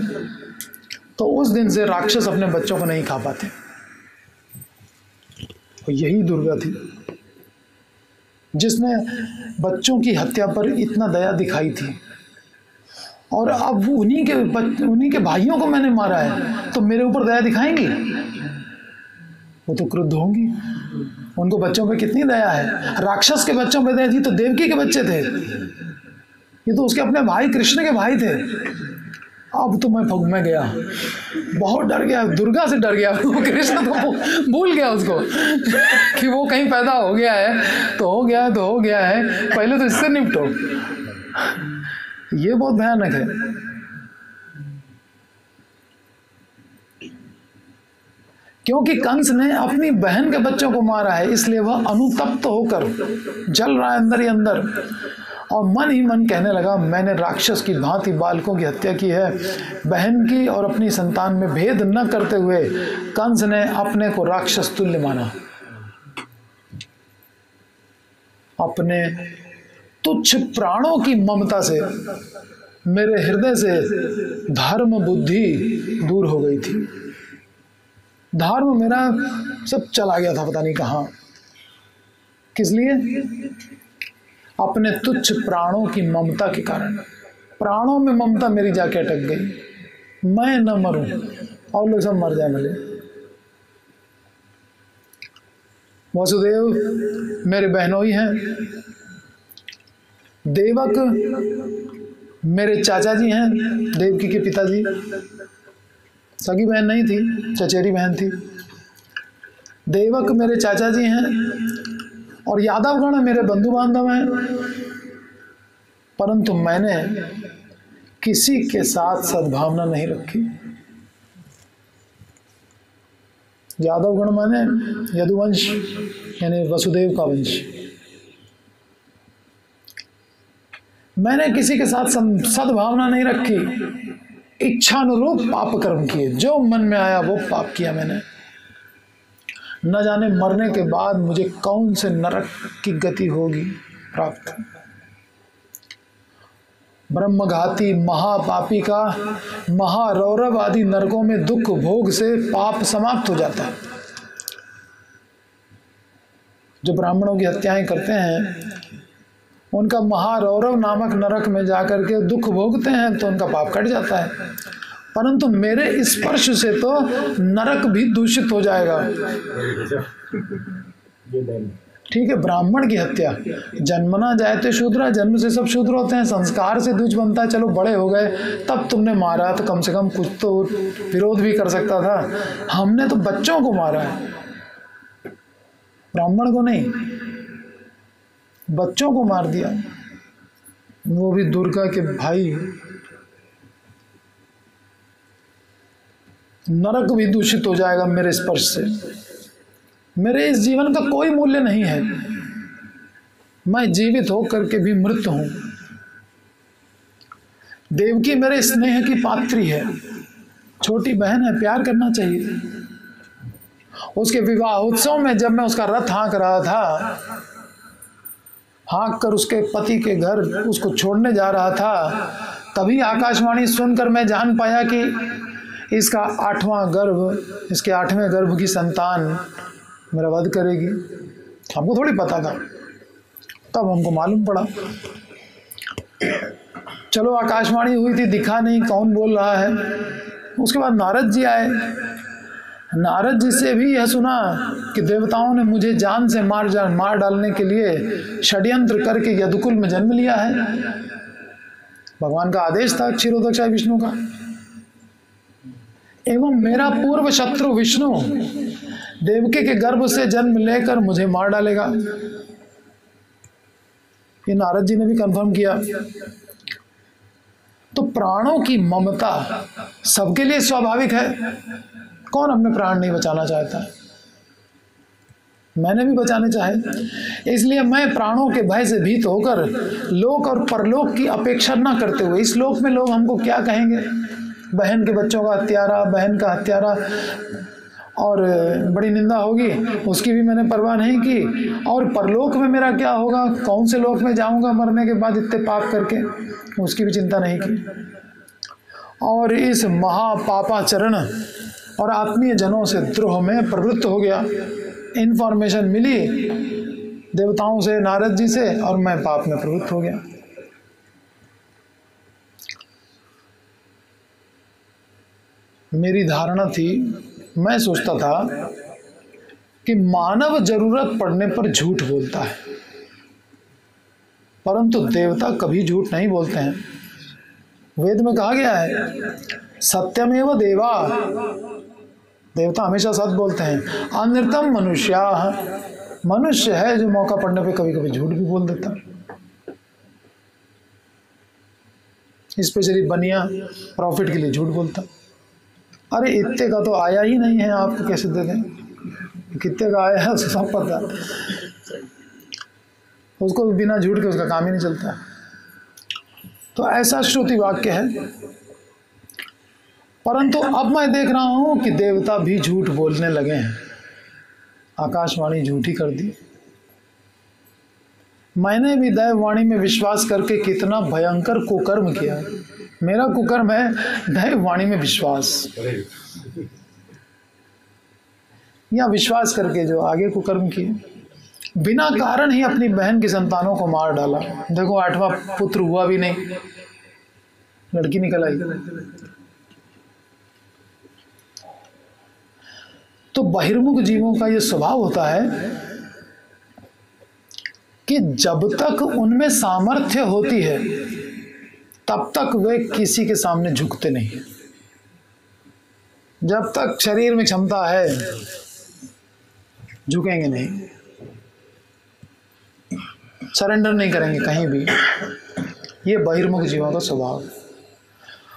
तो उस दिन से राक्षस अपने बच्चों को नहीं खा पाते। तो यही दुर्गा थी जिसने बच्चों की हत्या पर इतना दया दिखाई थी। और अब उन्हीं के भाइयों को मैंने मारा है, तो मेरे ऊपर दया दिखाएंगी? वो तो क्रुद्ध होंगी। उनको बच्चों पे कितनी दया है। राक्षस के बच्चों पे दया थी तो देवकी के बच्चे थे, ये तो उसके अपने भाई कृष्ण के भाई थे। अब तो मैं गया, बहुत डर गया, दुर्गा से डर गया। कृष्ण तो भूल गया उसको कि वो कहीं पैदा हो गया है तो हो गया है, तो हो गया है, पहले तो इससे निपटो। ये बहुत भयानक है। क्योंकि कंस ने अपनी बहन के बच्चों को मारा है, इसलिए वह अनुतप्त होकर जल रहा है अंदर ही अंदर, और मन ही मन कहने लगा, मैंने राक्षस की भांति बालकों की हत्या की है। बहन की और अपनी संतान में भेद न करते हुए कंस ने अपने को राक्षस तुल्य माना। अपने तुच्छ प्राणों की ममता से मेरे हृदय से धर्म बुद्धि दूर हो गई थी। धर्म मेरा सब चला गया था, पता नहीं कहाँ। किस लिए? अपने तुच्छ प्राणों की ममता के कारण। प्राणों में ममता मेरी जाके अटक गई। मैं न मरूं और लोग सब मर जाए मिले। वसुदेव मेरे बहनोई हैं, देवक मेरे चाचा जी हैं, देवकी के पिताजी। सगी बहन नहीं थी, चचेरी बहन थी। देवक मेरे चाचा जी हैं और यादवगण मेरे बंधु बांधव हैं। परंतु मैंने किसी के साथ सद्भावना नहीं रखी। यादवगण माने यदुवंश, यानी वसुदेव का वंश। मैंने किसी के साथ सद्भावना नहीं रखी। इच्छानुरूप पाप कर्म किए, जो मन में आया वो पाप किया मैंने। न जाने मरने के बाद मुझे कौन से नरक की गति होगी प्राप्त। ब्रह्मघाती महापापी का महारौरव आदि नरकों में दुख भोग से पाप समाप्त हो जाता है। जो ब्राह्मणों की हत्याएं करते हैं उनका महारौरव नामक नरक में जाकर के दुख भोगते हैं तो उनका पाप कट जाता है, परंतु मेरे स्पर्श से तो नरक भी दूषित हो जाएगा। ठीक है, ब्राह्मण की हत्या, जन्मना जायते शूद्रा, जन्म से सब शूद्र होते हैं, संस्कार से द्विज बनता है। चलो बड़े हो गए तब तुमने मारा तो कम से कम कुछ तो विरोध भी कर सकता था, हमने तो बच्चों को मारा है, ब्राह्मण को नहीं, बच्चों को मार दिया, वो भी दुर्गा के भाई। नरक भी दूषित हो जाएगा मेरे स्पर्श से। मेरे इस जीवन का कोई मूल्य नहीं है, मैं जीवित होकर के भी मृत हूं। देवकी मेरे स्नेह की पात्री है, छोटी बहन है, प्यार करना चाहिए। उसके विवाह उत्सव में जब मैं उसका रथ हाँक रहा था, हाँक कर उसके पति के घर उसको छोड़ने जा रहा था, तभी आकाशवाणी सुनकर मैं जान पाया कि इसका 8वां गर्भ, इसके 8वें गर्भ की संतान मेरा वध करेगी। हमको थोड़ी पता था, तब हमको मालूम पड़ा। चलो आकाशवाणी हुई थी, दिखा नहीं कौन बोल रहा है। उसके बाद नारद जी आए, नारद जी से भी यह सुना कि देवताओं ने मुझे जान से मार डालने के लिए षड्यंत्र करके यदुकुल में जन्म लिया है। भगवान का आदेश था क्षीरोदक्षाय विष्णु का, एवं मेरा पूर्व शत्रु विष्णु देवकी के गर्भ से जन्म लेकर मुझे मार डालेगा। ये नारद जी ने भी कंफर्म किया। तो प्राणों की ममता सबके लिए स्वाभाविक है, कौन अपने प्राण नहीं बचाना चाहता है? मैंने भी बचाने चाहे, इसलिए मैं प्राणों के भय से भीत होकर लोक और परलोक की अपेक्षा ना करते हुए, इस लोक में लोग हमको क्या कहेंगे, बहन के बच्चों का हत्यारा, बहन का हत्यारा, और बड़ी निंदा होगी, उसकी भी मैंने परवाह नहीं की। और परलोक में मेरा क्या होगा, कौन से लोक में जाऊंगा मरने के बाद इतने पाप करके, उसकी भी चिंता नहीं की। और इस महापापाचरण और आत्मीय जनों से द्रोह में प्रवृत्त हो गया। इन्फॉर्मेशन मिली देवताओं से, नारद जी से, और मैं पाप में प्रवृत्त हो गया। मेरी धारणा थी, मैं सोचता था कि मानव जरूरत पड़ने पर झूठ बोलता है, परंतु देवता कभी झूठ नहीं बोलते हैं। वेद में कहा गया है सत्यमेव देवा, देवता हमेशा सत्य बोलते हैं। अनृतम मनुष्या, मनुष्य है जो मौका पड़ने पे कभी कभी झूठ भी बोल देता। स्पेशली बनिया प्रॉफिट के लिए झूठ बोलता। अरे इतने का तो आया ही नहीं है, आपको कैसे दे दें, कितने का आया है उसको सब पता है, उसको बिना झूठ के उसका काम ही नहीं चलता। तो ऐसा श्रुति वाक्य है। परंतु अब मैं देख रहा हूं कि देवता भी झूठ बोलने लगे हैं, आकाशवाणी झूठी कर दी। मैंने भी दैववाणी में विश्वास करके कितना भयंकर कुकर्म किया। मेरा कुकर्म है दैववाणी में विश्वास, या विश्वास करके जो आगे कुकर्म किए, बिना कारण ही अपनी बहन की संतानों को मार डाला। देखो 8वां पुत्र हुआ भी नहीं, लड़की निकल आई। तो बहिर्मुख जीवों का यह स्वभाव होता है कि जब तक उनमें सामर्थ्य होती है तब तक वे किसी के सामने झुकते नहीं। जब तक शरीर में क्षमता है झुकेंगे नहीं, सरेंडर नहीं करेंगे कहीं भी। ये बहिर्मुख जीवों का स्वभाव।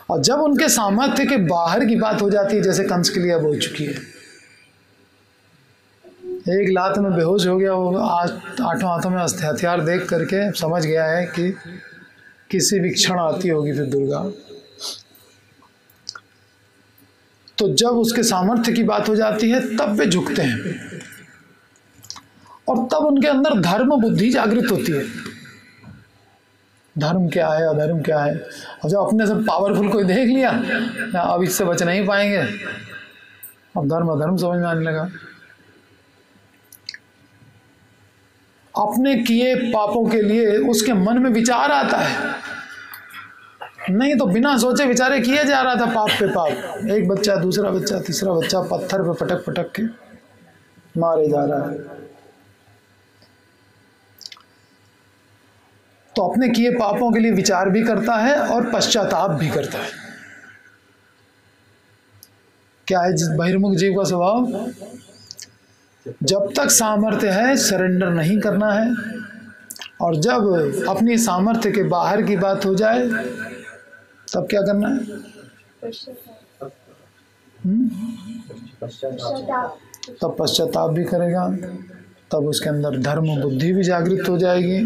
और जब उनके सामर्थ्य के बाहर की बात हो जाती है, जैसे कंस के लिए अब हो चुकी है, एक लात में बेहोश हो गया वो, आज 8वां हाथों में हथियार देख करके समझ गया है कि किसी भी क्षण आती होगी फिर दुर्गा। तो जब उसके सामर्थ्य की बात हो जाती है तब वे झुकते हैं, और तब उनके अंदर धर्म बुद्धि जागृत होती है। धर्म क्या है अधर्म क्या है। और जब अपने से पावरफुल कोई देख लिया ना, अब इससे बच नहीं पाएंगे, अब धर्म अधर्म समझ में आने लगा। अपने किए पापों के लिए उसके मन में विचार आता है, नहीं तो बिना सोचे विचारे किए जा रहा था पाप पे पाप। एक बच्चा, दूसरा बच्चा, तीसरा बच्चा पत्थर पे पटक पटक के मारे जा रहा है। तो अपने किए पापों के लिए विचार भी करता है और पश्चाताप भी करता है। क्या है बहिर्मुख जीव का स्वभाव? जब तक सामर्थ्य है सरेंडर नहीं करना है, और जब अपनी सामर्थ्य के बाहर की बात हो जाए तब क्या करना है? तब पश्चाताप भी करेगा, तब उसके अंदर धर्म बुद्धि भी जागृत हो जाएगी,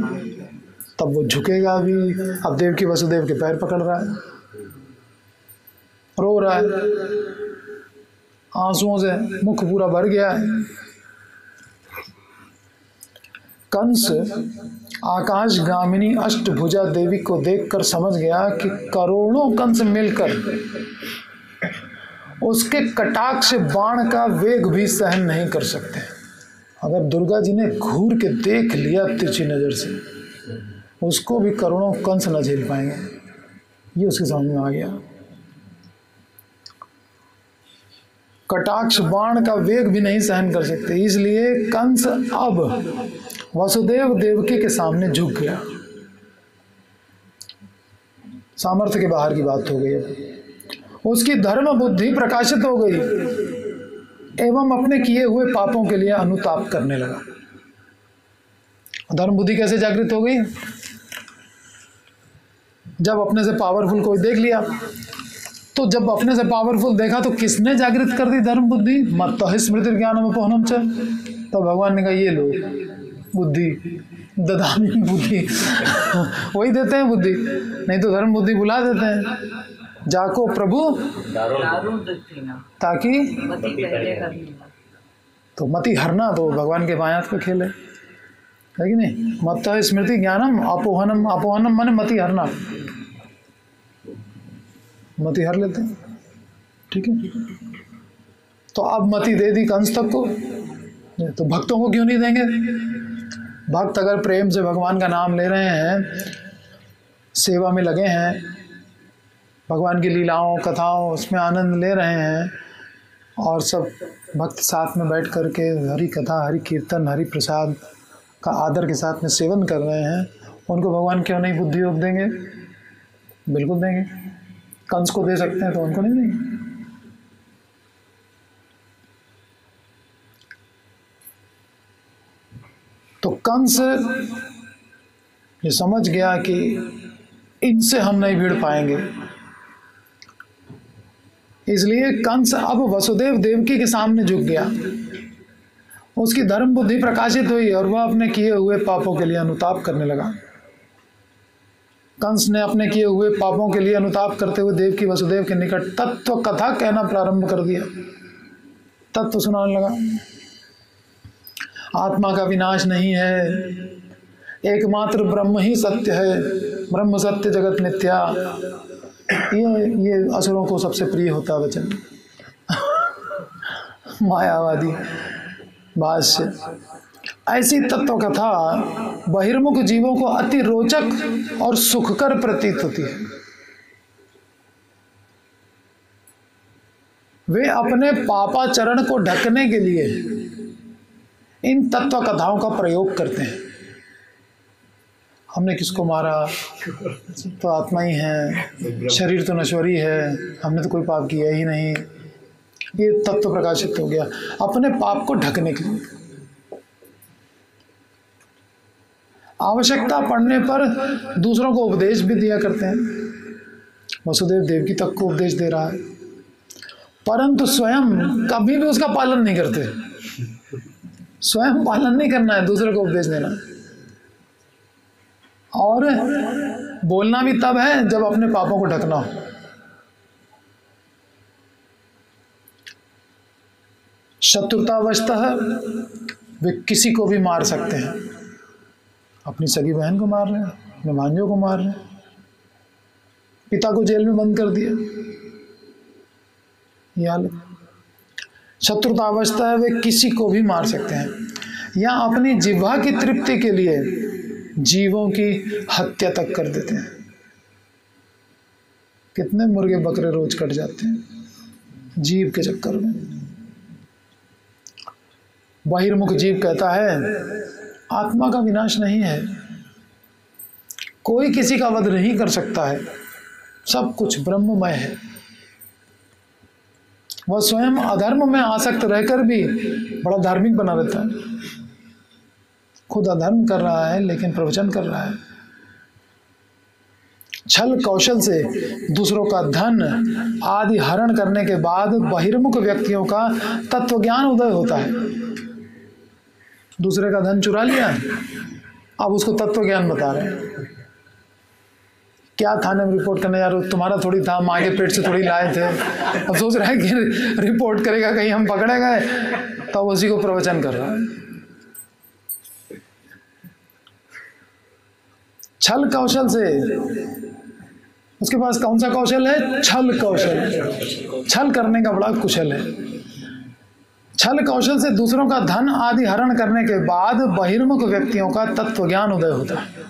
तब वो झुकेगा भी। अब देवकी वसुदेव के पैर पकड़ रहा है, रो रहा है, आंसुओं से मुख पूरा भर गया है। कंस आकाश गामिनी अष्टभुजा देवी को देखकर समझ गया कि करोड़ों कंस मिलकर उसके कटाक्ष बाण का वेग भी सहन नहीं कर सकते। अगर दुर्गा जी ने घूर के देख लिया तिरछी नजर से, उसको भी करोड़ों कंस न झेल पाएंगे। ये उसके समझ में आ गया। कटाक्ष बाण का वेग भी नहीं सहन कर सकते, इसलिए कंस अब वसुदेव देवकी के सामने झुक गया। सामर्थ्य के बाहर की बात हो गई। उसकी धर्म बुद्धि प्रकाशित हो गई एवं अपने किए हुए पापों के लिए अनुताप करने लगा। धर्म बुद्धि कैसे जागृत हो गई? जब अपने से पावरफुल कोई देख लिया, तो जब अपने से पावरफुल देखा तो किसने जागृत कर दी धर्म बुद्धि? मत्तो स्मृति ज्ञानम अपहनम च। तो भगवान ने कहा ये लो बुद्धि, ददामी बुद्धि। वही देते हैं बुद्धि, नहीं तो धर्म बुद्धि बुला देते हैं। जाको प्रभु ताकि तो मति हरना, तो भगवान के बायात पे खेले, है कि नहीं? मत्तो स्मृति ज्ञानम अपोहनम, अपोहनम माने मति हरना, मति हर लेते हैं। ठीक है, तो अब मति दे दी कंस तक को, तो भक्तों को क्यों नहीं देंगे? भक्त अगर प्रेम से भगवान का नाम ले रहे हैं, सेवा में लगे हैं, भगवान की लीलाओं कथाओं उसमें आनंद ले रहे हैं, और सब भक्त साथ में बैठ करके हरि कथा, हरि कीर्तन, हरि प्रसाद का आदर के साथ में सेवन कर रहे हैं, उनको भगवान क्यों नहीं बुद्धि योग देंगे? बिल्कुल देंगे। कंस को दे सकते हैं तो उनको नहीं देंगे। तो कंस ये समझ गया कि इनसे हम नहीं भिड़ पाएंगे, इसलिए कंस अब वसुदेव देवकी के सामने झुक गया। उसकी धर्म बुद्धि प्रकाशित हुई और वह अपने किए हुए पापों के लिए अनुताप करने लगा। कंस ने अपने किए हुए पापों के लिए अनुताप करते हुए देवकी वसुदेव के निकट तत्व कथा कहना प्रारंभ कर दिया। तत्व सुनाने लगा। आत्मा का विनाश नहीं है, एकमात्र ब्रह्म ही सत्य है, ब्रह्म सत्य जगत मिथ्या। ये असुरों को सबसे प्रिय होता वचन। मायावादी भाष्य। ऐसी तत्व कथा बहिर्मुख जीवों को अति रोचक और सुखकर प्रतीत होती है। वे अपने पापाचरण को ढकने के लिए इन तत्व कथाओं का प्रयोग करते हैं। हमने किसको मारा, तो आत्मा ही है, शरीर तो नश्वरी है, हमने तो कोई पाप किया ही नहीं। ये तत्व प्रकाशित हो गया अपने पाप को ढकने के लिए। आवश्यकता पड़ने पर दूसरों को उपदेश भी दिया करते हैं। वसुदेव देवकी तक को उपदेश दे रहा है, परंतु स्वयं कभी भी उसका पालन नहीं करते। स्वयं पालन नहीं करना है, दूसरे को उपदेश देना। और बोलना भी तब है जब अपने पापों को ढकना हो। शत्रुतावशतः वे किसी को भी मार सकते हैं। अपनी सगी बहन को मार रहे हैं, अपने भांजों को मार रहे हैं, पिता को जेल में बंद कर दिया। ये हालत शत्रुता अवस्था है, वे किसी को भी मार सकते हैं या अपनी जिह्वा की तृप्ति के लिए जीवों की हत्या तक कर देते हैं। कितने मुर्गे बकरे रोज कट जाते हैं जीव के चक्कर में। बहिर्मुख जीव कहता है आत्मा का विनाश नहीं है, कोई किसी का वध नहीं कर सकता है, सब कुछ ब्रह्ममय है। वह स्वयं अधर्म में आसक्त रहकर भी बड़ा धार्मिक बना रहता है, खुद अधर्म कर रहा है लेकिन प्रवचन कर रहा है। छल कौशल से दूसरों का धन आदि हरण करने के बाद बहिर्मुख व्यक्तियों का तत्व ज्ञान उदय होता है। दूसरे का धन चुरा लिया, अब उसको तत्व ज्ञान बता रहे हैं। क्या थाने में रिपोर्ट करने, यार तुम्हारा थोड़ी था, माँ के पेट से थोड़ी लाए थे। अब सोच रहा है कि रिपोर्ट करेगा कहीं हम पकड़े गए, तो उसी को प्रवचन कर रहा है। छल कौशल से, उसके पास कौन सा कौशल है? छल कौशल, छल करने का बड़ा कुशल है। छल कौशल से दूसरों का धन आदि हरण करने के बाद बहिर्मुख व्यक्तियों का तत्व ज्ञान उदय होता है।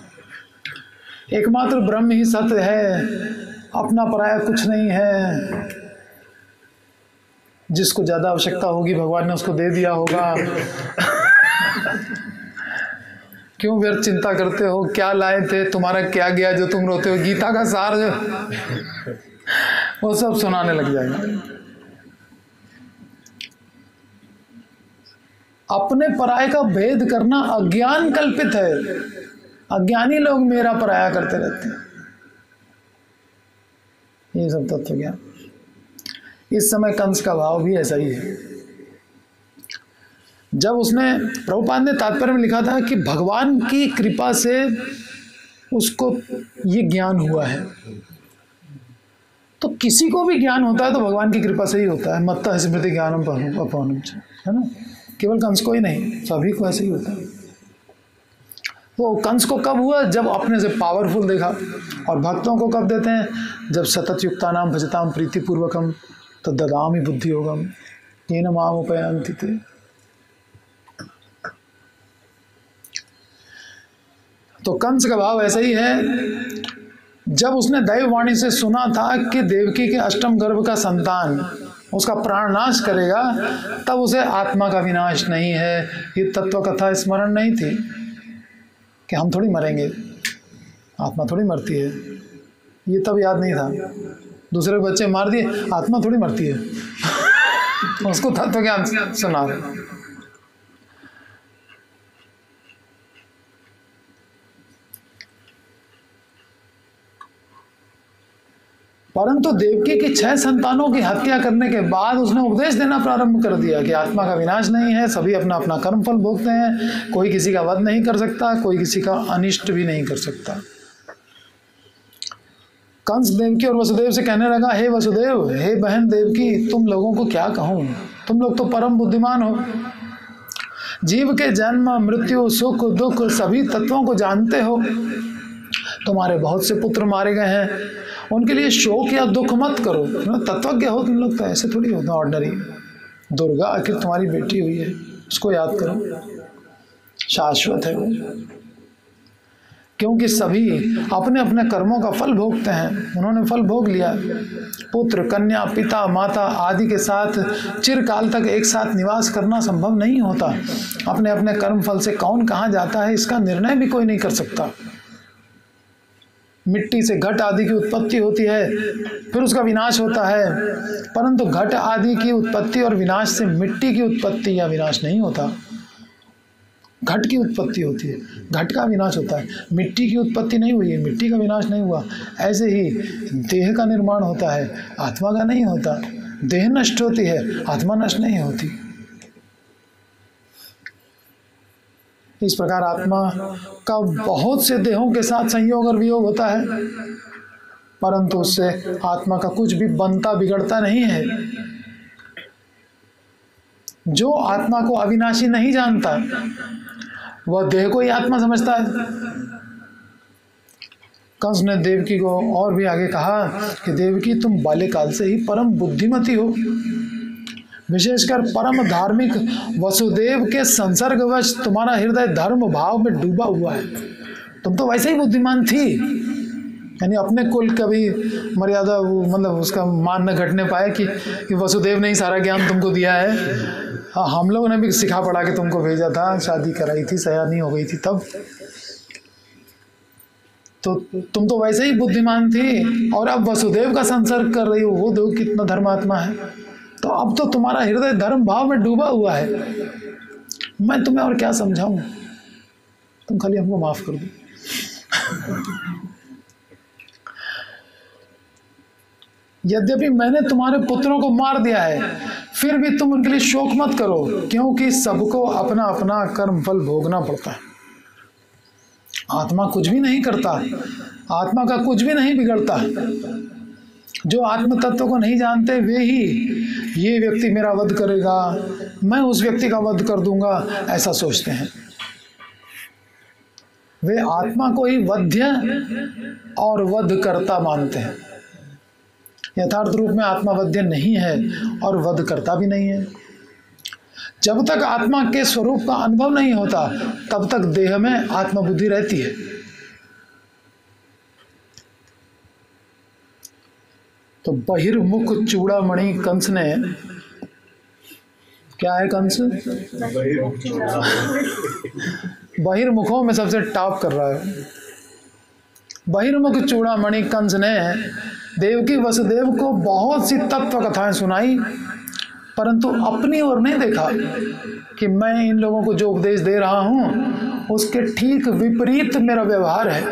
एकमात्र ब्रह्म ही सत्य है, अपना पराया कुछ नहीं है। जिसको ज्यादा आवश्यकता होगी भगवान ने उसको दे दिया होगा। क्यों व्यर्थ चिंता करते हो? क्या लाए थे, तुम्हारा क्या गया जो तुम रोते हो? गीता का सार जो वो सब सुनाने लग जाएगा। अपने पराये का भेद करना अज्ञान कल्पित है। अज्ञानी लोग मेरा पराया करते रहते हैं। ये सब तत्व ज्ञान। इस समय कंस का भाव भी ऐसा ही है। जब उसने, प्रभुपाद ने तात्पर्य में लिखा था कि भगवान की कृपा से उसको ये ज्ञान हुआ है, तो किसी को भी ज्ञान होता है तो भगवान की कृपा से ही होता है। मत्तः स्मृति ज्ञानम अपौनम, है ना? केवल कंस को ही नहीं, सभी को ऐसे ही होता है। वो कंस को कब हुआ? जब अपने से पावरफुल देखा। और भक्तों को कब देते हैं? जब सतत युक्ता नाम भजताम प्रीतिपूर्वकम तो ददामि बुद्धि योगम येन माम उपयान्ति ते। तो कंस का भाव ऐसा ही है। जब उसने दैववाणी से सुना था कि देवकी के अष्टम गर्भ का संतान उसका प्राण नाश करेगा, तब उसे आत्मा का विनाश नहीं है, ये तत्व कथा स्मरण नहीं थी कि हम थोड़ी मरेंगे, आत्मा थोड़ी मरती है। ये तब याद नहीं था। दूसरे बच्चे मार दिए, आत्मा थोड़ी मरती है। उसको तत्व ज्ञान सुना रहे। परंतु देवकी की 6 संतानों की हत्या करने के बाद उसने उपदेश देना प्रारंभ कर दिया कि आत्मा का विनाश नहीं है, सभी अपना अपना कर्म फल भोगते हैं, कोई किसी का वध नहीं कर सकता, कोई किसी का अनिष्ट भी नहीं कर सकता। कंस देवकी और वसुदेव से कहने लगा, हे वसुदेव, हे बहन देवकी, तुम लोगों को क्या कहूँ, तुम लोग तो परम बुद्धिमान हो। जीव के जन्म मृत्यु सुख दुख सभी तत्वों को जानते हो। तुम्हारे बहुत से पुत्र मारे गए हैं, उनके लिए शोक या दुख मत करो। तत्वज्ञ हो तुम लोग, तो ऐसे थोड़ी होता ऑर्डिनरी। दुर्गा आखिर तुम्हारी बेटी हुई है, उसको याद करो, शाश्वत है वो। क्योंकि सभी अपने अपने कर्मों का फल भोगते हैं। उन्होंने फल भोग लिया। पुत्र कन्या पिता माता आदि के साथ चिरकाल तक एक साथ निवास करना संभव नहीं होता। अपने अपने कर्म फल से कौन कहाँ जाता है इसका निर्णय भी कोई नहीं कर सकता। मिट्टी से घट आदि की उत्पत्ति होती है, फिर उसका विनाश होता है, परंतु घट आदि की उत्पत्ति और विनाश से मिट्टी की उत्पत्ति या विनाश नहीं होता। घट की उत्पत्ति होती है, घट का विनाश होता है। मिट्टी की उत्पत्ति नहीं हुई है, मिट्टी का विनाश नहीं हुआ। ऐसे ही देह का निर्माण होता है, आत्मा का नहीं होता। देह नष्ट होती है, आत्मा नष्ट नहीं होती। इस प्रकार आत्मा का बहुत से देहों के साथ संयोग और वियोग होता है, परंतु उससे आत्मा का कुछ भी बनता बिगड़ता नहीं है। जो आत्मा को अविनाशी नहीं जानता वह देह को ही आत्मा समझता है। कंस ने देवकी को और भी आगे कहा कि देवकी तुम बाल्यकाल से ही परम बुद्धिमती हो, विशेषकर परम धार्मिक वसुदेव के संसर्गवश तुम्हारा हृदय धर्म भाव में डूबा हुआ है। तुम तो वैसे ही बुद्धिमान थी, यानी अपने कुल कभी मर्यादा मतलब उसका मान न घटने पाए कि वसुदेव ने ही सारा ज्ञान तुमको दिया है। हाँ, हम लोगों ने भी सिखा पढ़ा के तुमको भेजा था, शादी कराई थी, सयानी हो गई थी तब, तो तुम तो वैसे ही बुद्धिमान थी और अब वसुदेव का संसर्ग कर रही हो, वो देखो कितना धर्मात्मा है। तो अब तो तुम्हारा हृदय धर्म भाव में डूबा हुआ है, मैं तुम्हें और क्या समझाऊं, तुम खाली हमको माफ कर दो। यद्यपि मैंने तुम्हारे पुत्रों को मार दिया है, फिर भी तुम उनके लिए शोक मत करो, क्योंकि सबको अपना अपना कर्म फल भोगना पड़ता है। आत्मा कुछ भी नहीं करता, आत्मा का कुछ भी नहीं बिगड़ता। जो आत्म तत्व को नहीं जानते वे ही ये व्यक्ति मेरा वध करेगा, मैं उस व्यक्ति का वध कर दूंगा, ऐसा सोचते हैं। वे आत्मा को ही वध्य और वध करता मानते हैं। यथार्थ रूप में आत्मा वध्य नहीं है और वध करता भी नहीं है। जब तक आत्मा के स्वरूप का अनुभव नहीं होता तब तक देह में आत्मबुद्धि रहती है। तो बहिर्मुख चूड़ामणि कंस ने, क्या है कंस? बहिर्मुखों में सबसे टॉप कर रहा है। बहिर्मुख चूड़ामणि कंस ने देवकी वसुदेव को बहुत सी तत्व कथाएं सुनाई, परंतु अपनी ओर नहीं देखा कि मैं इन लोगों को जो उपदेश दे रहा हूं उसके ठीक विपरीत मेरा व्यवहार है,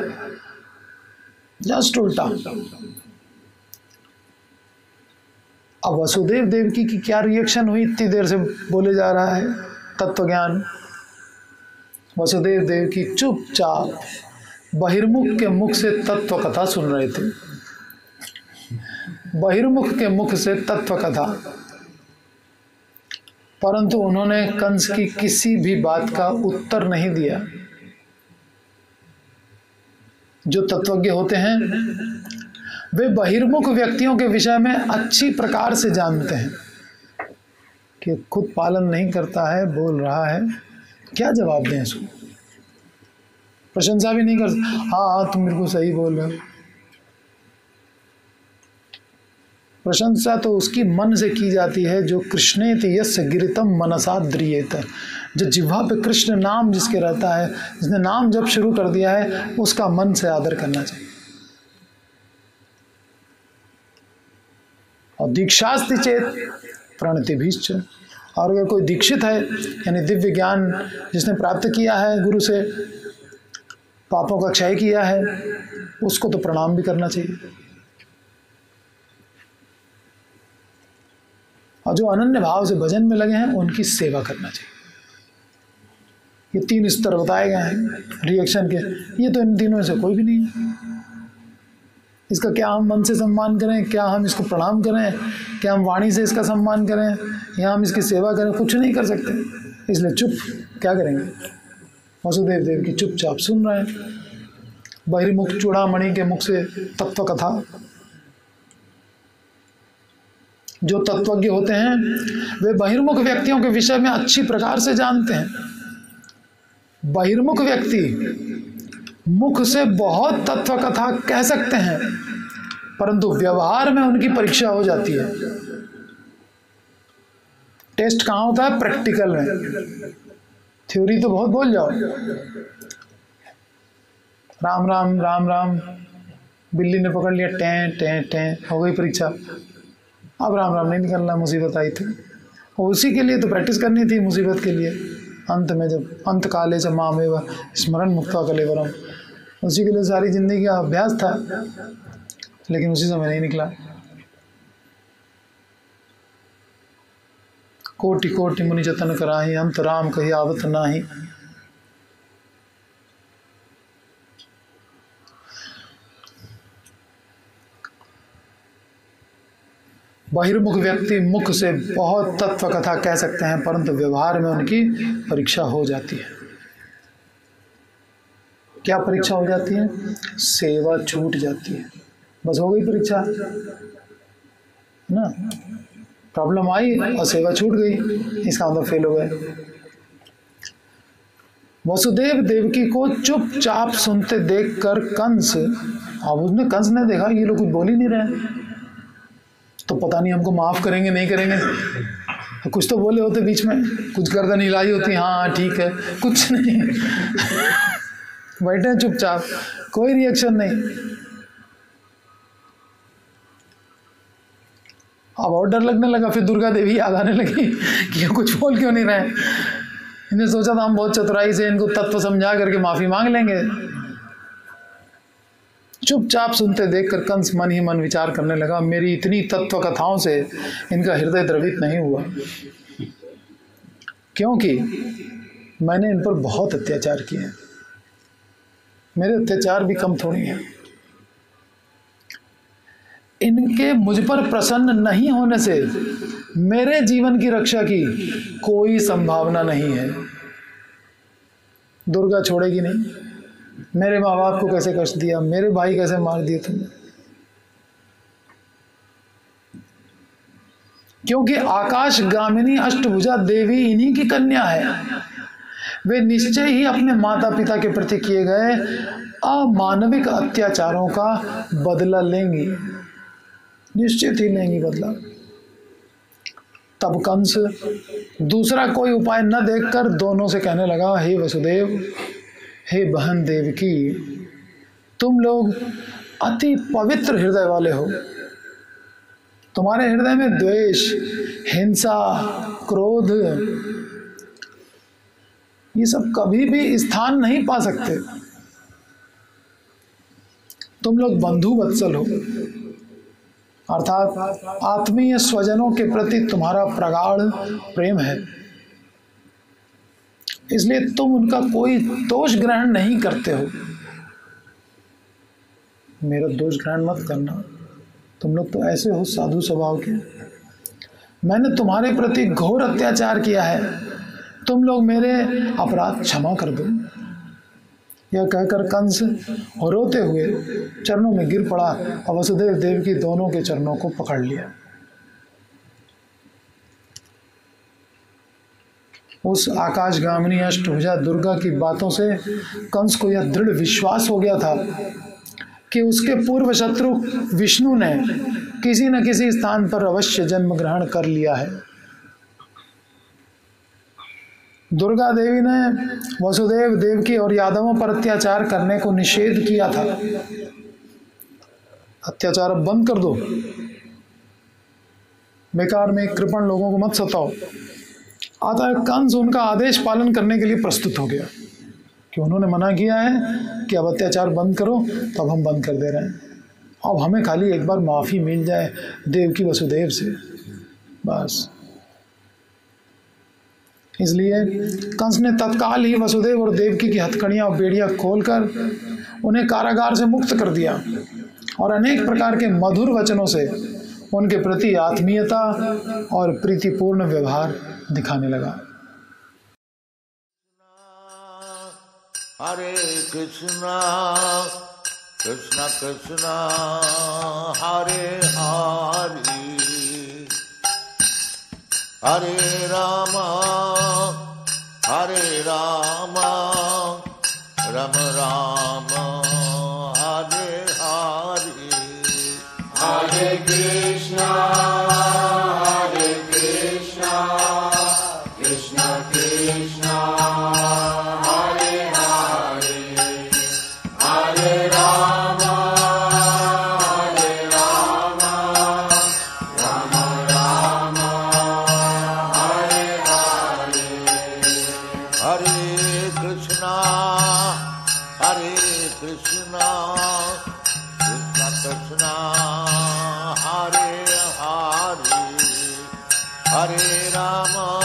जस्ट उल्टा। अब वसुदेव देवकी की क्या रिएक्शन हुई, इतनी देर से बोले जा रहा है तत्व ज्ञान। वसुदेव देवकी चुपचाप बहिर्मुख के मुख से तत्व कथा सुन रहे थे। बहिर्मुख के मुख से तत्व कथा, परंतु उन्होंने कंस की किसी भी बात का उत्तर नहीं दिया। जो तत्वज्ञ होते हैं वे बहिर्मुख व्यक्तियों के विषय में अच्छी प्रकार से जानते हैं कि खुद पालन नहीं करता है, बोल रहा है, क्या जवाब दें इसको। प्रशंसा भी नहीं कर, हाँ तुम बिल्कुल सही बोल रहे हो। प्रशंसा तो उसकी मन से की जाती है जो कृष्णेति यस्य गिरितम मनसा द्रियेत, जो जिह्वा पे कृष्ण नाम जिसके रहता है, जिसने नाम जब शुरू कर दिया है उसका मन से आदर करना चाहिए। और दीक्षास्ति चेत प्रणतिभिश्च, और अगर कोई दीक्षित है यानी दिव्य ज्ञान जिसने प्राप्त किया है गुरु से, पापों का क्षय किया है, उसको तो प्रणाम भी करना चाहिए। और जो अनन्य भाव से भजन में लगे हैं उनकी सेवा करना चाहिए। ये 3 स्तर बताए गए हैं रिएक्शन के, ये तो इन तीनों में से कोई भी नहीं है। इसका क्या हम मन से सम्मान करें, क्या हम इसको प्रणाम करें, क्या हम वाणी से इसका सम्मान करें, या हम इसकी सेवा करें, कुछ नहीं कर सकते। इसलिए चुप क्या करेंगे। वसुदेव देव की चुपचाप सुन रहे हैं बहिर्मुख चूड़ामणि के मुख से तत्व कथा। जो तत्वज्ञ होते हैं वे बहिर्मुख व्यक्तियों के विषय में अच्छी प्रकार से जानते हैं। बहिर्मुख व्यक्ति मुख से बहुत तत्व कथा कह सकते हैं, परंतु व्यवहार में उनकी परीक्षा हो जाती है। टेस्ट कहाँ होता है? प्रैक्टिकल में। थ्योरी तो बहुत बोल जाओ, राम राम राम राम, बिल्ली ने पकड़ लिया, टें टें टें, हो गई परीक्षा। अब राम राम नहीं निकलना, मुसीबत आई थी, और उसी के लिए तो प्रैक्टिस करनी थी, मुसीबत के लिए। अंत में जब अंत काले च मामेव स्मरण मुक्ता कलेवरम, उसी के लिए सारी जिंदगी का अभ्यास था, लेकिन उसी समय नहीं निकला। कोटि कोटि मुनि जतन कराही, अंत राम कही आवत नाही। बहिर्मुख व्यक्ति मुख से बहुत तत्व कथा कह सकते हैं, परंतु व्यवहार में उनकी परीक्षा हो जाती है। क्या परीक्षा हो जाती है? सेवा छूट जाती है। बस हो गई परीक्षा, ना? प्रॉब्लम आई और सेवा छूट गई, इसका मतलब फेल हो गए। वसुदेव देवकी को चुपचाप सुनते देखकर कंस, अब उसने कंस ने देखा ये लोग कुछ बोल ही नहीं रहे, तो पता नहीं हमको माफ करेंगे नहीं करेंगे, तो कुछ तो बोले होते बीच में, कुछ गर्दन हिलाई होती, हाँ ठीक है, कुछ नहीं बैठे चुपचाप, कोई रिएक्शन नहीं। अब और डर लगने लगा, फिर दुर्गा देवी याद आने लगी कि ये कुछ बोल क्यों नहीं रहे। इन्हें सोचा था हम बहुत चतुराई से इनको तत्व समझा करके माफी मांग लेंगे। चुपचाप सुनते देखकर कंस मन ही मन विचार करने लगा, मेरी इतनी तत्व कथाओं से इनका हृदय द्रवित नहीं हुआ, क्योंकि मैंने इन पर बहुत अत्याचार किए हैं। मेरे अत्याचार भी कम थोड़ी हैं। इनके मुझ पर प्रसन्न नहीं होने से मेरे जीवन की रक्षा की कोई संभावना नहीं है। दुर्गा छोड़ेगी नहीं। मेरे माँ बाप को कैसे कष्ट दिया, मेरे भाई कैसे मार दिए तुमने, क्योंकि आकाश गामिनी अष्टभुजा देवी इन्हीं की कन्या है। वे निश्चय ही अपने माता पिता के प्रति किए गए अमानविक अत्याचारों का बदला लेंगी, निश्चित ही लेंगी बदला। तब कंस दूसरा कोई उपाय न देखकर दोनों से कहने लगा, हे वसुदेव, हे बहन देवकी, तुम लोग अति पवित्र हृदय वाले हो। तुम्हारे हृदय में द्वेष, हिंसा, क्रोध ये सब कभी भी स्थान नहीं पा सकते। तुम लोग बंधु वत्सल हो, अर्थात आत्मीय स्वजनों के प्रति तुम्हारा प्रगाढ़ प्रेम है, इसलिए तुम उनका कोई दोष ग्रहण नहीं करते हो। मेरा दोष ग्रहण मत करना, तुम लोग तो ऐसे हो साधु स्वभाव के। मैंने तुम्हारे प्रति घोर अत्याचार किया है, तुम लोग मेरे अपराध क्षमा कर दो। यह कहकर कंस रोते हुए चरणों में गिर पड़ा और वसुदेव देवकी दोनों के चरणों को पकड़ लिया। उस आकाशगामिनी अष्टभुजा दुर्गा की बातों से कंस को यह दृढ़ विश्वास हो गया था कि उसके पूर्व शत्रु विष्णु ने किसी न किसी स्थान पर अवश्य जन्म ग्रहण कर लिया है। दुर्गा देवी ने वसुदेव देवकी और यादवों पर अत्याचार करने को निषेध किया था। अत्याचार अब बंद कर दो, बेकार में कृपण लोगों को मत सताओ। आता है कंस उनका आदेश पालन करने के लिए प्रस्तुत हो गया कि उन्होंने मना किया है कि अब अत्याचार बंद करो, तब हम बंद कर दे रहे हैं। अब हमें खाली एक बार माफ़ी मिल जाए देवकी वसुदेव से, बस। इसलिए कंस ने तत्काल ही वसुदेव और देवकी की हथकड़ियाँ और बेड़ियाँ खोलकर उन्हें कारागार से मुक्त कर दिया और अनेक प्रकार के मधुर वचनों से उनके प्रति आत्मीयता और प्रीतिपूर्ण व्यवहार दिखाने लगा। हरे कृष्णा कृष्णा कृष्णा हरे हरे, हरे रामा राम राम हरे हरे, हरे कृष्णा कृष्णा कृष्णा हरे हरे, हरे राम राम हरे हरे, हरे कृष्णा कृष्णा कृष्णा हरे हरे, हरे राम